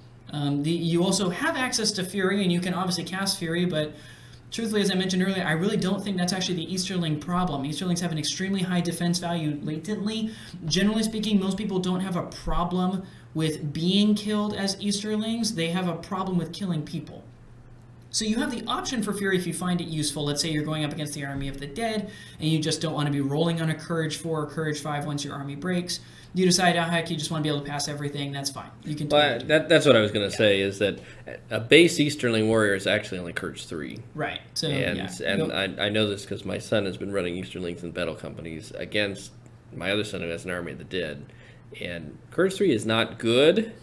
You also have access to Fury, and you can obviously cast Fury, but truthfully, as I mentioned earlier, I really don't think that's actually the Easterling problem. Easterlings have an extremely high defense value latently. Generally speaking, most people don't have a problem with being killed as Easterlings. They have a problem with killing people. So you have the option for Fury if you find it useful. Let's say you're going up against the Army of the Dead, and you just don't want to be rolling on a Courage 4 or Courage 5 once your army breaks. You decide, heck, you just want to be able to pass everything, that's fine. You can totally that's what I was going to say, is that a base Easterling warrior is actually only Courage 3. Right. So, I know this because my son has been running Easterlings in battle companies against my other son who has an Army of the Dead. And Courage 3 is not good.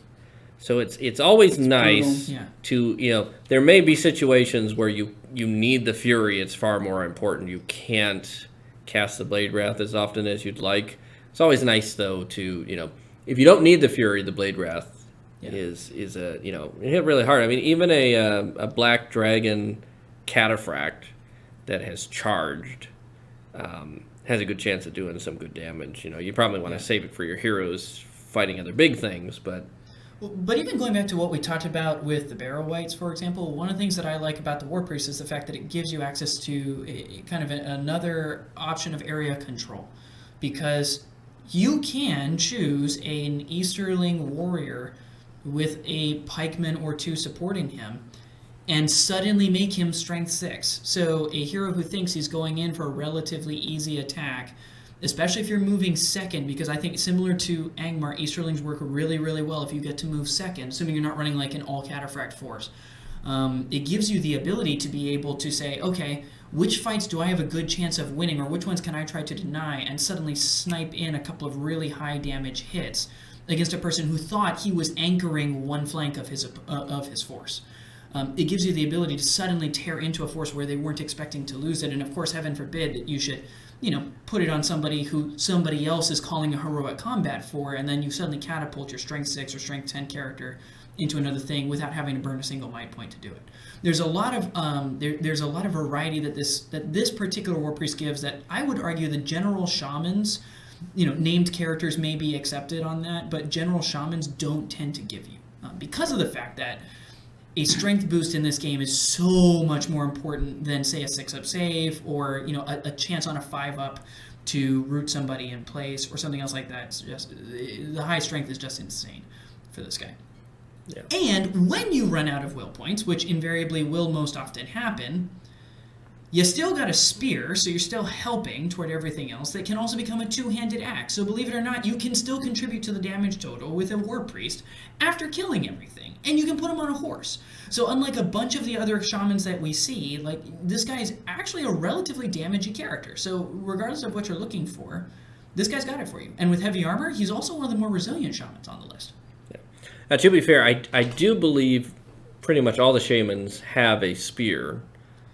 So it's always nice to, there may be situations where you need the Fury. It's far more important. You can't cast the Blade Wrath as often as you'd like. It's always nice, though, to, if you don't need the Fury, the Blade Wrath is a, it hit really hard. I mean, even a Black Dragon Cataphract that has charged has a good chance of doing some good damage. You probably want to save it for your heroes fighting other big things, but... But even going back to what we talked about with the Barrow Wights, for example, one of the things that I like about the War Priest is the fact that it gives you access to another option of area control. Because you can choose an Easterling warrior with a pikeman or 2 supporting him and suddenly make him Strength 6. So a hero who thinks he's going in for a relatively easy attack, especially if you're moving second, because I think similar to Angmar, Easterlings work really, really well if you get to move second, assuming you're not running like an all-cataphract force. It gives you the ability to be able to say, okay, which fights do I have a good chance of winning, or which ones can I try to deny, and suddenly snipe in a couple of really high damage hits against a person who thought he was anchoring one flank of his force. It gives you the ability to suddenly tear into a force where they weren't expecting to lose it, and of course, heaven forbid that you should put it on somebody who somebody else is calling a heroic combat for, and then you suddenly catapult your Strength 6 or Strength 10 character into another thing without having to burn a single might point to do it. There's a lot of there's a lot of variety that this particular War Priest gives that I would argue the general shamans, named characters may be accepted on that, but general shamans don't tend to give you because of the fact that a strength boost in this game is so much more important than, say, a 6-up save or a chance on a 5-up to root somebody in place or something else like that. It's just the high strength is just insane for this guy. Yeah. And when you run out of will points, which invariably will most often happen, You still got a spear, so you're still helping toward everything else. That can also become a two-handed axe. So believe it or not, you can still contribute to the damage total with a war priest after killing everything. And you can put him on a horse. So unlike a bunch of the other shamans that we see, like, this guy is actually a relatively damagey character. So regardless of what you're looking for, this guy's got it for you. And with heavy armor, he's also one of the more resilient shamans on the list. Yeah. Now, to be fair, I do believe pretty much all the shamans have a spear.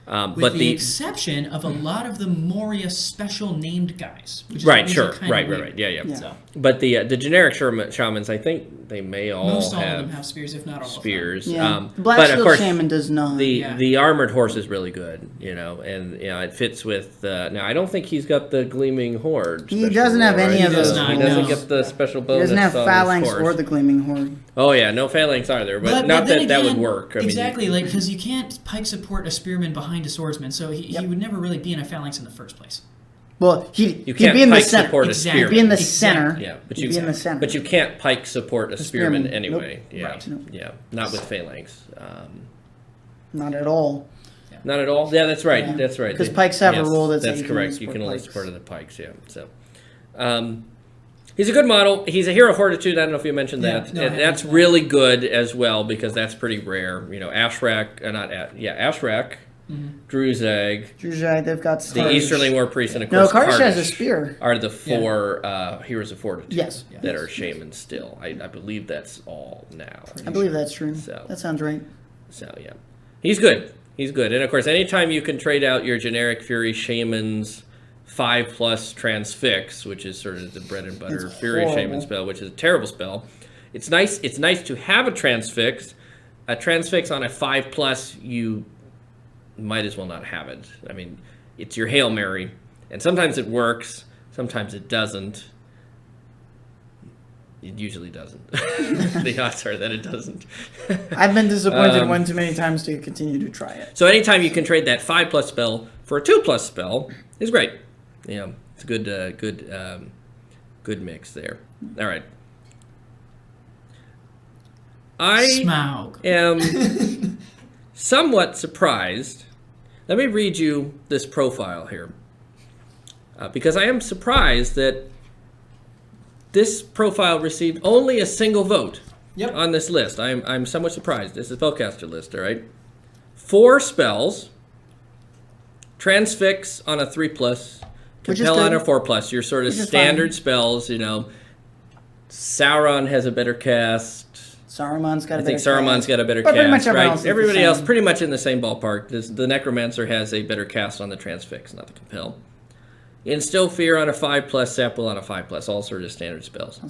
With but the exception of a lot of the Moria special named guys. Which is right, always sure, kind of right, weird. yeah. So, But the generic shamans, I think they may all most all have of them have spears, if not all spears. Yeah. The Black but of Shield course, Shaman does not. the armored horse is really good, and it fits with. Now, I don't think he's got the gleaming horde. He doesn't have any of those. He doesn't get the special He bonus. doesn't have on his phalanx horse. or the Gleaming Horde. Oh yeah, no phalanx either, but not then that again, would work. I exactly, because you can't pike support a spearman behind a swardsman, so he would never really be in a phalanx in the first place. Well, you he'd can't be in the pike center. support a Exactly. spearman. He'd be in the Exactly. center. Yeah, He'd be in the center. but you can't pike support a spearman spearman. anyway. Nope. Yeah, Right. Nope. yeah, not with phalanx. Not at all. Not at all. Yeah, that's right. Yeah. That's right. Because pikes have a Yes, rule that says that's you can correct. only You can support only pikes. support the pikes. Yeah. So, he's a good model. He's a hero of fortitude. I don't know if you mentioned that. no, I And that's haven't. really good as well because that's pretty rare. Ashrak, Ashrak, Druzag, Druzhai, they've got the stars. Easterling War Priest, and of No, course Cartouche has a Cartouche spear. are the four heroes of fortitude Yes. that are shamans still. I believe that's all now. I believe that's true. So. That sounds right. So, yeah. He's good. He's good. And, of course, anytime you can trade out your generic Fury Shaman's 5+ Transfix, which is sort of the bread and butter It's Fury horrible. Shaman spell, which is a terrible spell. It's nice to have a Transfix. A Transfix on a 5+, you might as well not have it. I mean, it's your Hail Mary. And sometimes it works. Sometimes it doesn't. It usually doesn't. The odds are that it doesn't. I've been disappointed one too many times to continue to try it. So anytime you can trade that 5+ spell for a 2+ spell is great. Yeah, it's a good mix there. All right. I Smaug. am somewhat surprised. Let me read you this profile here. Because I am surprised that this profile received only a single vote on this list. I'm somewhat surprised. This is a spellcaster list, all right? 4 spells. Transfix on a 3+. Which is Compel on a good. 4+. Your sort of Which is standard fine. spells, Sauron has a better cast. Saruman's got a I think better Saruman's cast. got a better But pretty much cast, everyone right? else is the Everybody else same. pretty much in the same ballpark. The Necromancer has a better cast on the Transfix, not the Compel. Instill Fear on a 5+, Sapwell on a 5+, all sort of standard spells.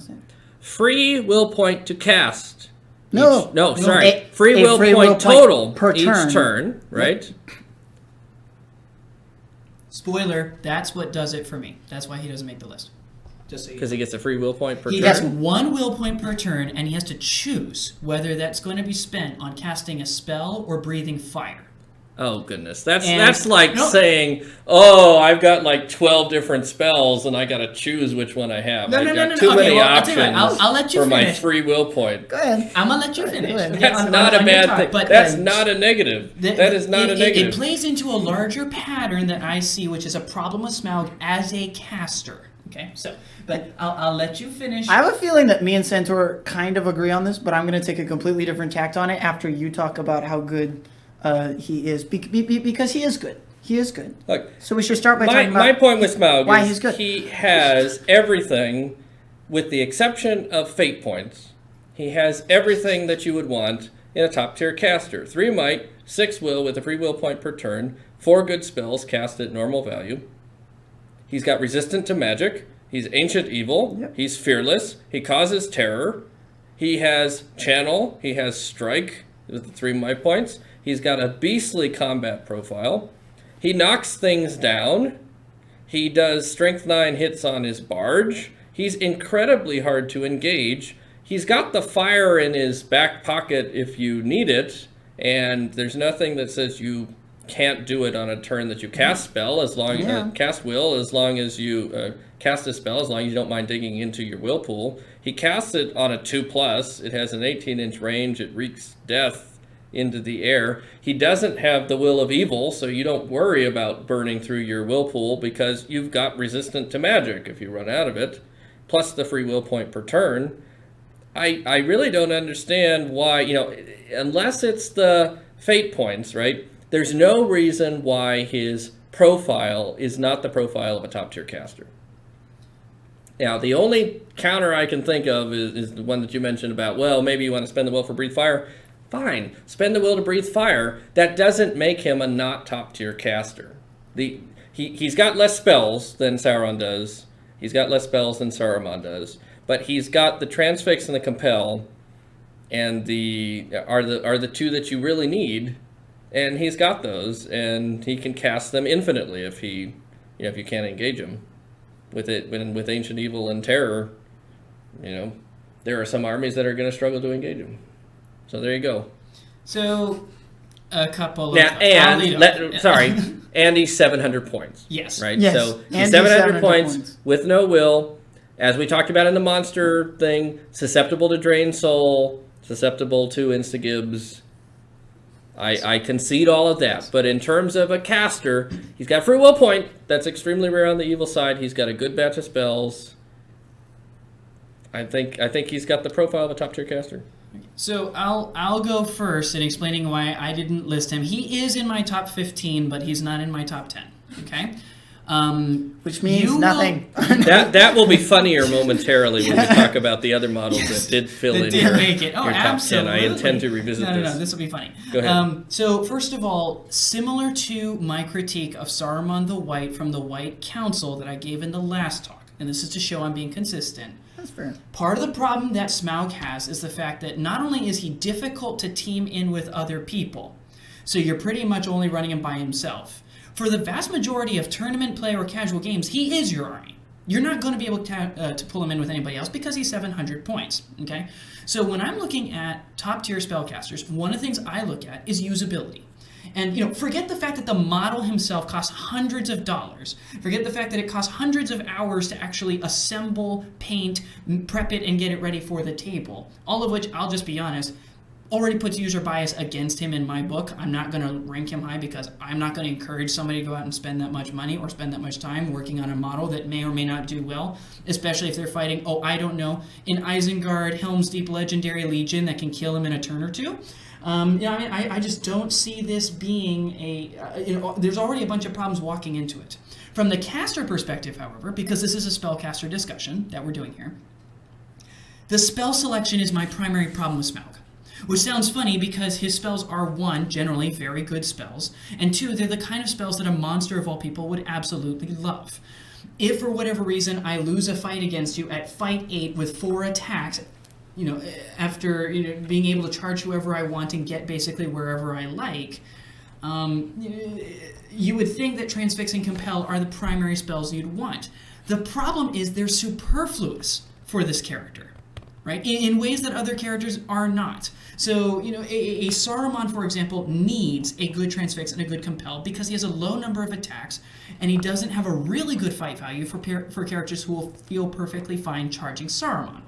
Free will point to cast. No. Sorry. Free A will free point will point total per each turn. turn, right? Spoiler, that's what does it for me. That's why he doesn't make the list. Just so you Because he gets a free will point per He turn. gets 1 will point per turn, and he has to choose whether that's going to be spent on casting a spell or breathing fire. Oh goodness, that's And- like No. saying, "Oh, I've got like 12 different spells, and I got to choose which one I have. No, I've no, got no, no, too no. many Okay, well, I'll tell options you what, I'll let you for my finish. free will point." Go ahead. I'm going to let you finish. ahead. Okay, That's on not a your bad talk, thing. but That's not a negative. That is not a negative. It plays into a larger pattern that I see, which is a problem with Smaug as a caster. Okay, so, but I'll let you finish. I have a feeling that me and Centaur kind of agree on this, but I'm going to take a completely different tact on it after you talk about how good he is. Because he is good. He is good. Look, So we should start by my talking about point with Smaug why is he's good. he has everything, with the exception of fate points. He has everything that you would want in a top tier caster: 3 might, 6 will with a free will point per turn, 4 good spells cast at normal value. He's got resistant to magic. He's ancient evil. Yep. He's fearless. He causes terror. He has channel. He has strike with the 3 might points. He's got a beastly combat profile. He knocks things down. He does strength 9 hits on his barge. He's incredibly hard to engage. He's got the fire in his back pocket if you need it, and there's nothing that says you can't do it on a turn that you cast spell, as long cast will, as long as you cast a spell, as long as you don't mind digging into your will pool. He casts it on a 2+. It has an 18-inch range. It wreaks death into the air. He doesn't have the will of evil, so you don't worry about burning through your will pool because you've got resistant to magic if you run out of it, plus the free will point per turn. I really don't understand why, unless it's the fate points, right? There's no reason why his profile is not the profile of a top tier caster. Now, the only counter I can think of is the one that you mentioned about, well, maybe you want to spend the will for breathe fire. Fine, spend the will to breathe fire. That doesn't make him a not top tier caster. He's got less spells than Sauron does. He's got less spells than Saruman does. But he's got the transfix and the compel, and are the two that you really need, and he's got those, and he can cast them infinitely if you can't engage him with it. With Ancient Evil and Terror, there are some armies that are going to struggle to engage him. So there you go. So a couple now, of and he's 700 points. Yes. Right. Yes. So And he's 700 points with no will. As we talked about in the monster thing, susceptible to Drain Soul, susceptible to Instagibs. I concede all of that. But in terms of a caster, he's got free will point. That's extremely rare on the evil side. He's got a good batch of spells. I think he's got the profile of a top tier caster. So I'll go first in explaining why I didn't list him. He is in my top 15, but he's not in my top 10. Okay? Which means nothing. That will be funnier momentarily when we talk about the other models that did fill in your make it. Oh, top 10. absolutely. I intend to revisit this. No, this will be funny. Go ahead. So first of all, similar to my critique of Saruman the White from the White Council that I gave in the last talk, and this is to show I'm being consistent. That's fair. Part of the problem that Smaug has is the fact that not only is he difficult to team in with other people, so you're pretty much only running him by himself. For the vast majority of tournament play or casual games, he is your army. You're not going to be able to pull him in with anybody else because he's 700 points, okay? So when I'm looking at top-tier spellcasters, one of the things I look at is usability. And, forget the fact that the model himself costs hundreds of dollars. Forget the fact that it costs hundreds of hours to actually assemble, paint, prep it, and get it ready for the table. All of which, I'll just be honest, already puts user bias against him in my book. I'm not going to rank him high because I'm not going to encourage somebody to go out and spend that much money or spend that much time working on a model that may or may not do well, especially if they're fighting, in Isengard, Helm's Deep Legendary Legion that can kill him in a turn or two. I just don't see this being there's already a bunch of problems walking into it. From the caster perspective, however, because this is a spellcaster discussion that we're doing here, the spell selection is my primary problem with Smaug. Which sounds funny because his spells are, one, generally very good spells, and two, they're the kind of spells that a monster of all people would absolutely love. If for whatever reason I lose a fight against you at fight 8 with 4 attacks, after being able to charge whoever I want and get basically wherever I like, you would think that Transfix and Compel are the primary spells you'd want. The problem is they're superfluous for this character, right? In ways that other characters are not. So, a Saruman, for example, needs a good Transfix and a good Compel because he has a low number of attacks and he doesn't have a really good fight value for characters who will feel perfectly fine charging Saruman.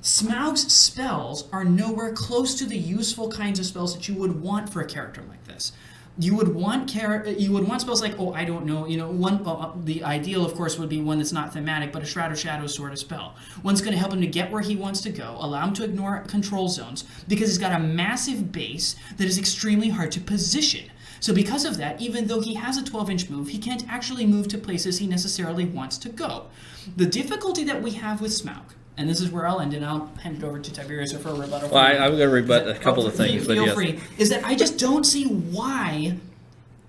Smaug's spells are nowhere close to the useful kinds of spells that you would want for a character like this. You would want spells like, the ideal, of course, would be one that's not thematic, but a Shroud of Shadows sort of spell. One's going to help him to get where he wants to go, allow him to ignore control zones, because he's got a massive base that is extremely hard to position. So because of that, even though he has a 12-inch move, he can't actually move to places he necessarily wants to go. The difficulty that we have with Smaug, and this is where I'll end, and I'll hand it over to Tiberius for a rebuttal. Well, I'm going to rebut a couple of things, but yes. Free, is that I just don't see why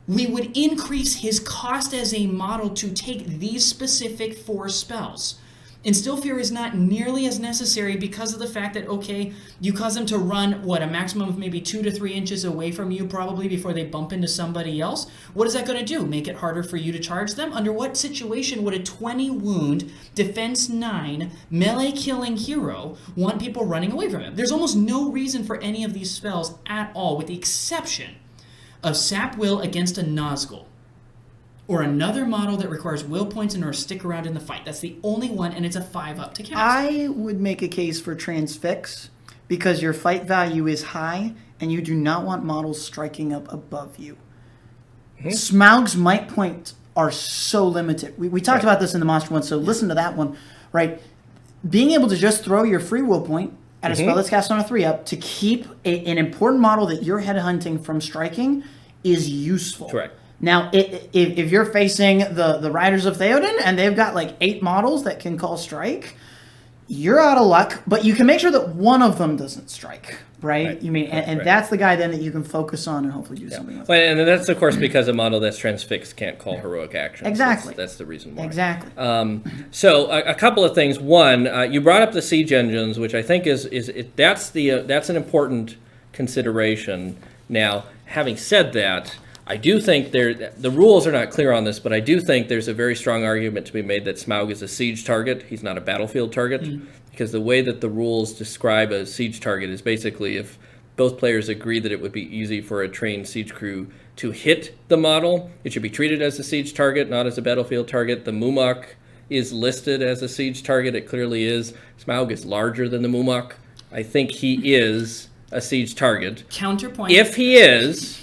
we would increase his cost as a model to take these specific 4 spells. Instill Fear is not nearly as necessary because of the fact that, okay, you cause them to run, a maximum of maybe 2 to 3 inches away from you probably before they bump into somebody else. What is that going to do? Make it harder for you to charge them? Under what situation would a 20 wound, defense 9, melee killing hero want people running away from him? There's almost no reason for any of these spells at all, with the exception of Sap Will against a Nazgul, or another model that requires will points in order to stick around in the fight. That's the only one, and it's a 5-up to cast. I would make a case for Transfix because your fight value is high, and you do not want models striking up above you. Smaug's might points are so limited. We talked about this in the monster one, so listen to that one, right? Being able to just throw your free will point at a spell that's cast on a 3-up to keep an important model that you're headhunting from striking is useful. Correct. Now, if you're facing the Riders of Theoden and they've got like 8 models that can call strike, you're out of luck, but you can make sure that one of them doesn't strike, right? You mean, and that's the guy then that you can focus on and hopefully do something else. Well, and that's, of course, because a model that's transfixed can't call heroic actions. Exactly. That's the reason why. Exactly. So a couple of things. One, you brought up the siege engines, which I think that's an important consideration. Now, having said that, I do think the rules are not clear on this, but I do think there's a very strong argument to be made that Smaug is a siege target. He's not a battlefield target, because the way that the rules describe a siege target is basically if both players agree that it would be easy for a trained siege crew to hit the model, it should be treated as a siege target, not as a battlefield target. The Mumok is listed as a siege target. It clearly is. Smaug is larger than the Mumok. I think he is a siege target. Counterpoint. If he is,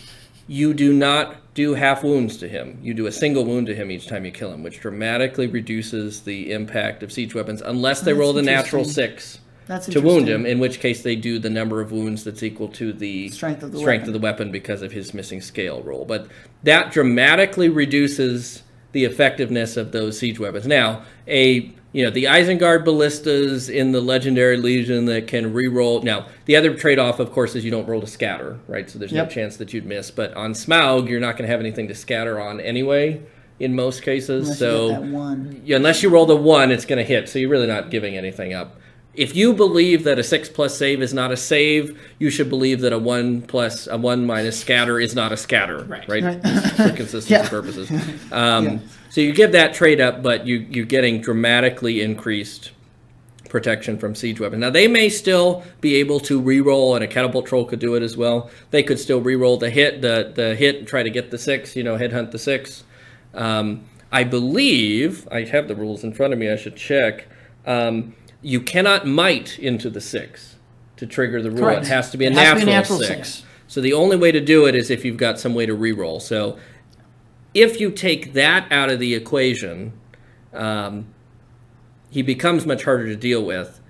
you do not do half wounds to him. You do a single wound to him each time you kill him, which dramatically reduces the impact of siege weapons, unless they roll the natural 6 to wound him, in which case they do the number of wounds that's equal to the strength of the weapon because of his missing scale roll. But that dramatically reduces the effectiveness of those siege weapons. Now, the Isengard ballistas in the Legendary Legion that can re-roll. Now, the other trade-off, of course, is you don't roll to scatter, right? So there's no chance that you'd miss. But on Smaug, you're not going to have anything to scatter on anyway, in most cases. Unless you roll the 1, it's going to hit. So you're really not giving anything up. If you believe that a 6+ save is not a save, you should believe that a 1 - scatter is not a scatter, right? For consistency purposes. So you give that trade up, but you're getting dramatically increased protection from siege weapons. Now, they may still be able to re-roll, and a catapult troll could do it as well. They could still re-roll the hit and try to get the 6, headhunt the 6. I believe, I have the rules in front of me, I should check. You cannot might into the 6 to trigger the rule. Correct. It has to be a natural 6. So the only way to do it is if you've got some way to re-roll. So if you take that out of the equation, he becomes much harder to deal with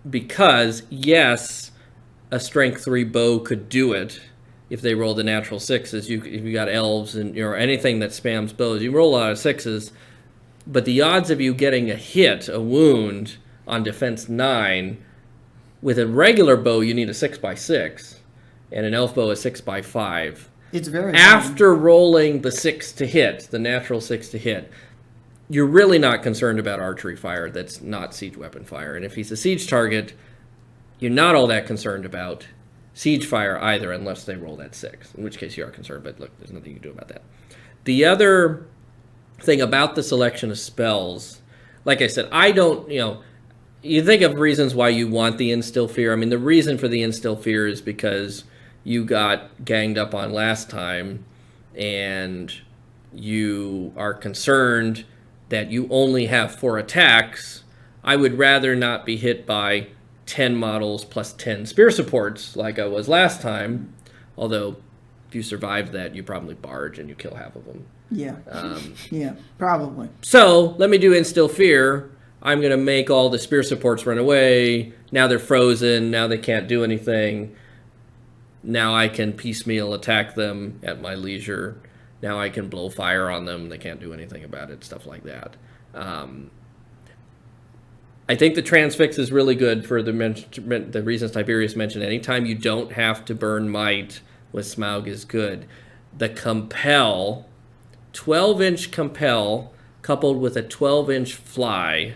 because, yes, a strength 3 bow could do it if they roll the natural 6s. If you got elves and anything that spams bows, you roll a lot of 6s, but the odds of you getting a hit, a wound on defense 9, with a regular bow you need a 6x6, and an elf bow a 6x5. It's very after rolling the 6 to hit, the natural 6 to hit, you're really not concerned about archery fire that's not siege weapon fire. And if he's a siege target, you're not all that concerned about siege fire either, unless they roll that 6, in which case you are concerned, but look, there's nothing you can do about that. The other thing about the selection of spells, like I said, I don't, you think of reasons why you want the Instill Fear. I mean, the reason for the Instill Fear is because you got ganged up on last time, and you are concerned that you only have 4 attacks. I would rather not be hit by 10 models plus 10 spear supports like I was last time, although if you survive that, you probably barge and you kill half of them. Yeah, probably. So let me do Instill Fear. I'm going to make all the spear supports run away. Now they're frozen. Now they can't do anything. Now I can piecemeal attack them at my leisure. Now I can blow fire on them. They can't do anything about it, stuff like that. I think the Transfix is really good for the reasons Tiberius mentioned. Anytime you don't have to burn might with Smaug is good. The Compel, 12-inch Compel, coupled with a 12-inch Fly,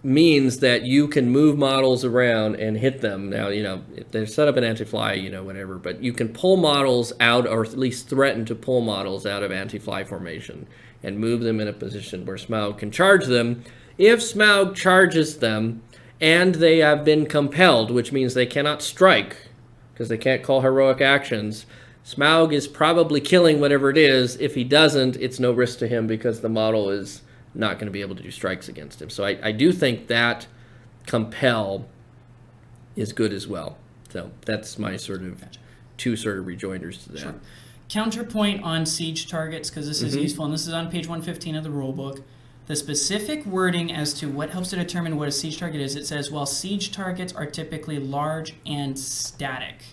means that you can move models around and hit them. Now, if they're set up an anti-fly, whatever, but you can pull models out, or at least threaten to pull models out of anti-fly formation and move them in a position where Smaug can charge them. If Smaug charges them and they have been compelled, which means they cannot strike because they can't call heroic actions, Smaug is probably killing whatever it is. If he doesn't, it's no risk to him because the model is not going to be able to do strikes against him. So I do think that Compel is good as well. So that's my sort of two sort of rejoinders to that. Sure. Counterpoint on siege targets, because this is useful, and this is on page 115 of the rulebook. The specific wording as to what helps to determine what a siege target is, it says, while siege targets are typically large and static.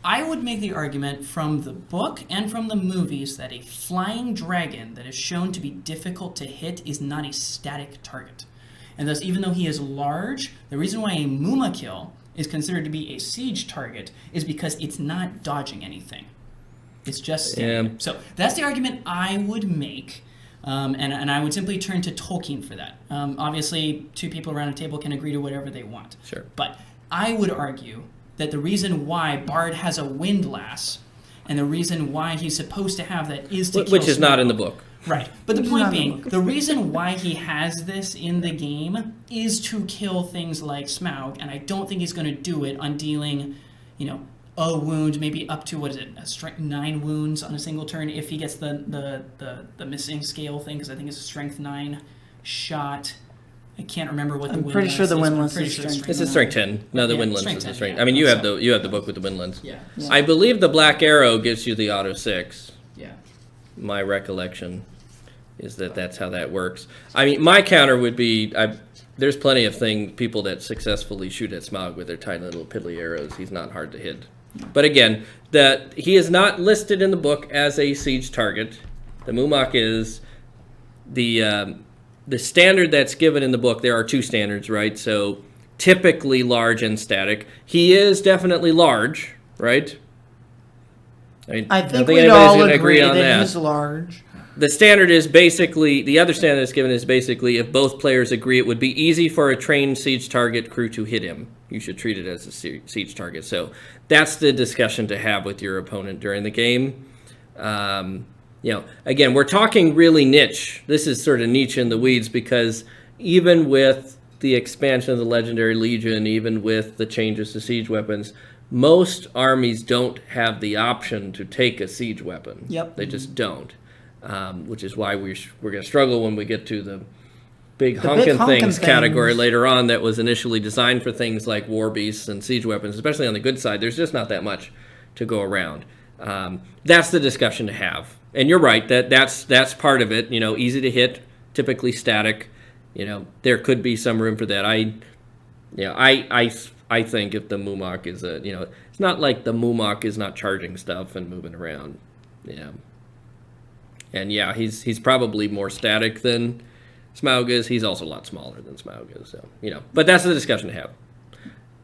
I would make the argument from the book and from the movies that a flying dragon that is shown to be difficult to hit is not a static target. And thus, even though he is large, the reason why a Muma kill is considered to be a siege target is because it's not dodging anything. It's just standing there. So that's the argument I would make, and I would simply turn to Tolkien for that. Obviously, two people around a table can agree to whatever they want. Sure. But I would argue that the reason why Bard has a windlass and the reason why he's supposed to have that is to kill Which is not Smaug. in the book. Right. But the point being, the reason why he has this in the game is to kill things like Smaug, and I don't think he's going to do it on dealing, a wound, maybe up to, a strength 9 wounds on a single turn if he gets the missing scale thing, because I think it's a strength 9 shot. I can't remember what the windlass is. I'm pretty sure the windlass is strength strength. This is strength 10. No, the Yeah, windlass strength is the 10, strength. yeah. I mean, you have So- the book with the windlass. Yeah. I believe the black arrow gives you the auto 6. Yeah. My recollection is that that's how that works. I mean, my counter would be, there's plenty of people that successfully shoot at Smaug with their tiny little piddly arrows. He's not hard to hit. But again, he is not listed in the book as a siege target. The Mumak is the standard that's given in the book. There are 2 standards, right? So typically large and static. He is definitely large, right? I think don't we'd anybody's all gonna agree that that. he's large. The standard is basically, the other standard that's given is basically if both players agree it would be easy for a trained siege target crew to hit him. You should treat it as a siege target. So that's the discussion to have with your opponent during the game. Again, we're talking really niche. This is sort of niche in the weeds because even with the expansion of the Legendary Legion, even with the changes to siege weapons, most armies don't have the option to take a siege weapon. Yep. They just don't. Which is why we're going to struggle when we get to the big honkin' things category later on that was initially designed for things like war beasts and siege weapons, especially on the good side. There's just not that much to go around. That's the discussion to have. And you're right, that's part of it. Easy to hit, typically static. There could be some room for that. I think if the Mumak is it's not like the Mumak is not charging stuff and moving around. Yeah. And yeah, he's probably more static than Smaug is. He's also a lot smaller than Smaug is. So, but that's the discussion to have.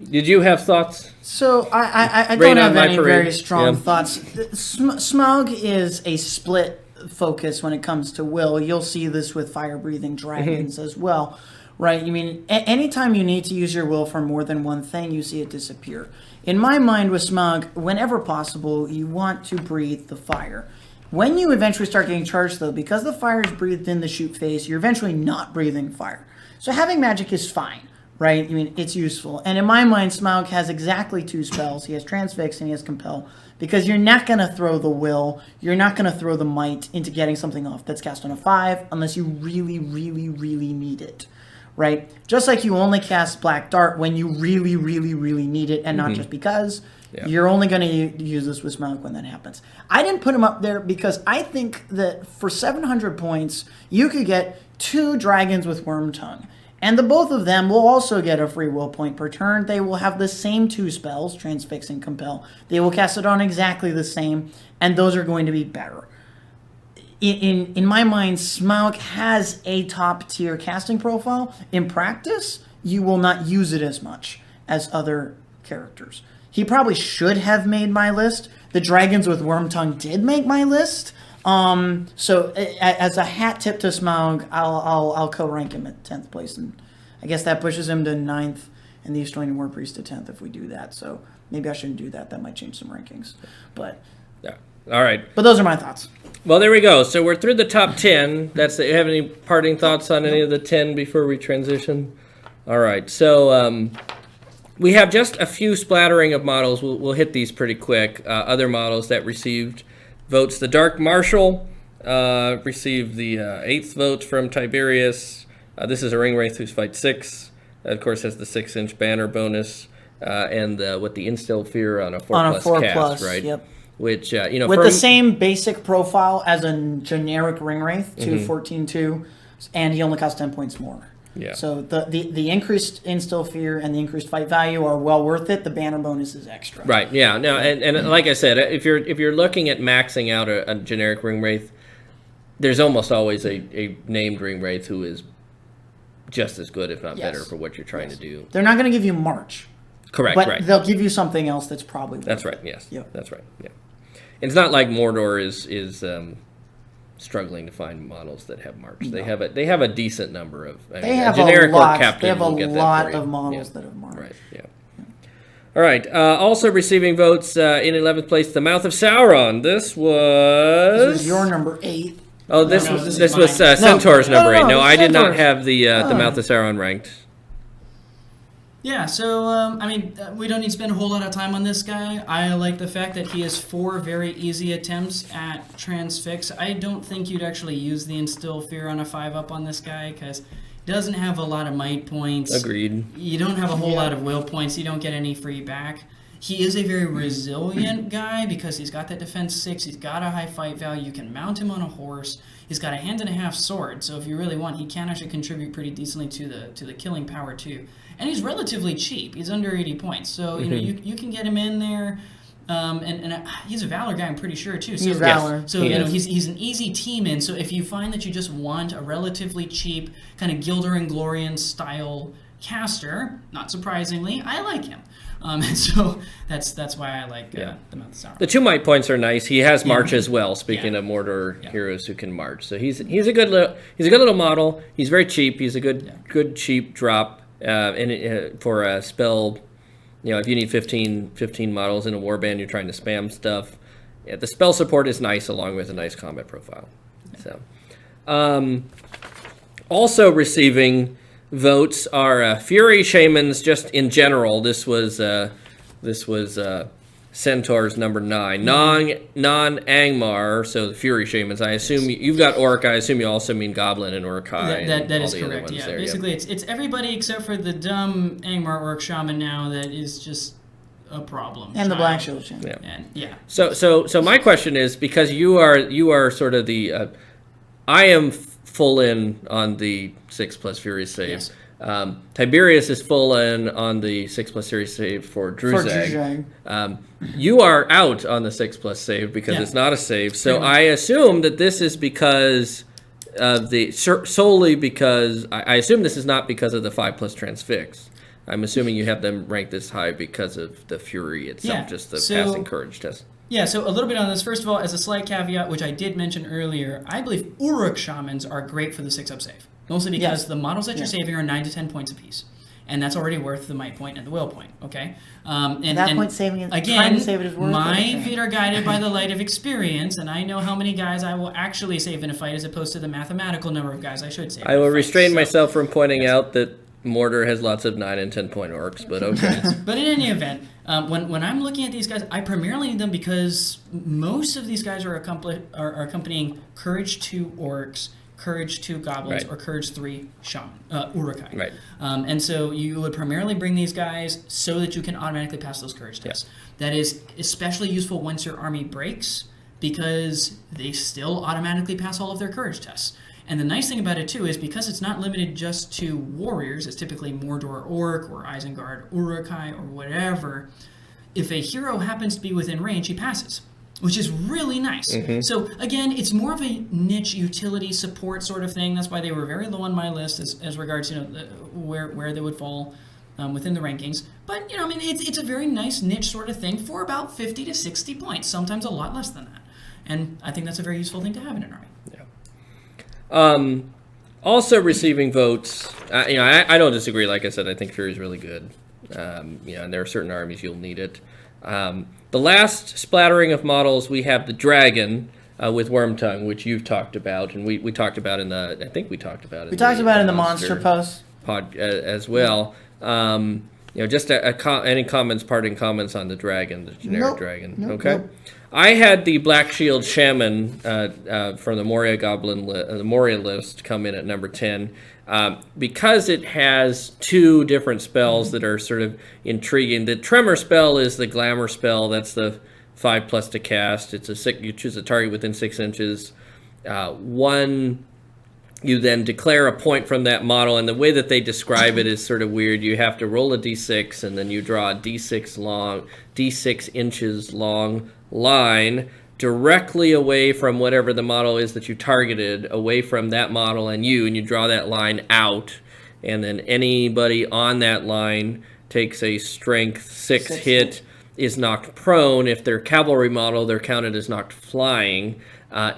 Did you have thoughts? So I Rain don't on have my any parade. very strong Yeah. thoughts. Smaug is a split focus when it comes to will. You'll see this with fire-breathing dragons as well, right? I mean, anytime you need to use your will for more than one thing, you see it disappear. In my mind with Smaug, whenever possible, you want to breathe the fire. When you eventually start getting charged, though, because the fire is breathed in the shoot phase, you're eventually not breathing fire. So having magic is fine, right? I mean, it's useful. And in my mind, Smaug has exactly 2 spells. He has Transfix and he has Compel. Because you're not going to throw the will, you're not going to throw the might into getting something off that's cast on a 5 unless you really, really, really need it, right? Just like you only cast Black Dart when you really, really, really need it and not just because. Yeah. You're only going to use this with Smaug when that happens. I didn't put him up there because I think that for 700 points, you could get 2 dragons with Wormtongue. And the both of them will also get a free will point per turn. They will have the same 2 spells, Transfix and Compel. They will cast it on exactly the same, and those are going to be better. In my mind, Smaug has a top-tier casting profile. In practice, you will not use it as much as other characters. He probably should have made my list. The dragons with Wormtongue did make my list. So as a hat tip to Smaug, I'll co-rank him at 10th place, and I guess that pushes him to 9th, and the Estonian War Priest to 10th if we do that. So maybe I shouldn't do that. That might change some rankings. But yeah, all right. But those are my thoughts. Well, there we go. So we're through the top 10. You have any parting thoughts on any of the 10 before we transition? All right. So we have just a few splattering of models. We'll hit these pretty quick. Other models that received votes. The Dark Marshal received the 8th vote from Tiberius. This is a Ring Wraith who's fight 6. Of course, has the 6-inch banner bonus. and with the instill fear on a 4+ On a 4+, cast, right? yep. Which With the same basic profile as a generic Ring Wraith, 2/14/2, and he only costs 10 points more. Yeah. So the increased instill fear and the increased fight value are well worth it. The banner bonus is extra. Right. Yeah. No. And like I said, if you're looking at maxing out a generic Ring Wraith, there's almost always a named Ring Wraith who is just as good, if not better, for what you're trying to do. They're not going to give you March. Correct. But right. they'll give you something else that's probably worth That's right. it. Yes. Yep. That's right. Yeah. It's not like Mordor is struggling to find models that have March. They have a decent number of. They have generic a lot. or captain They have a will get that lot for you. of models that have March. Right. Yeah. All right. Also receiving votes in 11th place, the Mouth of Sauron. This was your number 8. Oh, this No, was this is mine. Centaur's number 8. No, I did not Centaur's. have the Mouth of Sauron ranked. Yeah, so, we don't need to spend a whole lot of time on this guy. I like the fact that he has 4 very easy attempts at Transfix. I don't think you'd actually use the Instill Fear on a 5-up on this guy, because he doesn't have a lot of might points. Agreed. You don't have a whole lot of will points. You don't get any free back. He is a very resilient guy because he's got that defense 6. He's got a high fight value. You can mount him on a horse. He's got a hand and a half sword. So if you really want, he can actually contribute pretty decently to the killing power too. And he's relatively cheap. He's under 80 points. So you can get him in there. And he's a Valor guy, I'm pretty sure too. So, He's Valor. So he's an easy team in. So if you find that you just want a relatively cheap kind of Gilder and Glorian style caster, not surprisingly, I like him. And so that's why I like the Mouth of Sauron. The 2 might points are nice. He has March as well. Speaking of Mordor heroes who can march, so he's a good little model. He's very cheap. He's a good cheap drop. And for a spell, if you need 15 models in a warband, you're trying to spam stuff. Yeah, the spell support is nice, along with a nice combat profile. So, also receiving votes are Fury Shamans. Just in general, this was Centaur's number 9, non-Angmar. So the Fury Shamans. I assume you've got Orc. I assume you also mean Goblin and Uruk-hai. That is all the other correct. ones Yeah, there. basically it's everybody except for the dumb Angmar Orc Shaman now that is just a problem. And the Black Shield Shaman. Yeah. And So my question is, because you are sort of the I am full in on the 6+ Fury save. Yes. Tiberius is full in on the 6+ Series save for Druzhag. Druzhag. You are out on the 6+ save because it's not a save. So I assume that this is because of solely because I assume this is not because of the 5+ Transfix. I'm assuming you have them ranked this high because of the Fury itself, just the passing courage test. Yeah, so a little bit on this. First of all, as a slight caveat, which I did mention earlier, I believe Uruk Shamans are great for the 6-up save. Mostly because the models that you're saving are 9 to 10 points apiece. And that's already worth the might point and the will point, okay? And point saving it, again, trying to save it is worth my it. feet are guided by the light of experience, and I know how many guys I will actually save in a fight as opposed to the mathematical number of guys I should save. I will restrain myself from pointing out that Mordor has lots of 9 and 10 point orcs, but okay. But in any event, when I'm looking at these guys, I primarily need them because most of these guys are accompanying Courage 2 orcs, Courage 2 goblins, or Courage 3 shaman, Uruk-hai. Right. And so you would primarily bring these guys so that you can automatically pass those courage tests. That is especially useful once your army breaks because they still automatically pass all of their courage tests. And the nice thing about it, too, is because it's not limited just to warriors, it's typically Mordor Orc or Isengard Uruk-hai or whatever, if a hero happens to be within range, he passes, which is really nice. So, again, it's more of a niche utility support sort of thing. That's why they were very low on my list as regards, where they would fall within the rankings. But, it's a very nice niche sort of thing for about 50 to 60 points, sometimes a lot less than that. And I think that's a very useful thing to have in an army. Also receiving votes, I don't disagree. Like I said, I think Fury is really good. And there are certain armies you'll need it. The last splattering of models, we have the Dragon with Wormtongue, which you've talked about, and we talked about in the. I think we talked about it. We talked about it in the Monster post pod as well. just any parting comments on the dragon, the generic Nope. dragon. Nope, Okay. nope. I had the Black Shield Shaman from the Moria the Moria list come in at number 10 because it has two different spells that are sort of intriguing. The Tremor spell is the glamour spell. That's the 5+ to cast. You choose a target within 6 inches. You then declare a point from that model, and the way that they describe it is sort of weird. You have to roll a d6, and then you draw a d6 inches long line directly away from whatever the model is that you targeted, away from that model and you draw that line out, and then anybody on that line takes a strength 6 hit, is knocked prone. If they're cavalry model, they're counted as knocked flying.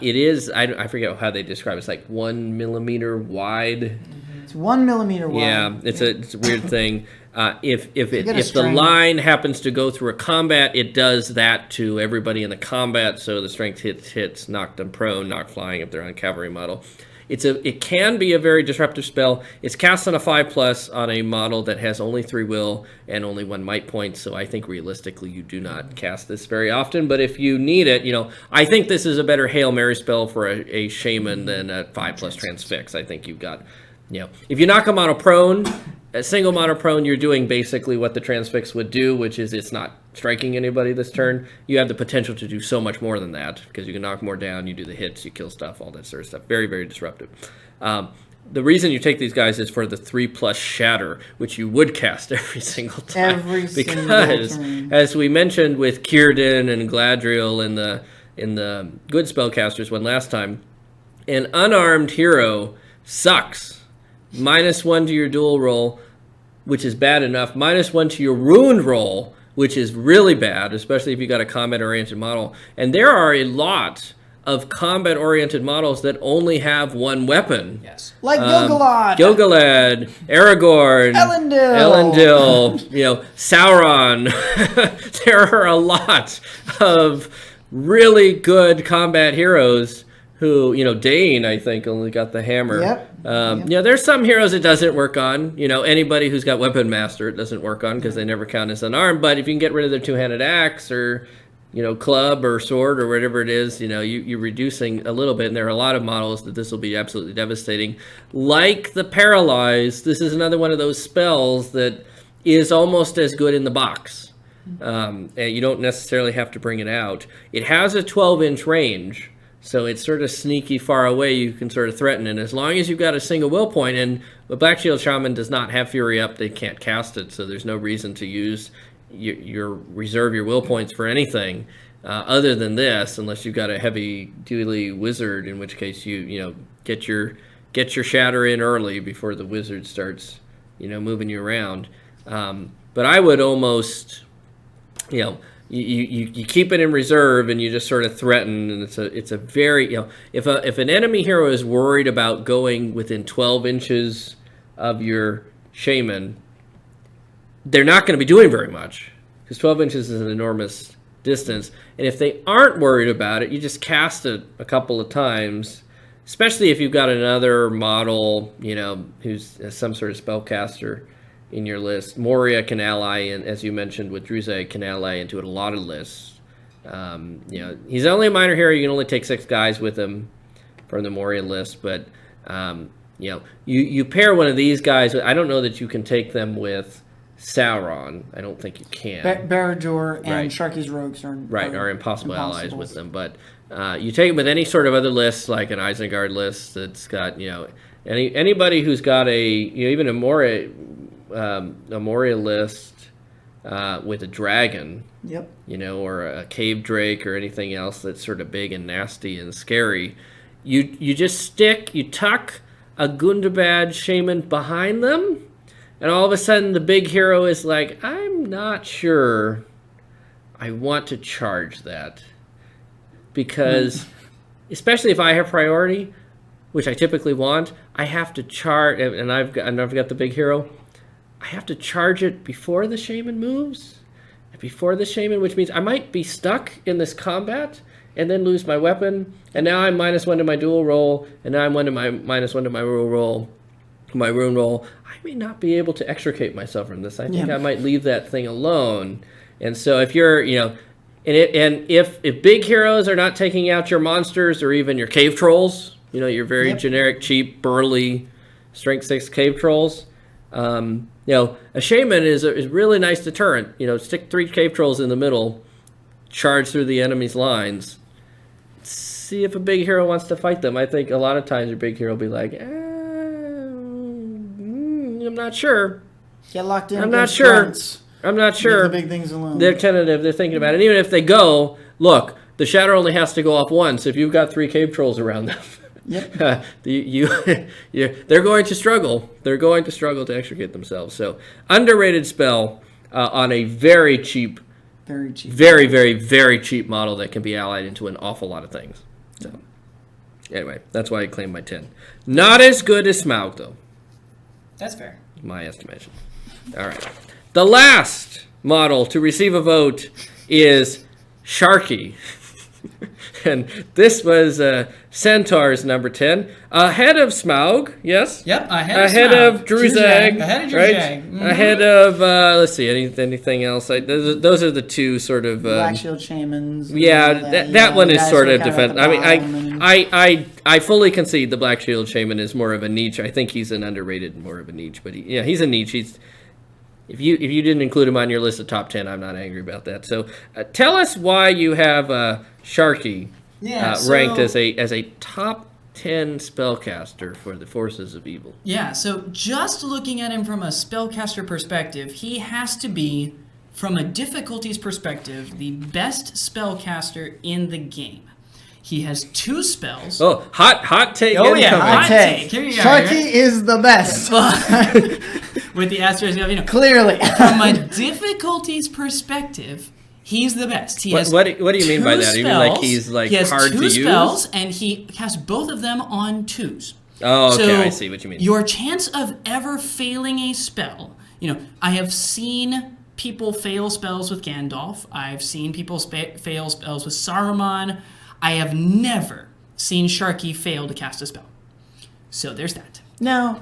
It is, I forget how they describe it. It's like 1 millimeter wide. It's 1 millimeter wide. Yeah, it's a weird thing. If the line happens to go through a combat, it does that to everybody in the combat. So the strength hits, knock them prone, knock flying if they're on a cavalry model. It can be a very disruptive spell. It's cast on a 5+ on a model that has only 3 will and only 1 might point. So I think realistically you do not cast this very often. But if you need it, I think this is a better Hail Mary spell for a shaman than a 5+ transfix. I think you've got, if you knock them on a single mono prone, you're doing basically what the transfix would do, which is it's not striking anybody this turn. You have the potential to do so much more than that because you can knock more down, you do the hits, you kill stuff, all that sort of stuff. Very, very disruptive. The reason you take these guys is for the 3+ shatter, which you would cast every single time. Because, as we mentioned with Círdan and Gladriel in the good spellcasters one last time, an unarmed hero sucks. -1 to your duel roll, which is bad enough. -1 to your wound roll, which is really bad, especially if you got a combat-oriented model. And there are a lot of combat-oriented models that only have 1 weapon. Yes. Like Gilgalad. Gilgalad, Aragorn, Elendil, Sauron. There are a lot of really good combat heroes who, Dane, I think, only got the hammer. Yep. There's some heroes it doesn't work on. Anybody who's got Weapon Master, it doesn't work on because they never count as unarmed. But if you can get rid of their two-handed axe or, club or sword or whatever it is, you're reducing a little bit. And there are a lot of models that this will be absolutely devastating. Like the Paralyzed, this is another one of those spells that is almost as good in the box. And you don't necessarily have to bring it out. It has a 12-inch range. So it's sort of sneaky far away, you can sort of threaten. And as long as you've got a single will point, and the Black Shield Shaman does not have Fury up, they can't cast it. So there's no reason to use reserve your will points for anything other than this, unless you've got a heavy-duty wizard, in which case you get your shatter in early before the wizard starts moving you around. But I would almost You keep it in reserve and you just sort of threaten, and it's a very if an enemy hero is worried about going within 12 inches of your shaman, they're not going to be doing very much because 12 inches is an enormous distance. And if they aren't worried about it, you just cast it a couple of times, especially if you've got another model who's some sort of spellcaster in your list. Moria can ally, and as you mentioned with Druzhag, can ally into a lot of lists. He's only a minor hero. You can only take 6 guys with him from the Moria list, but you pair one of these guys. I don't know that you can take them with Sauron. I don't think you can. Barad-dûr and Sharky's rogues are impossible allies with them. But you take them with any sort of other list, like an Isengard list that's got anybody who's got even a Moria list with a dragon, or a cave drake or anything else that's sort of big and nasty and scary. You just tuck a Gundabad shaman behind them, and all of a sudden the big hero is like, I'm not sure I want to charge that, because especially if I have priority, which I typically want, I have to charge, and I've got the big hero. I have to charge it before the shaman moves, which means I might be stuck in this combat and then lose my weapon, and now I'm -1 to my duel roll, and now I'm -1 to my roll. my rune roll, I may not be able to extricate myself from this. I think I might leave that thing alone. And so if you're, and if big heroes are not taking out your monsters or even your cave trolls, your very generic, cheap, burly, strength 6 cave trolls, a shaman is a really nice deterrent. Stick 3 cave trolls in the middle, charge through the enemy's lines, see if a big hero wants to fight them. I think a lot of times your big hero will be like, I'm not sure. Get locked in. I'm not sure. I'm not sure. Leave the big things alone. They're tentative. They're thinking about it. And even if they go, look, the shatter only has to go off once. If you've got 3 cave trolls around them, they're going to struggle. They're going to struggle to extricate themselves. So underrated spell on a very cheap, very cheap, very, very, very cheap model that can be allied into an awful lot of things. So anyway, that's why I claim my 10. Not as good as Smaug, though. That's fair. My estimation. All right. The last model to receive a vote is Sharky. And this was Centaur's number 10. Ahead of Smaug, yes? Yep, ahead of Druzhag. Ahead of Druzhag. Right? Mm-hmm. Ahead of, let's see, anything else? Those are the two sort of... Black Shield Shamans. That one is sort of defensive. I mean, I fully concede the Black Shield Shaman is more of a niche. I think he's an underrated, more of a niche. But he's a niche. If you didn't include him on your list of top 10, I'm not angry about that. So tell us why you have Sharky ranked as a top 10 spellcaster for the forces of evil. Yeah, so just looking at him from a spellcaster perspective, he has to be, from a difficulties perspective, the best spellcaster in the game. He has 2 spells. Oh, hot take. Oh yeah, hot take. Here you go. Sharky is the best. With the asterisk of, clearly. From a difficulties perspective, he's the best. He has what do you mean by that? spells. You mean like he's like hard to use? He has 2 spells, and he has both of them on 2s. Oh, okay, so I see what you mean. Your chance of ever failing a spell, I have seen people fail spells with Gandalf. I've seen people fail spells with Saruman. I have never seen Sharky fail to cast a spell. So there's that. No,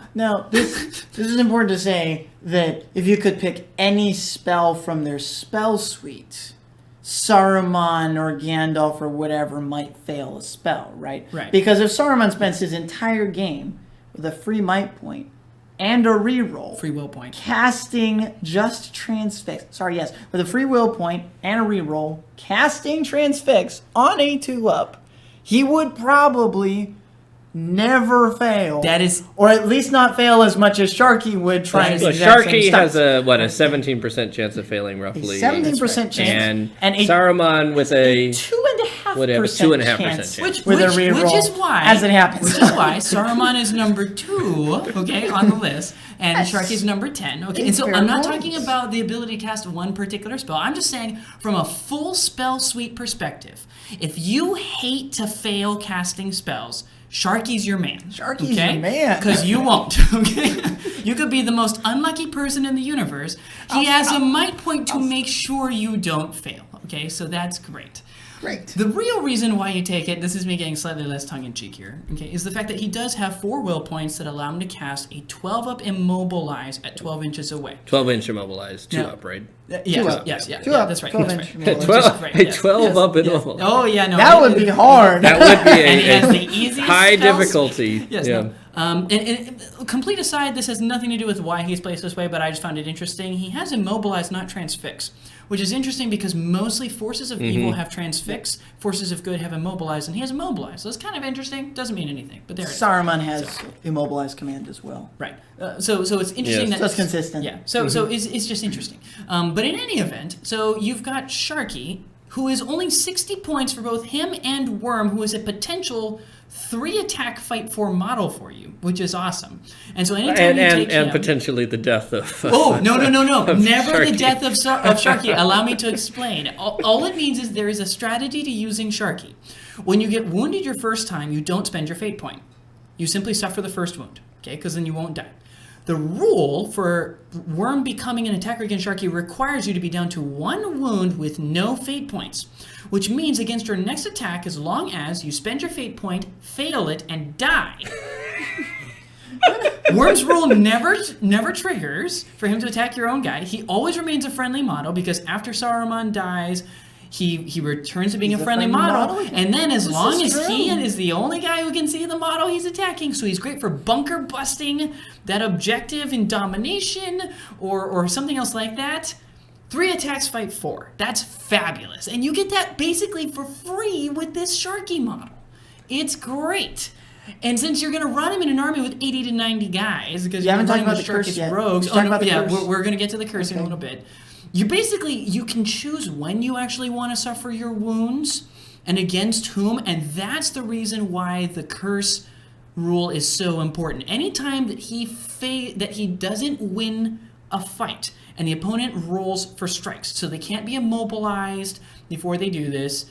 this is important to say that if you could pick any spell from their spell suite, Saruman or Gandalf or whatever might fail a spell, right? Right. Because if Saruman spends his entire game with a free might point and a reroll, Free will point. casting just Transfix. With a free will point and a reroll, casting Transfix on a 2-up, he would probably never fail. That is, or at least not fail as much as Sharky would trying the exact Sharky same has stuff. a 17% chance of failing roughly. 17% chance. And Saruman with a 2.5% chance. which with a reroll, is why, as it happens. Which is why Saruman is number 2, okay, on the list, and Sharky's number 10. Okay, and so I'm not talking about the ability to cast one particular spell. I'm just saying from a full spell suite perspective, if you hate to fail casting spells, Sharky's your man. Sharky's your man. Because you won't, okay? You could be the most unlucky person in the universe. He has a might point to make sure you don't fail, okay? So that's great. Great. The real reason why you take it, this is me getting slightly less tongue-in-cheek here, okay, is the fact that he does have 4 will points that allow him to cast a 12-up Immobilize at 12 inches away. 12-inch Immobilize, 2-up, right? Yes, 2-up, that's right. 12-inch That's right. 12-up Immobilize. Oh, yeah, no. That would be hard. That would be And he has the easiest high spells. difficulty. Yes, yeah. no. And complete aside, this has nothing to do with why he's placed this way, but I just found it interesting. He has Immobilize, not Transfix, which is interesting because mostly forces of evil have Transfix, forces of good have Immobilize, and he has Immobilize. So it's kind of interesting. Doesn't mean anything, but there it is. Saruman has Immobilize command as well. Right. So it's interesting that... So it's consistent. Yeah. So it's just interesting. But in any event, so you've got Sharky, who is only 60 points for both him and Worm, who is a potential 3-attack fight 4 model for you, which is awesome. And so anytime you take him... And potentially the death of... Oh, no. Never Sharky. the death of Sharky. Allow me to explain. All it means is there is a strategy to using Sharky. When you get wounded your first time, you don't spend your fate point. You simply suffer the first wound, okay? Because then you won't die. The rule for Worm becoming an attacker against Sharky requires you to be down to 1 wound with no fate points, which means against your next attack, as long as you spend your fate point, fail it, and die, Worm's rule never triggers for him to attack your own guy. He always remains a friendly model because after Saruman dies, he returns to being a friendly model. And then as long as he is the only guy who can see the model he's attacking, so he's great for bunker busting that objective in domination or something else like that. 3 attacks, fight 4. That's fabulous. And you get that basically for free with this Sharky model. It's great. And since you're going to run him in an army with 80 to 90 guys, because you're running with Sharky's rogues. We're going to get to the curse in a little bit. You can choose when you actually want to suffer your wounds and against whom, and that's the reason why the curse rule is so important. Anytime that he doesn't win a fight, and the opponent rolls for strikes, so they can't be immobilized before they do this.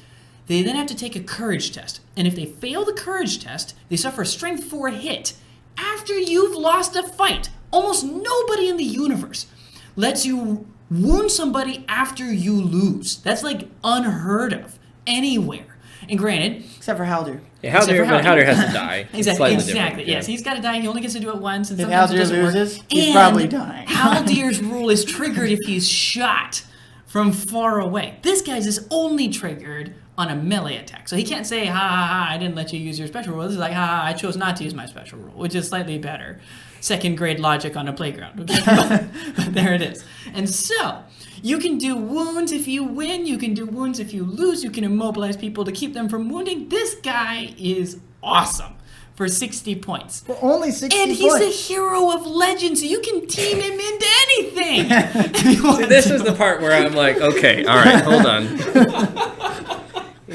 They then have to take a courage test. And if they fail the courage test, they suffer a strength 4 hit. After you've lost a fight, almost nobody in the universe lets you wound somebody after you lose. That's like unheard of anywhere. And granted, except for Haldir. Yeah, Haldir has to die. Exactly. Yes, he's got to die. He only gets to do it once. And if Haldir loses, he's probably dying. Haldir's rule is triggered if he's shot from far away. This guy's is only triggered on a melee attack. So he can't say, ha, ha, ha, I didn't let you use your special rule. This is like, ha, ha, I chose not to use my special rule, which is slightly better. Second grade logic on a playground. Okay? but there it is. And so, you can do wounds if you win. You can do wounds if you lose. You can immobilize people to keep them from wounding. This guy is awesome for 60 points. For only 60 points. And he's a hero of legend, so you can team him into anything. See, this is the part where I'm like, okay, all right, hold on.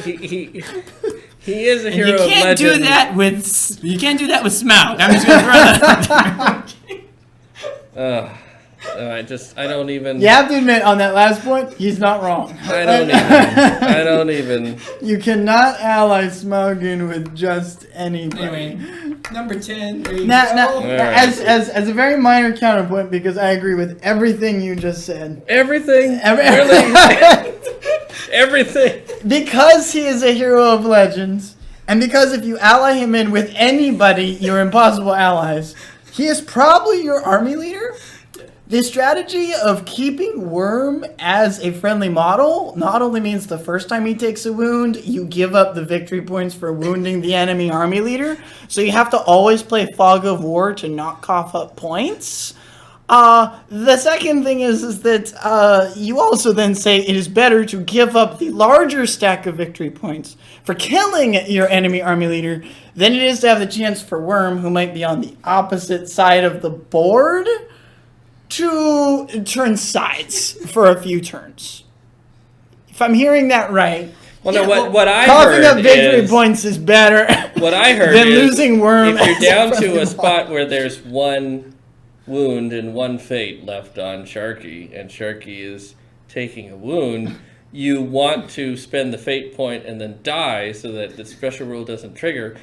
He is a hero of legend. You can't do that with Smaug. I'm just going to throw that. I don't even. You have to admit, on that last point, he's not wrong. I don't even. You cannot ally Smaug in with just anything. Anyway, number 10. Now, as a very minor counterpoint, because I agree with everything you just said. Everything? Really? Everything. Because he is a hero of legends, and because if you ally him in with anybody, you're impossible allies, he is probably your army leader. The strategy of keeping Worm as a friendly model not only means the first time he takes a wound, you give up the victory points for wounding the enemy army leader. So you have to always play Fog of War to not cough up points. The second thing is that you also then say it is better to give up the larger stack of victory points for killing your enemy army leader than it is to have the chance for Worm, who might be on the opposite side of the board, to turn sides for a few turns. If I'm hearing that right, what I heard coughing up victory points is better. What I heard than is losing Worm. If you're down to a spot where there's one wound and one fate left on Sharky, and Sharky is taking a wound, you want to spend the fate point and then die so that the special rule doesn't trigger.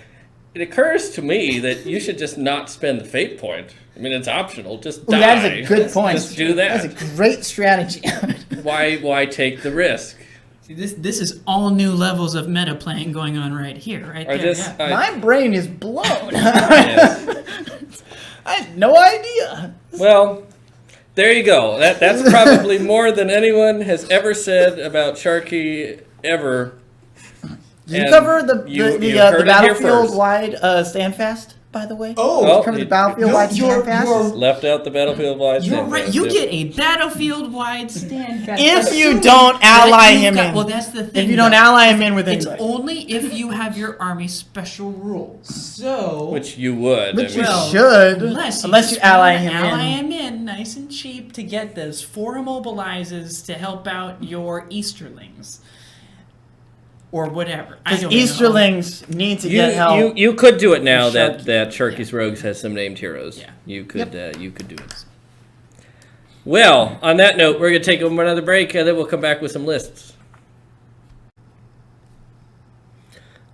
It occurs to me that you should just not spend the fate point. I mean, it's optional. Just die. That is a good point. Just do that. That's a great strategy. Why take the risk? See, this is all new levels of meta playing going on right here, right there. My brain is blown. Yes. I had no idea. Well, there you go. That's probably more than anyone has ever said about Sharky ever. Did you cover the battlefield-wide standfast, by the way? Oh, did you cover the battlefield-wide standfast? Left out the battlefield-wide standfast. You're right. You get a battlefield-wide standfast. If you don't ally him in. Well, that's the thing. If you don't ally him in with anybody. It's only if you have your army special rules. So. Which you would. Which you should. Unless you ally him in. Ally him in nice and cheap to get those 4 immobilizes to help out your Easterlings. Or whatever. Because Easterlings need to get help. You could do it now that Sharky's Rogues has some named heroes. Yeah. You could do it. Well, on that note, we're going to take another break, and then we'll come back with some lists.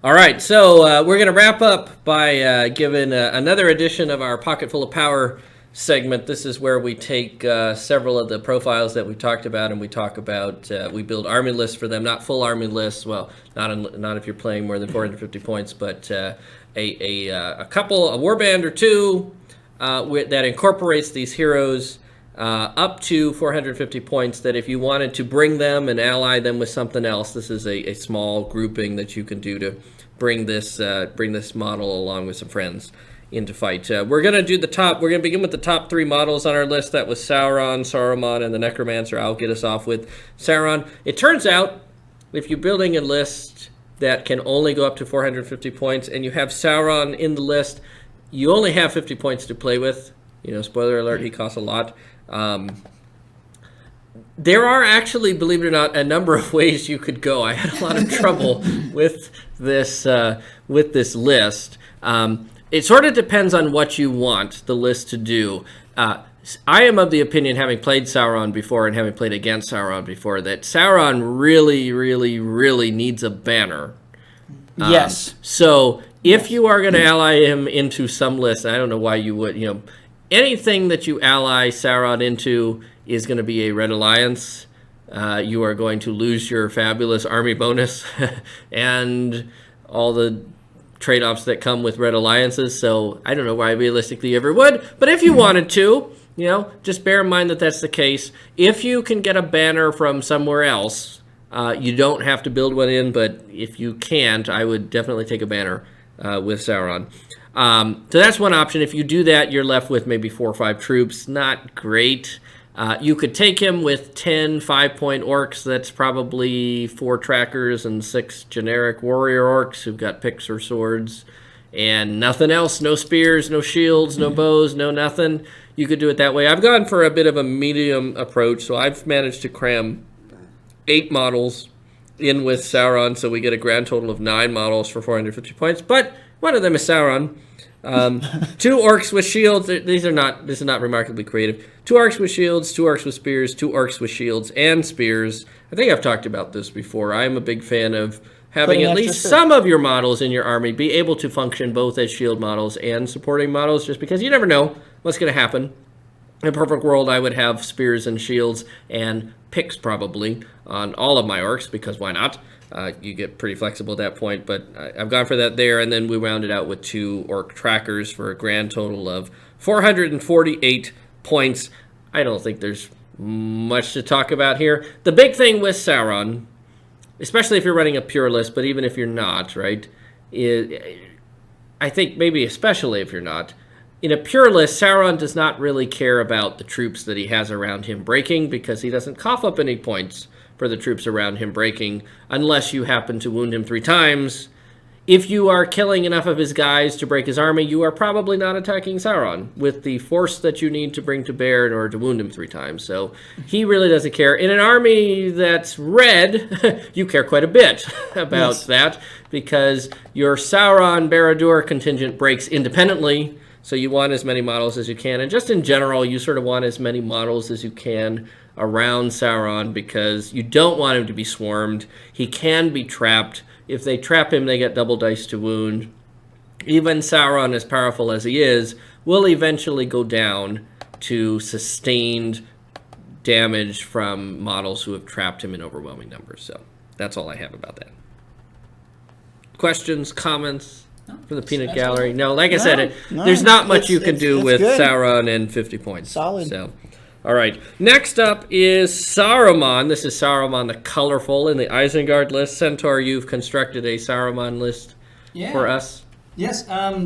All right, so we're going to wrap up by giving another edition of our Pocket Full of Power segment. This is where we take several of the profiles that we talked about, and we talk about we build army lists for them, not full army lists. Well, not if you're playing more than 450 points, but a couple, a warband or two, that incorporates these heroes up to 450 points, that if you wanted to bring them and ally them with something else, this is a small grouping that you can do to bring this model along with some friends into fight. We're going to begin with the top 3 models on our list. That was Sauron, Saruman, and the Necromancer. I'll get us off with Sauron. It turns out, if you're building a list that can only go up to 450 points and you have Sauron in the list, you only have 50 points to play with. Spoiler alert, he costs a lot. There are actually, believe it or not, a number of ways you could go. I had a lot of trouble with this list. It sort of depends on what you want the list to do. I am of the opinion, having played Sauron before and having played against Sauron before, that Sauron really, really, really needs a banner. Yes. So if you are going to ally him into some list, I don't know why you would, anything that you ally Sauron into is going to be a Red Alliance. You are going to lose your fabulous army bonus and all the trade-offs that come with Red Alliances. So I don't know why realistically you ever would. But if you wanted to, just bear in mind that that's the case. If you can get a banner from somewhere else, you don't have to build one in. But if you can't, I would definitely take a banner with Sauron. So that's one option. If you do that, you're left with maybe 4 or 5 troops. Not great. You could take him with 10 5-point orcs. That's probably 4 trackers and 6 generic warrior orcs who've got picks or swords and nothing else. No spears, no shields, no bows, no nothing. You could do it that way. I've gone for a bit of a medium approach, so I've managed to cram 8 models in with Sauron, so we get a grand total of 9 models for 450 points. But one of them is Sauron. 2 orcs with shields. This is not remarkably creative. 2 orcs with shields, 2 orcs with spears, 2 orcs with shields and spears. I think I've talked about this before. I'm a big fan of having at least some of your models in your army be able to function both as shield models and supporting models, just because you never know what's going to happen. In a perfect world, I would have spears and shields and picks probably on all of my orcs, because why not? You get pretty flexible at that point, but I've gone for that there, and then we rounded out with 2 orc trackers for a grand total of 448 points. I don't think there's much to talk about here. The big thing with Sauron, especially if you're running a pure list, but even if you're not, right, I think maybe especially if you're not, in a pure list, Sauron does not really care about the troops that he has around him breaking, because he doesn't cough up any points for the troops around him breaking, unless you happen to wound him 3 times. If you are killing enough of his guys to break his army, you are probably not attacking Sauron with the force that you need to bring to bear in order to wound him 3 times. So he really doesn't care. In an army that's red, you care quite a bit about that, because your Sauron Barad-dûr contingent breaks independently, so you want as many models as you can. And just in general, you sort of want as many models as you can around Sauron, because you don't want him to be swarmed. He can be trapped. If they trap him, they get double dice to wound. Even Sauron, as powerful as he is, will eventually go down to sustained damage from models who have trapped him in overwhelming numbers. So that's all I have about that. Questions, comments from the peanut gallery? No, like I said, there's not much you can do with good. Sauron and 50 points. Solid. So, all right. Next up is Saruman. This is Saruman the Colorful in the Isengard list. Centaur, you've constructed a Saruman list for us. Yes.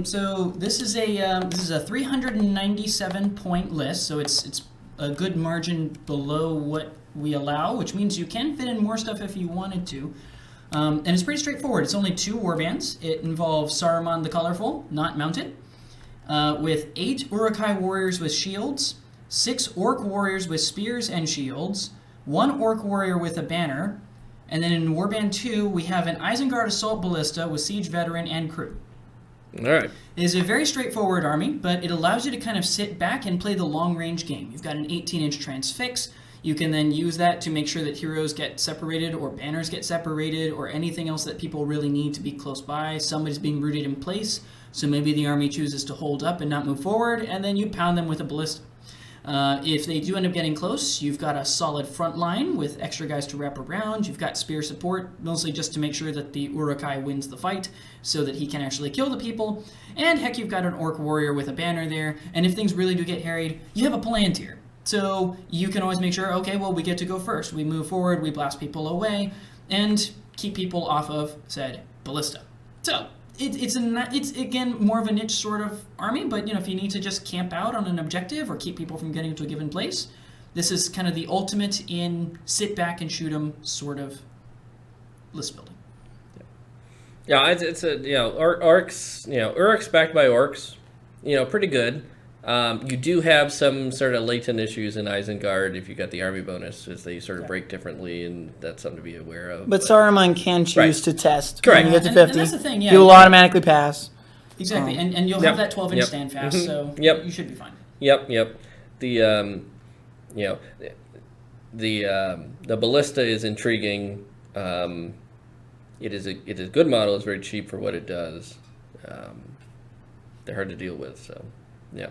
So this is a 397 point list. So it's a good margin below what we allow, which means you can fit in more stuff if you wanted to. And it's pretty straightforward. It's only 2 warbands. It involves Saruman the Colorful, not mounted, with 8 Uruk-hai warriors with shields, 6 orc warriors with spears and shields, 1 orc warrior with a banner, and then in Warband 2, we have an Isengard Assault Ballista with siege veteran and crew. All right. It is a very straightforward army, but it allows you to kind of sit back and play the long-range game. You've got an 18-inch transfix. You can then use that to make sure that heroes get separated or banners get separated or anything else that people really need to be close by. Somebody's being rooted in place, so maybe the army chooses to hold up and not move forward, and then you pound them with a ballista. If they do end up getting close, you've got a solid front line with extra guys to wrap around. You've got spear support, mostly just to make sure that the Uruk-hai wins the fight so that he can actually kill the people. And heck, you've got an orc warrior with a banner there. And if things really do get harried, you have a Palantir. So you can always make sure, okay, well, we get to go first. We move forward, we blast people away, and keep people off of said ballista. So it's again more of a niche sort of army, but if you need to just camp out on an objective or keep people from getting to a given place, this is kind of the ultimate in sit back and shoot 'em sort of list building. Yeah, it's a orcs, Uruk's backed by orcs, pretty good. You do have some sort of latent issues in Isengard if you got the army bonus, as they sort of break differently, and that's something to be aware of. But Saruman can choose to test. Correct. When you get to 50, and that's the thing, he will automatically pass. Exactly, and you'll have that 12-inch stand fast, so you should be fine. Yep. The the ballista is intriguing. It is a good model. It's very cheap for what it does. They're hard to deal with, so. Yeah,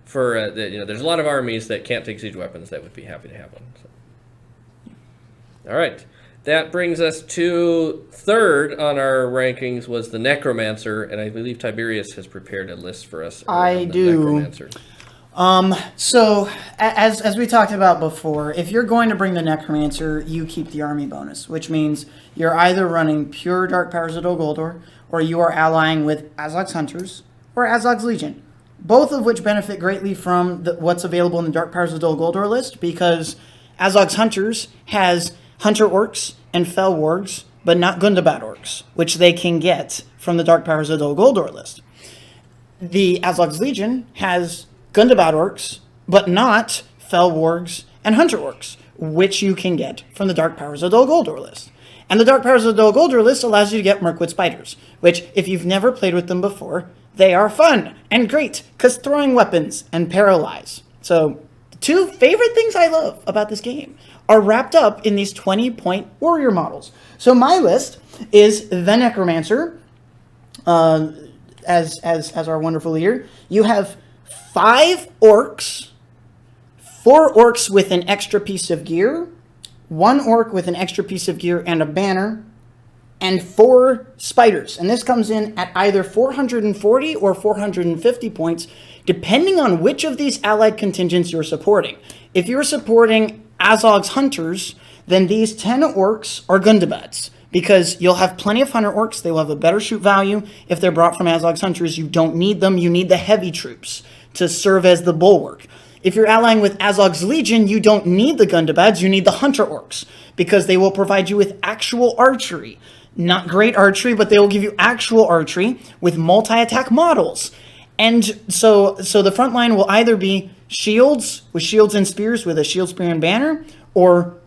for there's a lot of armies that can't take siege weapons that would be happy to have one. So. All right, that brings us to third on our rankings was the Necromancer, and I believe Tiberius has prepared a list for us. I do. Necromancer. So as we talked about before, if you're going to bring the Necromancer, you keep the army bonus, which means you're either running pure Dark Powers of Dol Guldur, or you are allying with Azog's Hunters or Azog's Legion. Both of which benefit greatly from what's available in the Dark Powers of Dol Guldur list, because Azog's Hunters has Hunter Orcs and Fel Wargs, but not Gundabad Orcs, which they can get from the Dark Powers of Dol Guldur list. The Azog's Legion has Gundabad Orcs, but not Fel Wargs and Hunter Orcs, which you can get from the Dark Powers of Dol Guldur list. And the Dark Powers of Dol Guldur list allows you to get Mirkwood Spiders, which, if you've never played with them before, they are fun and great, because throwing weapons and paralyze. So, the two favorite things I love about this game are wrapped up in these 20-point warrior models. So my list is the Necromancer, as our wonderful leader. You have 5 orcs, 4 orcs with an extra piece of gear, 1 orc with an extra piece of gear and a banner, and 4 spiders. And this comes in at either 440 or 450 points, depending on which of these allied contingents you're supporting. If you're supporting Azog's Hunters, then these 10 orcs are Gundabads, because you'll have plenty of Hunter Orcs. They will have a better shoot value. If they're brought from Azog's Hunters, you don't need them. You need the heavy troops to serve as the bulwark. If you're allying with Azog's Legion, you don't need the Gundabads. You need the Hunter Orcs, because they will provide you with actual archery. Not great archery, but they will give you actual archery with multi-attack models. And so the front line will either be shields with shields and spears with a shield, spear, and banner, or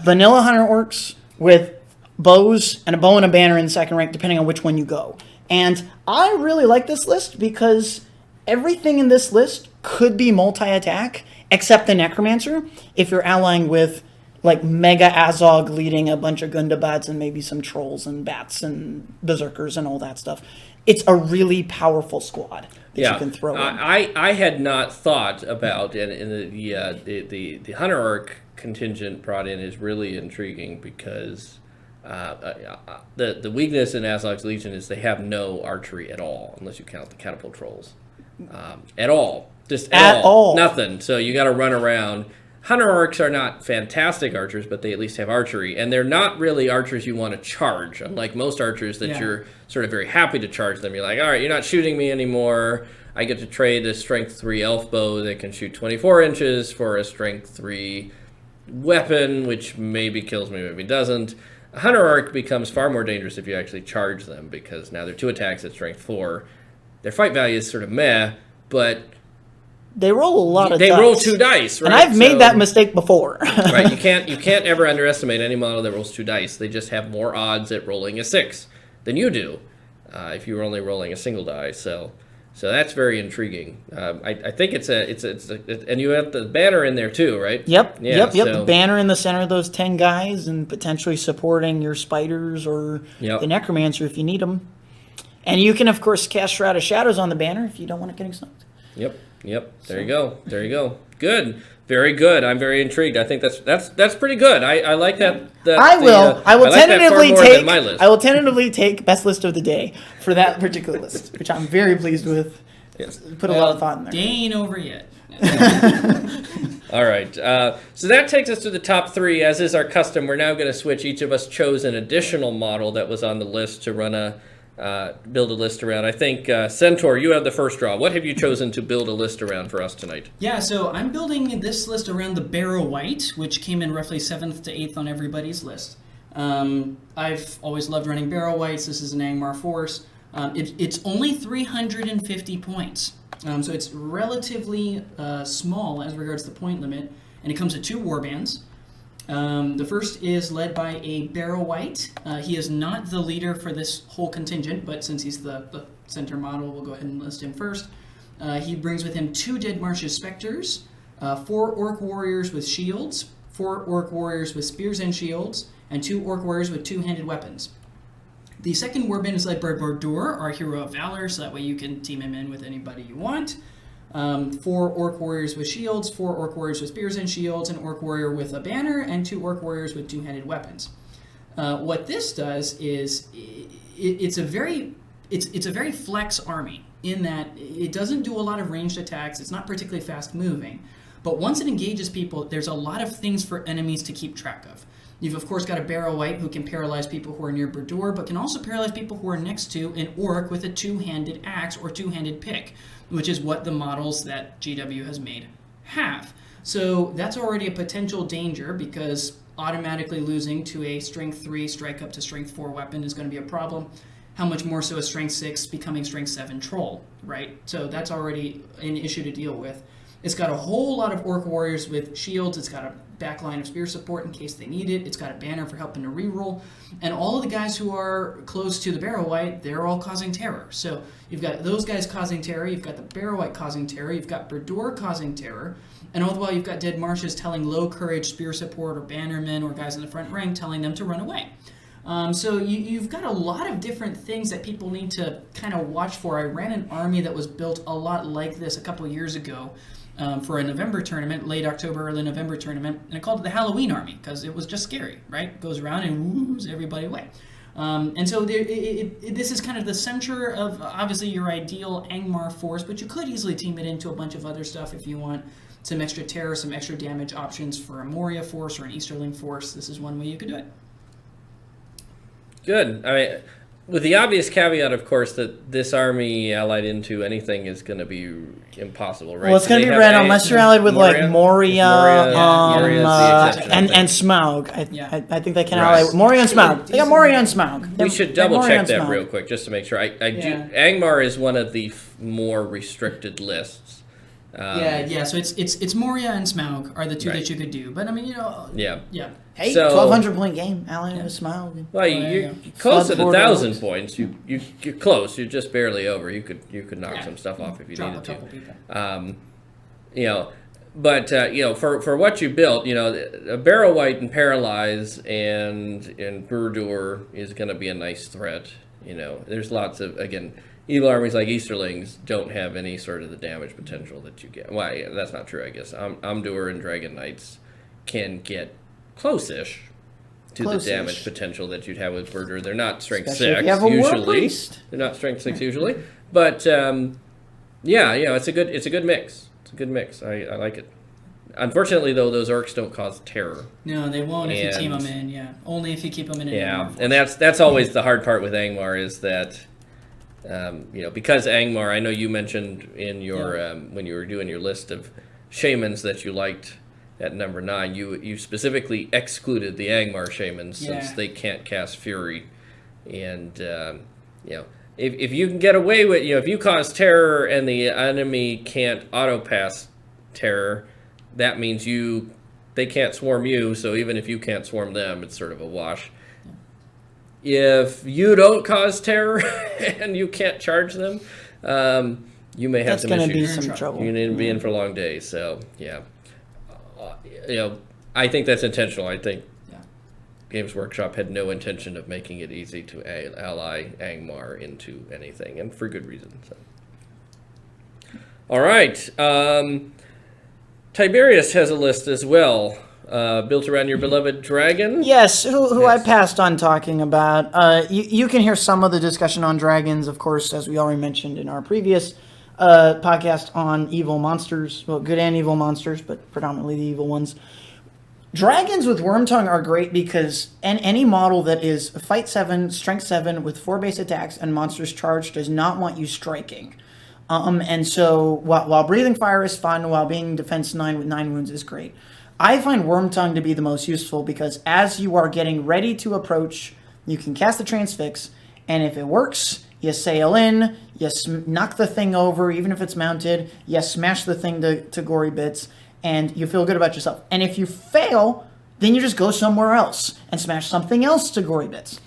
vanilla Hunter Orcs with bows and a bow and a banner in the second rank, depending on which one you go. And I really like this list because everything in this list could be multi-attack, except the Necromancer, if you're allying with like Mega Azog leading a bunch of Gundabads and maybe some trolls and bats and berserkers and all that stuff. It's a really powerful squad that you can throw in. I had not thought about, and the Hunter Orc contingent brought in is really intriguing because the weakness in Azog's Legion is they have no archery at all, unless you count the catapult trolls. At all. Just at all. Nothing. So you got to run around. Hunter Orcs are not fantastic archers, but they at least have archery. And they're not really archers you want to charge, unlike most archers that you're sort of very happy to charge them. You're like, all right, you're not shooting me anymore. I get to trade a strength 3 elf bow that can shoot 24 inches for a strength 3 weapon, which maybe kills me, maybe doesn't. A Hunter Orc becomes far more dangerous if you actually charge them, because now they're 2 attacks at strength 4. Their fight value is sort of meh, but they roll a lot of dice. They roll 2 dice, right? And I've made that mistake before. Right, you can't ever underestimate any model that rolls 2 dice. They just have more odds at rolling a 6 than you do if you were only rolling a single die. So that's very intriguing. I think it's and you have the banner in there too, right? Yep. Yeah, The banner in the center of those 10 guys, and potentially supporting your spiders or the Necromancer if you need them. And you can, of course, cast Shroud of Shadows on the banner if you don't want it getting smoked. Yep. Yep. There you go. There you go. Good. Very good. I'm very intrigued. I think that's pretty good. I like that. I will like tentatively that far more take than my list. I will tentatively take best list of the day for that particular list, which I'm very pleased with. Yes. Put a lot of thought in there. Day ain't over yet. All right. So that takes us to the top 3. As is our custom, we're now going to switch. Each of us chose an additional model that was on the list to run build a list around. I think, Centaur, you have the first draw. What have you chosen to build a list around for us tonight? Yeah, so I'm building this list around the Barrow White, which came in roughly 7th to 8th on everybody's list. I've always loved running Barrow Whites. This is an Angmar force. It's only 350 points. So it's relatively small as regards to the point limit, and it comes with 2 warbands. The first is led by a Barrow White. He is not the leader for this whole contingent, but since he's the center model, we'll go ahead and list him first. He brings with him 2 Dead Marches Spectres, 4 Orc Warriors with shields, 4 Orc Warriors with spears and shields, and 2 Orc Warriors with 2-handed weapons. The second warband is led by Bordur, our hero of valor, so that way you can team him in with anybody you want. 4 Orc Warriors with shields, 4 Orc Warriors with spears and shields, an Orc Warrior with a banner, and 2 Orc Warriors with 2-handed weapons. What this does is it's a very flex army in that it doesn't do a lot of ranged attacks. It's not particularly fast moving, but once it engages people, there's a lot of things for enemies to keep track of. You've, of course, got a Barrow White who can paralyze people who are near Bordur, but can also paralyze people who are next to an Orc with a 2-handed axe or 2-handed pick, which is what the models that GW has made have. So that's already a potential danger, because automatically losing to a Strength 3 strike up to Strength 4 weapon is going to be a problem. How much more so a Strength 6 becoming Strength 7 troll, right? So that's already an issue to deal with. It's got a whole lot of Orc Warriors with shields. It's got a backline of spear support in case they need it. It's got a banner for helping to reroll. And all of the guys who are close to the Barrow White, they're all causing terror. So you've got those guys causing terror. You've got the Barrow White causing terror. You've got Bordur causing terror. And all the while you've got Dead Marches telling low courage spear support or bannermen or guys in the front rank telling them to run away. So you've got a lot of different things that people need to kind of watch for. I ran an army that was built a lot like this a couple years ago. For a November tournament, late October, early November tournament, and I called it the Halloween Army because it was just scary, right? Goes around and woos everybody away. And so this is kind of the center of, obviously, your ideal Angmar force, but you could easily team it into a bunch of other stuff if you want some extra terror, some extra damage options for a Moria force or an Easterling force. This is one way you could do it. Good. I mean, with the obvious caveat, of course, that this army allied into anything is going to be impossible, right? Well, it's going to be red unless you're allied with like Moria and Smaug. I think they can ally with Moria and Smaug. They got Moria and Smaug. We should double check that real quick just to make sure. Angmar is one of the more restricted lists. So it's Moria and Smaug are the 2 that you could do. But I mean, Yeah. Hey, 1,200 point game, allying with Smaug. Well, you're close at 1,000 points. You're close. You're just barely over. You could knock some stuff off if you needed to. But for what you built, a Barrow White and Paralyze and Bordur is going to be a nice threat. There's lots of, again, evil armies like Easterlings don't have any sort of the damage potential that you get. Well, yeah, that's not true, I guess. Amdur and Dragon Knights can get close-ish to the damage potential that you'd have with Bordur. They're not Strength 6 usually. They're not Strength 6 usually. But it's a good mix. It's a good mix. I like it. Unfortunately, though, those orcs don't cause terror. No, they won't if you team them in. Yeah, only if you keep them in. And that's always the hard part with Angmar is that. Because Angmar, I know you mentioned in your when you were doing your list of shamans that you liked at number 9, you specifically excluded the Angmar shamans since they can't cast Fury, and if you can get away with if you cause terror and the enemy can't auto pass terror, that means they can't swarm you. So even if you can't swarm them, it's sort of a wash. If you don't cause terror and you can't charge them, you may have some issues. That's going to be some trouble. You're going to be in for a long day. So, yeah. I think that's intentional. I think Games Workshop had no intention of making it easy to ally Angmar into anything, and for good reason. So. All right. Tiberius has a list as well, built around your beloved dragon. Yes, who I Yes. passed on talking about. You can hear some of the discussion on dragons, of course, as we already mentioned in our previous podcast on evil monsters. Well, good and evil monsters, but predominantly the evil ones. Dragons with Wormtongue are great because any model that is Fight 7, Strength 7 with 4 base attacks and monsters charged does not want you striking. And so while Breathing Fire is fun, while being Defense 9 with 9 wounds is great, I find Wormtongue to be the most useful because as you are getting ready to approach, you can cast the Transfix, and if it works, you sail in, you knock the thing over, even if it's mounted, you smash the thing to gory bits, and you feel good about yourself. And if you fail, then you just go somewhere else and smash something else to gory bits.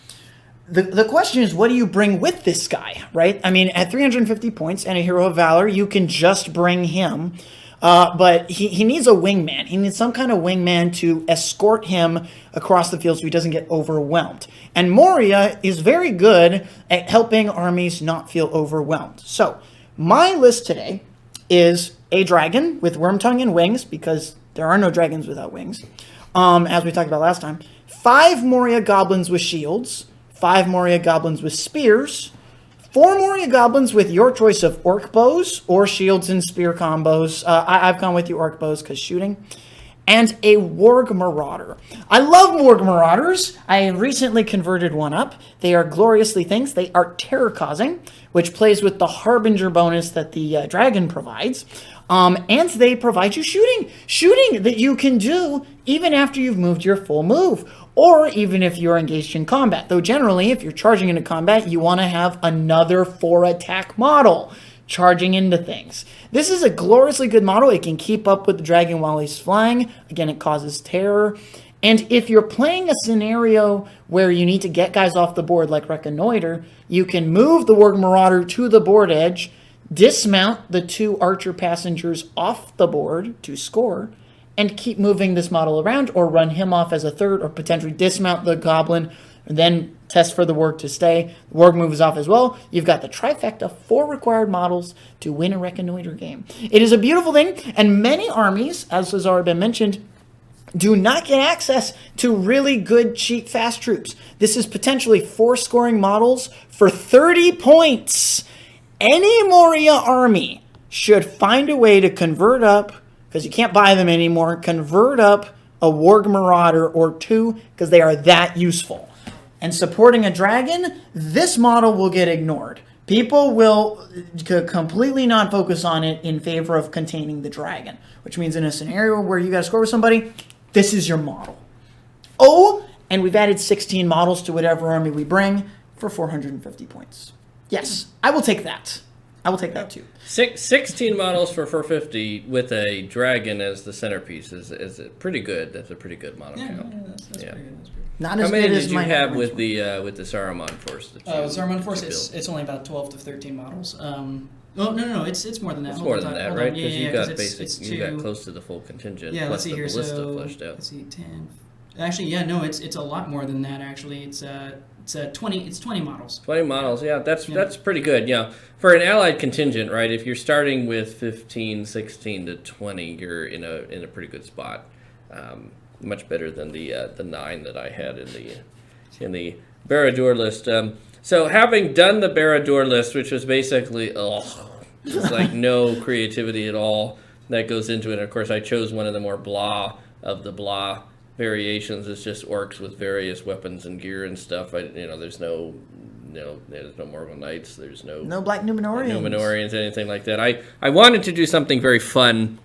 The question is, what do you bring with this guy, right? I mean, at 350 points and a Hero of Valor, you can just bring him. But he needs a wingman. He needs some kind of wingman to escort him across the field so he doesn't get overwhelmed. And Moria is very good at helping armies not feel overwhelmed. So, my list today is a dragon with Wormtongue and wings, because there are no dragons without wings, as we talked about last time. 5 Moria goblins with shields. 5 Moria goblins with spears, 4 Moria goblins with your choice of orc bows or shields and spear combos. I've gone with the orc bows because shooting. And a Warg Marauder. I love Warg Marauders. I recently converted one up. They are gloriously things. They are terror-causing, which plays with the Harbinger bonus that the dragon provides. And they provide you shooting. Shooting that you can do even after you've moved your full move, or even if you're engaged in combat. Though generally, if you're charging into combat, you want to have another 4-attack model charging into things. This is a gloriously good model. It can keep up with the dragon while he's flying. Again, it causes terror. And if you're playing a scenario where you need to get guys off the board like Reconnoiter, you can move the Warg Marauder to the board edge, dismount the 2 archer passengers off the board to score, and keep moving this model around, or run him off as a third, or potentially dismount the goblin, and then test for the Warg to stay. The Warg moves off as well. You've got the trifecta, 4 required models to win a Reconnoiter game. It is a beautiful thing, and many armies, as has already been mentioned, do not get access to really good, cheap, fast troops. This is potentially 4 scoring models for 30 points. Any Moria army should find a way to convert up, because you can't buy them anymore, convert up a Warg Marauder or 2, because they are that useful. And supporting a dragon, this model will get ignored. People will completely not focus on it in favor of containing the dragon, which means in a scenario where you got to score with somebody, this is your model. Oh, and we've added 16 models to whatever army we bring for 450 points. Yes, I will take that. I will take that too. 16 models for 450 with a dragon as the centerpiece is pretty good. That's a pretty good model count. That's pretty good. That's pretty good. Not How as many good did as you my have average with one. the Saruman Force? Saruman Force, built? it's only about 12 to 13 models. No, it's more than that. It's Hold more on, than that, hold right? on. Because you 'cause got it's you got two- close to the full contingent. Yeah, plus let's see the here. ballista So fleshed out. let's see, 10. Actually, yeah, no, it's a lot more than that. Actually, it's 20. It's 20 models. 20 models, yeah, that's Yeah. pretty good. Yeah, for an allied contingent, right? If you're starting with 15, 16 to 20, you're in a pretty good spot. Much better than the 9 that I had in the Barad-dûr list. So having done the Barad-dûr list, which was basically just like no creativity at all that goes into it. And of course, I chose one of the more blah of the blah variations. It's just orcs with various weapons and gear and stuff. There's no Morgul Knights. There's No Black Numenorians. anything like that. I wanted to do something very fun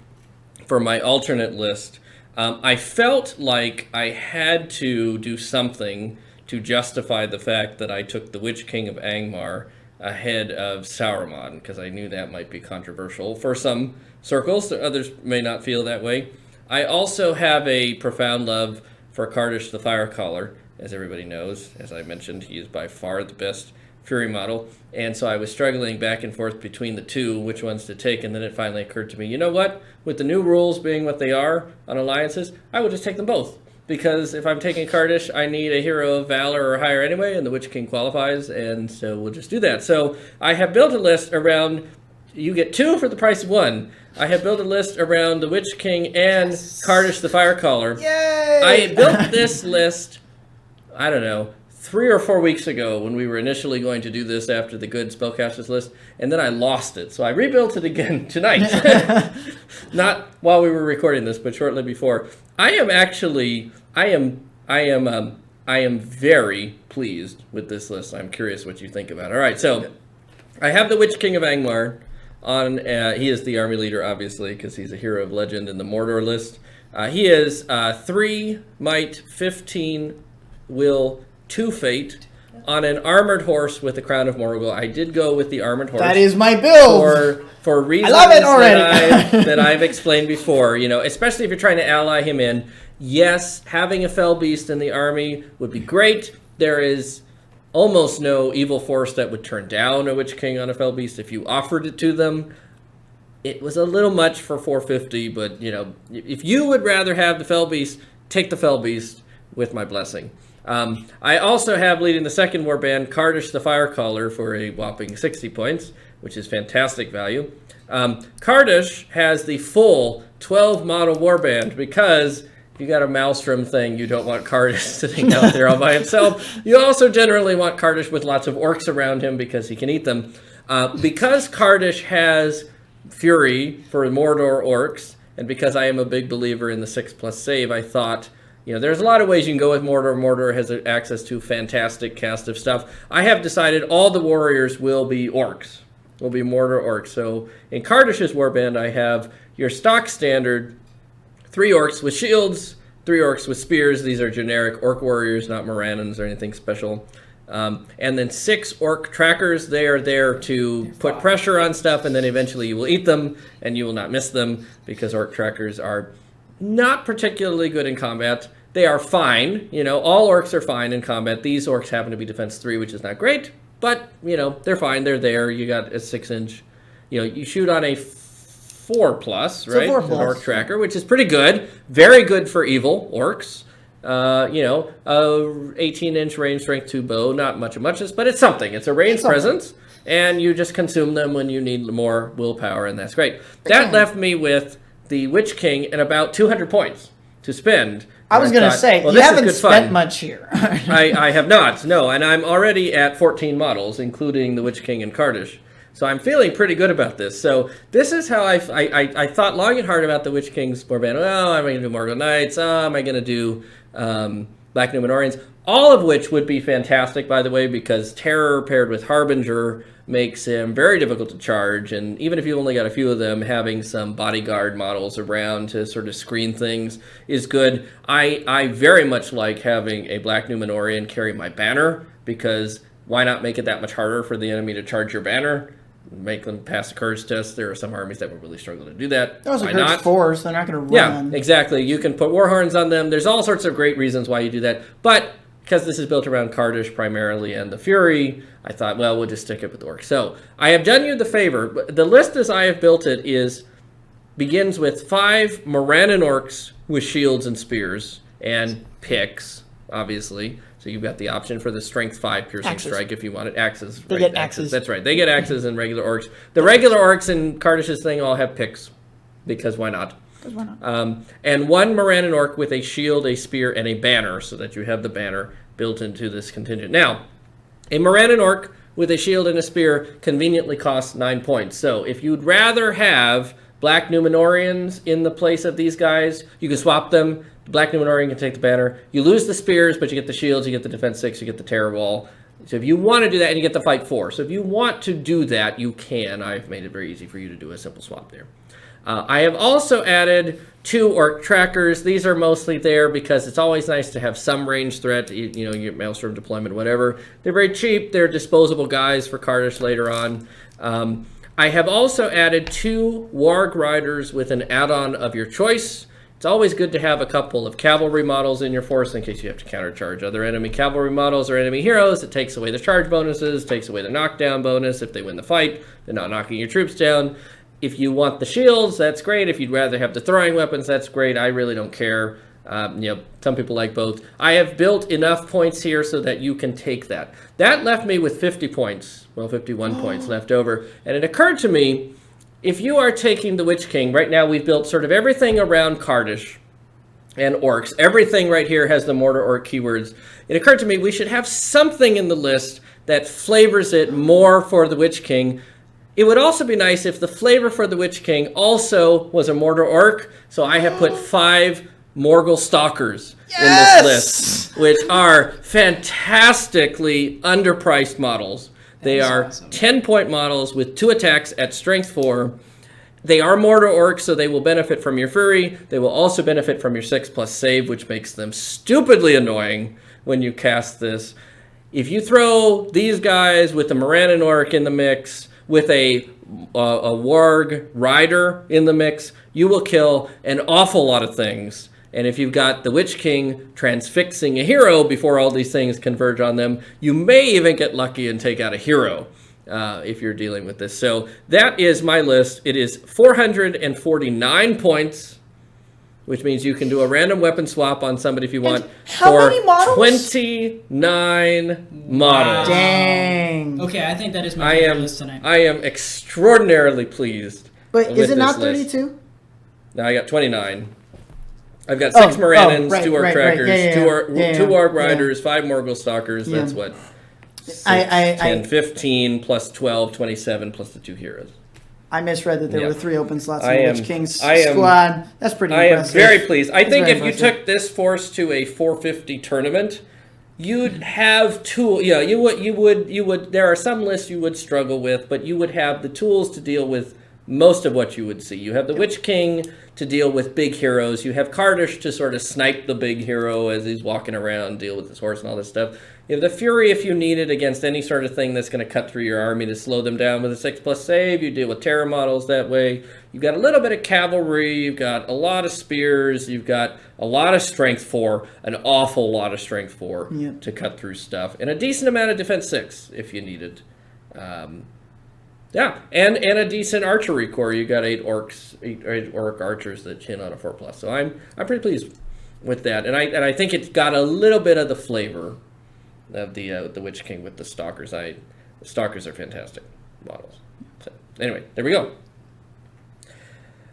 for my alternate list. I felt like I had to do something to justify the fact that I took the Witch King of Angmar ahead of Saruman, because I knew that might be controversial for some circles. Others may not feel that way. I also have a profound love for Cartouche the Firecaller, as everybody knows. As I mentioned, he is by far the best Fury model, and so I was struggling back and forth between the two, which ones to take, and then it finally occurred to me, you know what? With the new rules being what they are on alliances, I will just take them both. Because if I'm taking Cartouche, I need a Hero of Valor or higher anyway, and the Witch King qualifies, and so we'll just do that. So I have built a list around you get 2 for the price of 1. I have built a list around the Witch King and Cartouche the Firecaller. Yay! I built this list, I don't know, 3 or 4 weeks ago when we were initially going to do this after the good spellcasters list, and then I lost it. So I rebuilt it again tonight. Not while we were recording this, but shortly before. I am very pleased with this list. I'm curious what you think about it. All right, so I have the Witch King of Angmar on. He is the army leader, obviously, because he's a hero of legend in the Mordor list. He is 3 might, 15 will, 2 fate, on an armored horse with the crown of Morgul. I did go with the armored horse. That is my build. For reasons I love it already. that I've explained before. You know, especially if you're trying to ally him in. Yes, having a fell beast in the army would be great. There is almost no evil force that would turn down a Witch King on a fell beast if you offered it to them. It was a little much for 450, but you know, if you would rather have the fell beast, take the fell beast with my blessing. I also have leading the second warband Cartouche the Firecaller for a whopping 60 points, which is fantastic value. Cartouche has the full 12 model warband because if you got a Maelstrom thing, you don't want Cartouche sitting out there all by himself. You also generally want Cartouche with lots of orcs around him because he can eat them. Because Cartouche has Fury for Mordor orcs, and because I am a big believer in the 6+ save, I thought, you know, there's a lot of ways you can go with Mordor. Mordor has access to fantastic cast of stuff. I have decided all the warriors will be orcs, will be Mordor orcs. So in Cartouche's warband, I have your stock standard 3 orcs with shields, 3 orcs with spears. These are generic orc warriors, not Morannons or anything special. And then 6 orc trackers. They are there to put pressure on stuff, and then eventually you will eat them, and you will not miss them, because orc trackers are not particularly good in combat. They are fine. You know, all orcs are fine in combat. These orcs happen to be defense 3, which is not great, but, you know, they're fine. They're there. You got a 6-inch. You know, you shoot on a 4+, right? 4+. An orc tracker, which is pretty good. Very good for evil orcs. You know, 18-inch range strength 2 bow, not much of muchness, but it's something. It's a ranged presence, and you just consume them when you need more willpower, and that's great. That left me with the Witch King and about 200 points to spend. I was going to say, well, you haven't spent much here. I have not, no, and I'm already at 14 models, including the Witch King and Cartouche. So I'm feeling pretty good about this. So this is how I thought long and hard about the Witch King's warband. Oh, am I going to do Morgul Knights? Oh, am I going to do Black Numenorians? All of which would be fantastic, by the way, because Terror paired with Harbinger makes him very difficult to charge. And even if you only got a few of them, having some bodyguard models around to sort of screen things is good. I very much like having a Black Numenorian carry my banner, because why not make it that much harder for the enemy to charge your banner? Make them pass a courage test. There are some armies that would really struggle to do that. Those are courage 4s. They're not going to run. Yeah, Yeah, exactly. You can put Warhorns on them. There's all sorts of great reasons why you do that. But because this is built around Cartouche primarily and the Fury, I thought, well, we'll just stick it with orcs. So I have done you the favor. The list as I have built it begins with 5 Morannon orcs with shields and spears and picks, obviously. So you've got the option for the strength 5 piercing strike if you want it. Axes. They get axes. That's right. They get axes and regular orcs. The regular orcs in Cartouche's thing all have picks, because why not? And 1 Morannon orc with a shield, a spear, and a banner, so that you have the banner built into this contingent. Now, a Morannon orc with a shield and a spear conveniently costs 9 points. So if you'd rather have Black Numenorians in the place of these guys, you can swap them. The Black Numenorian can take the banner. You lose the spears, but you get the shields, you get the defense 6, you get the terror wall. So if you want to do that, and you get the fight 4. So if you want to do that, you can. I've made it very easy for you to do a simple swap there. I have also added 2 orc trackers. These are mostly there because it's always nice to have some range threat. You know, your Maelstrom deployment, whatever. They're very cheap. They're disposable guys for Cartouche later on. I have also added 2 Warg Riders with an add-on of your choice. It's always good to have a couple of cavalry models in your force in case you have to countercharge other enemy cavalry models or enemy heroes. It takes away the charge bonuses, takes away the knockdown bonus. If they win the fight, they're not knocking your troops down. If you want the shields, that's great. If you'd rather have the throwing weapons, that's great. I really don't care. You know, some people like both. I have built enough points here so that you can take that. That left me with 50 points. Well, 51 points left over. And it occurred to me if you are taking the Witch King, right now we've built sort of everything around Cartouche and orcs. Everything right here has the mortar orc keywords. It occurred to me we should have something in the list that flavors it more for the Witch King. It would also be nice if the flavor for the Witch King also was a mortar orc. So I have put 5 Morgul Stalkers in this list, which are fantastically underpriced models. They are awesome. 10-point models with 2 attacks at strength 4. They are mortar orcs, so they will benefit from your fury. They will also benefit from your 6+ save, which makes them stupidly annoying when you cast this. If you throw these guys with the Morannon orc in the mix, with a warg rider in the mix, you will kill an awful lot of things. And if you've got the Witch King transfixing a hero before all these things converge on them, you may even get lucky and take out a hero if you're dealing with this. So that is my list. It is 449 points, which means you can do a random weapon swap on somebody if you want. How many models? 29 models. Dang. Okay, I think that is my favorite list tonight. I am extraordinarily pleased. But is it not list. 32? No, I got 29. I've got 6 Morannons, 2 Orc Trackers, 2 Orc Riders, 5 Morgul Stalkers. That's what? 10, 15 plus 12, 27 plus the 2 heroes. I misread that there were 3 open slots in the Witch King's squad. That's pretty impressive. I am very pleased. I think if you took this force to a 450 tournament, you'd have tools. Yeah, you would. There are some lists you would struggle with, but you would have the tools to deal with most of what you would see. You have the Witch King to deal with big heroes. You have Cartouche to sort of snipe the big hero as he's walking around, deal with his horse and all this stuff. You have the Fury if you need it against any sort of thing that's going to cut through your army to slow them down with a 6+ save. You deal with terror models that way. You've got a little bit of cavalry. You've got a lot of spears. You've got a lot of strength 4, an awful lot of strength 4 to cut through stuff. And a decent amount of defense 6 if you needed. Yeah, and a decent archery core. You got 8 orc archers that chin on a 4+. So I'm pretty pleased with that. And I think it's got a little bit of the flavor of the Witch King with the Stalkers. The Stalkers are fantastic models. So anyway, there we go.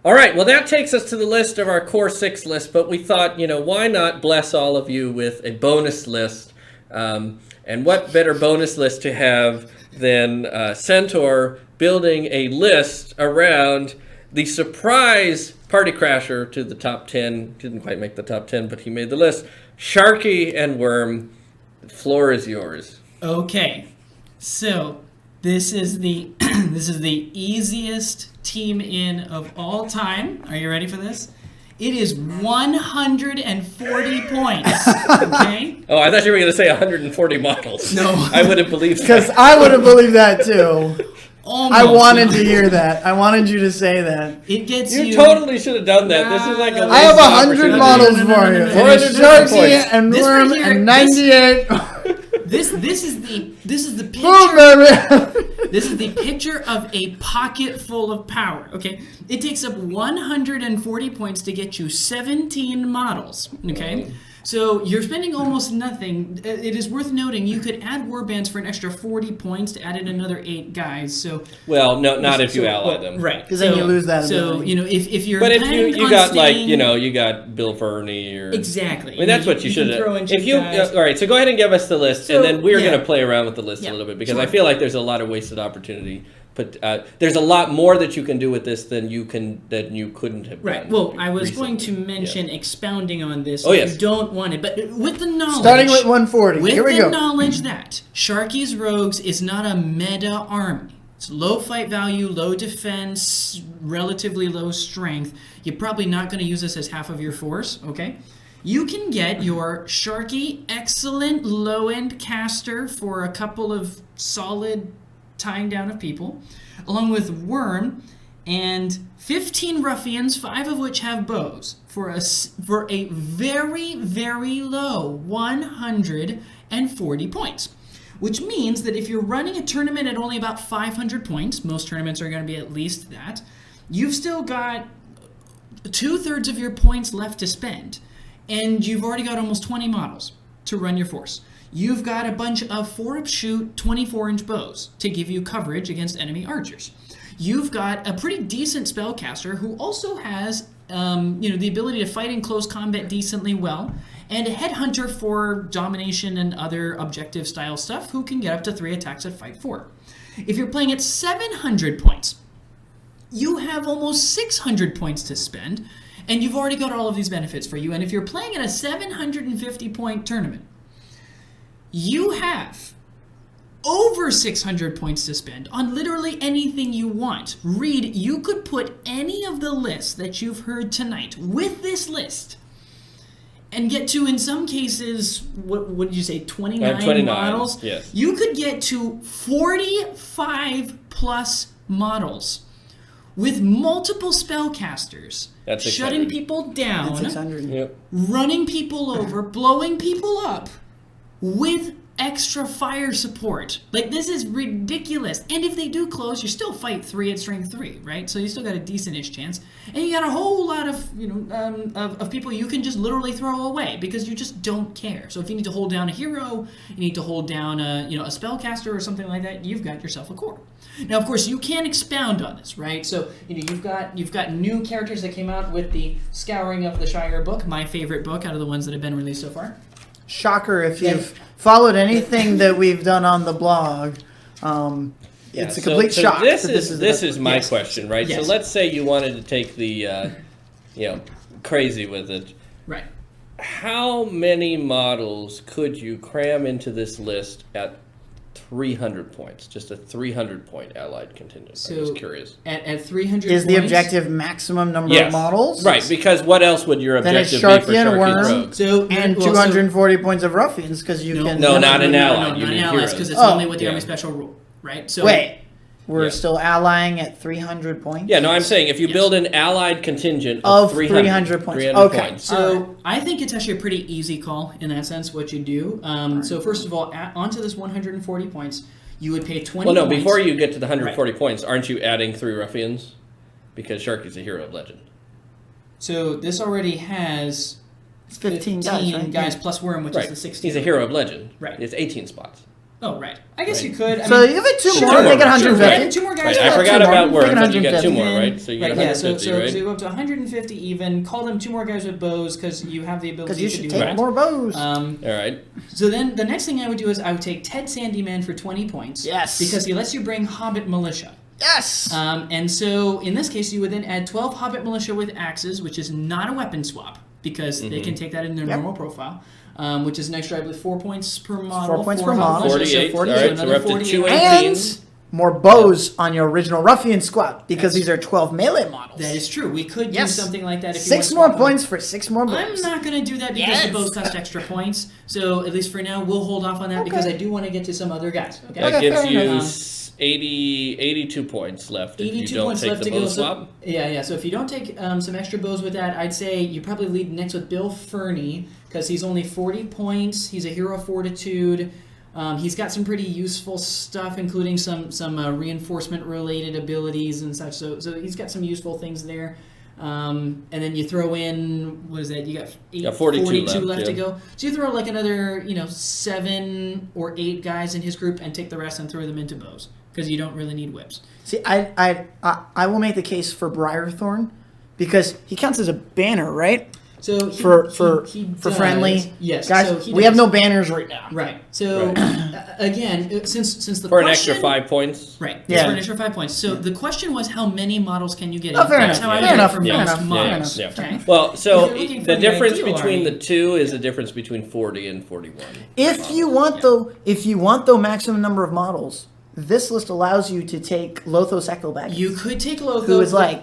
All right, well that takes us to the list of our core 6 list, but we thought, why not bless all of you with a bonus list? And what better bonus list to have than Centaur building a list around the surprise party crasher to the top 10. Didn't quite make the top 10, but he made the list. Sharky and Worm. The floor is yours. Okay, so this is the this is the easiest team in of all time. Are you ready for this? It is 140 points. Okay. Oh, I thought you were going to say 140 models. No, I would have believed that. Because I would have believed that too. Almost. I wanted to hear that. I wanted you to say that. It gets you totally should have done that. This is like a I have 100 models for you. 400 points. And Worm and 98. This is the picture. Boom, baby. This is the picture of a pocket full of power. Okay, it takes up 140 points to get you 17 models. Okay. So you're spending almost nothing. It is worth noting you could add warbands for an extra 40 points to add in another 8 guys. So not if you ally them, right? Because then you lose that. So if you're but if you got you got Bill Fernie or exactly. I mean that's what you should have. If you all right, so go ahead and give us the list, and then we're going to play around with the list a little bit because I feel like there's a lot of wasted opportunity. But there's a lot more that you can do with this than you couldn't have done. Right. Well, I was going to mention expounding on this if you don't want it, but with the knowledge. Starting with 140. Here we go. With the knowledge that Sharky's Rogues is not a meta army. It's low fight value, low defense, relatively low strength. You're probably not going to use this as half of your force, okay? You can get your Sharky excellent low-end caster for a couple of solid tying down of people, along with Worm and 15 ruffians, 5 of which have bows, for a very, very low 140 points. Which means that if you're running a tournament at only about 500 points, most tournaments are going to be at least that, you've still got 2/3 of your points left to spend, and you've already got almost 20 models to run your force. you've got a bunch of 4-up shoot 24-inch bows to give you coverage against enemy archers. You've got a pretty decent spellcaster who also has the ability to fight in close combat decently well, and a headhunter for domination and other objective style stuff who can get up to 3 attacks at fight 4. If you're playing at 700 points, you have almost 600 points to spend, and you've already got all of these benefits for you. And if you're playing in a 750-point tournament, you have over 600 points to spend on literally anything you want. Reed, you could put any of the lists that you've heard tonight with this list and get to, in some cases, what did you say, 29 models? Yes. You could get to 45 plus models with multiple spellcasters, That's shutting 600. people down, That's 600. Yep. running people over, blowing people up, with extra fire support. Like, this is ridiculous. And if they do close, you still fight 3 at strength 3, right? So you still got a decent-ish chance. And you got a whole lot of, of people you can just literally throw away because you just don't care. So if you need to hold down a hero, you need to hold down a spellcaster or something like that, you've got yourself a core. Now, of course, you can expound on this, right? So, you've got new characters that came out with the Scouring of the Shire book, my favorite book out of the ones that have been released so far. Shocker if you've followed anything that we've done on the blog. It's a complete shock. This is my Yes. question, right? Yes. So let's say you wanted to take the, crazy with it. Right. How many models could you cram into this list at 300 points? Just a 300-point allied contingent. So I'm just curious. At 300 Is the points, objective maximum number Yes. of models? Right, because what else would your Then it's objective be for Sharky and Sharky Worm. Rogue? So And well, 240 points of ruffians because you can. No, not an allied. No, You not mean an allies heroes. because it's Oh. only with the Yeah. Army Special rule, right? So Wait, we're Yeah. still allying at 300 points. Yeah, no, I'm saying if you Yes. build an allied contingent Of of 300 points. 300 Okay. points. So I think it's actually a pretty easy call in that sense. What you do. So first of all, onto this 140 points, you would pay 20. Well, no, points. before you get to the 140 points, aren't you adding 3 ruffians? Because Sharky's a hero of legend. So this already has 15 guys, right? guys plus Worm, which Right. is the 16. He's a hero of legend. Right. It's 18 spots. Oh, right. I guess Right. you could. So you have it two Sure, more, make it sure. 150. Yeah, 2 more guys. Right, for I that. forgot two more. about Worm, Make it but you got 2 more, 150. right? So you got Right, yeah, so 150, right? so you go up to 150 even. Call them 2 more guys with bows because you have the ability Because you to should do take that. more bows. All right. So then the next thing I would do is I would take Ted Sandyman for 20 points. Yes. Because he lets you bring Hobbit Militia. yes. And so in this case, you would then add 12 Hobbit Militia with axes, which is not a weapon swap because they can take that in their normal profile, which is an extra, I believe, 4 points per model. 4 points for per Hobbit model. Militia, 48. so All right, so another we're up to 48. 218. and more bows on your original ruffian squad because these are 12 melee models. That is true. We could Yes. do something like that if you 6 want to more swap them. points for 6 more bows. I'm not going to do that because Yes. the bows cost extra points. So at least for now, we'll hold off on that because I do want to get to some other guys. Okay. That Okay, gives fair you enough. 82 points left if you 82 don't points take left the to go. bow So, swap. yeah. So if you don't take some extra bows with that, I'd say you probably lead next with Bill Fernie because he's only 40 points. He's a hero of fortitude. He's got some pretty useful stuff, including some reinforcement related abilities and such. So he's got some useful things there. And then you throw in, what is that? You got 42 left to yeah. go. So you throw like another 7 or 8 guys in his group and take the rest and throw them into bows because you don't really need whips. See, I will make the case for Briarthorn because he counts as a banner, right? So For he friendly does. Yes, guys. so he We have does. no banners right now. Right. So again, since the For an question, extra 5 points. right? Yeah. For an extra 5 points. So the question was how many models can you get? Oh, in? fair That's enough. how I Fair get enough. it for Fair most enough. Yeah, models. yeah. Okay. Well, so If you're looking for the the difference ideal between army- the two is the difference between 40 and 41. If you want the maximum number of models, this list allows you to take Lothos Ecclebag. You could take Lotho. who is like,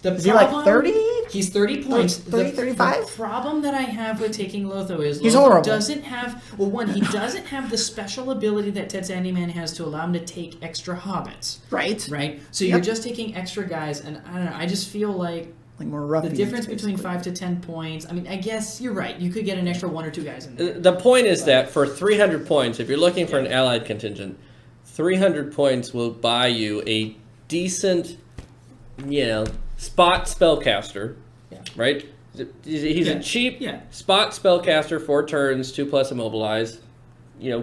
is he like 30? He's 30 points. 30, 35? The problem that I have with taking Lotho is He's Lotho horrible. doesn't have, well, one, he doesn't have the special ability that Ted Sandyman has to allow him to take extra hobbits. Right. Right? So you're just taking extra guys, and I don't know, I just feel like Like more the ruffians. difference between basically. 5 to 10 points, I mean, I guess you're right. You could get an extra 1 or 2 guys in there. The point is that for 300 points, if you're looking for an allied contingent, 300 points will buy you a decent, spot spellcaster, right? He's a cheap Yeah. spot spellcaster, 4 turns, 2+ immobilize,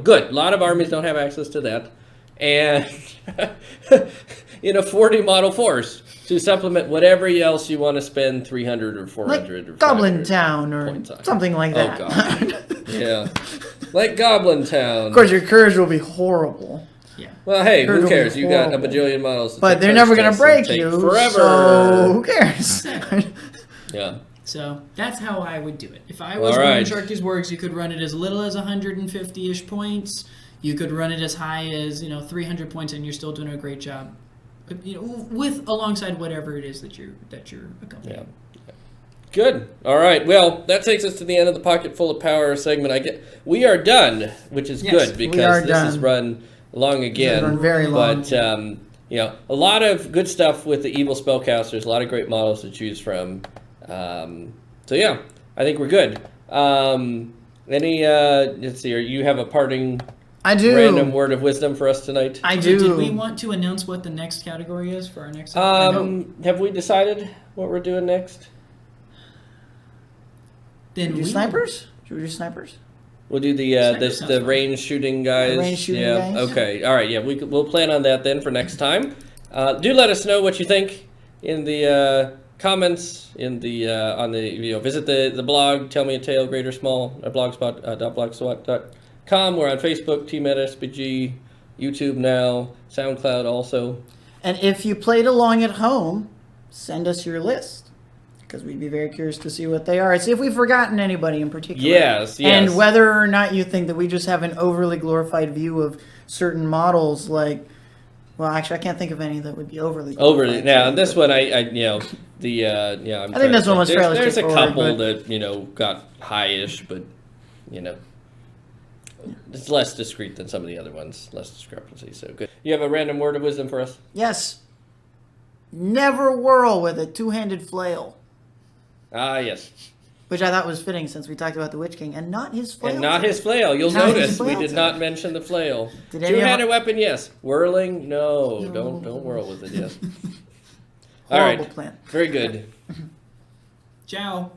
good. A lot of armies don't have access to that. And in a 40 model force to supplement whatever else you want to spend 300 or 400 or Goblin Town or points on. something like that. Oh, God. Yeah. Like Goblin Town. Of course, your courage will be horrible. Yeah. Well, hey, Courage who will be cares? You got a horrible. bajillion models. To But take they're punch never going to tests and break take you, forever. so who cares? Yeah. So that's how I would do it. If I was All running right. Sharky's Works, you could run it as little as 150-ish points. You could run it as high as 300 points, and you're still doing a great job. With alongside whatever it is that you're accompanying. Yeah. Good. All right. Well, that takes us to the end of the Pocket Full of Power segment. We are done, which is Yes, good we because are this has done. run long again. run very long. But a lot of good stuff with the evil spellcasters. A lot of great models to choose from. So yeah, I think we're good. Let's see. You have a parting I do. random word of wisdom for us tonight? I Okay, do. Did we want to announce what the next category is for our next episode? Have we decided what we're doing next? Then do snipers? Should we do snipers? We'll do the Sniper sounds the fun. range shooting guys. The range shooting yeah. guys? Okay. All right. Yeah. We'll plan on that then for next time. Do let us know what you think in the comments in the on the visit the blog. Tell me a tale, great or small. Blogspot.blogspot.com. We're on Facebook, TMAT SBG, YouTube now, SoundCloud also. And if you played along at home, send us your list. Because we'd be very curious to see what they are. See if we've forgotten anybody in particular. Yes. And whether or not you think that we just have an overly glorified view of certain models, like, well, actually, I can't think of any that would be overly glorified. Over now, this one I think this one was fairly There's a straightforward, couple but- that got high-ish, but it's less discreet than some of the other ones. Less discrepancy. So good. You have a random word of wisdom for us? Yes. Never whirl with a two-handed flail. Ah, yes. Which I thought was fitting since we talked about the Witch King. And not his flail. And not his flail. You'll Not his notice we flail did today. not mention the flail. Did any of Two-handed our- weapon, yes. Whirling, no. Don't whirl with it, yes. All Horrible right. plan. Very good. Ciao.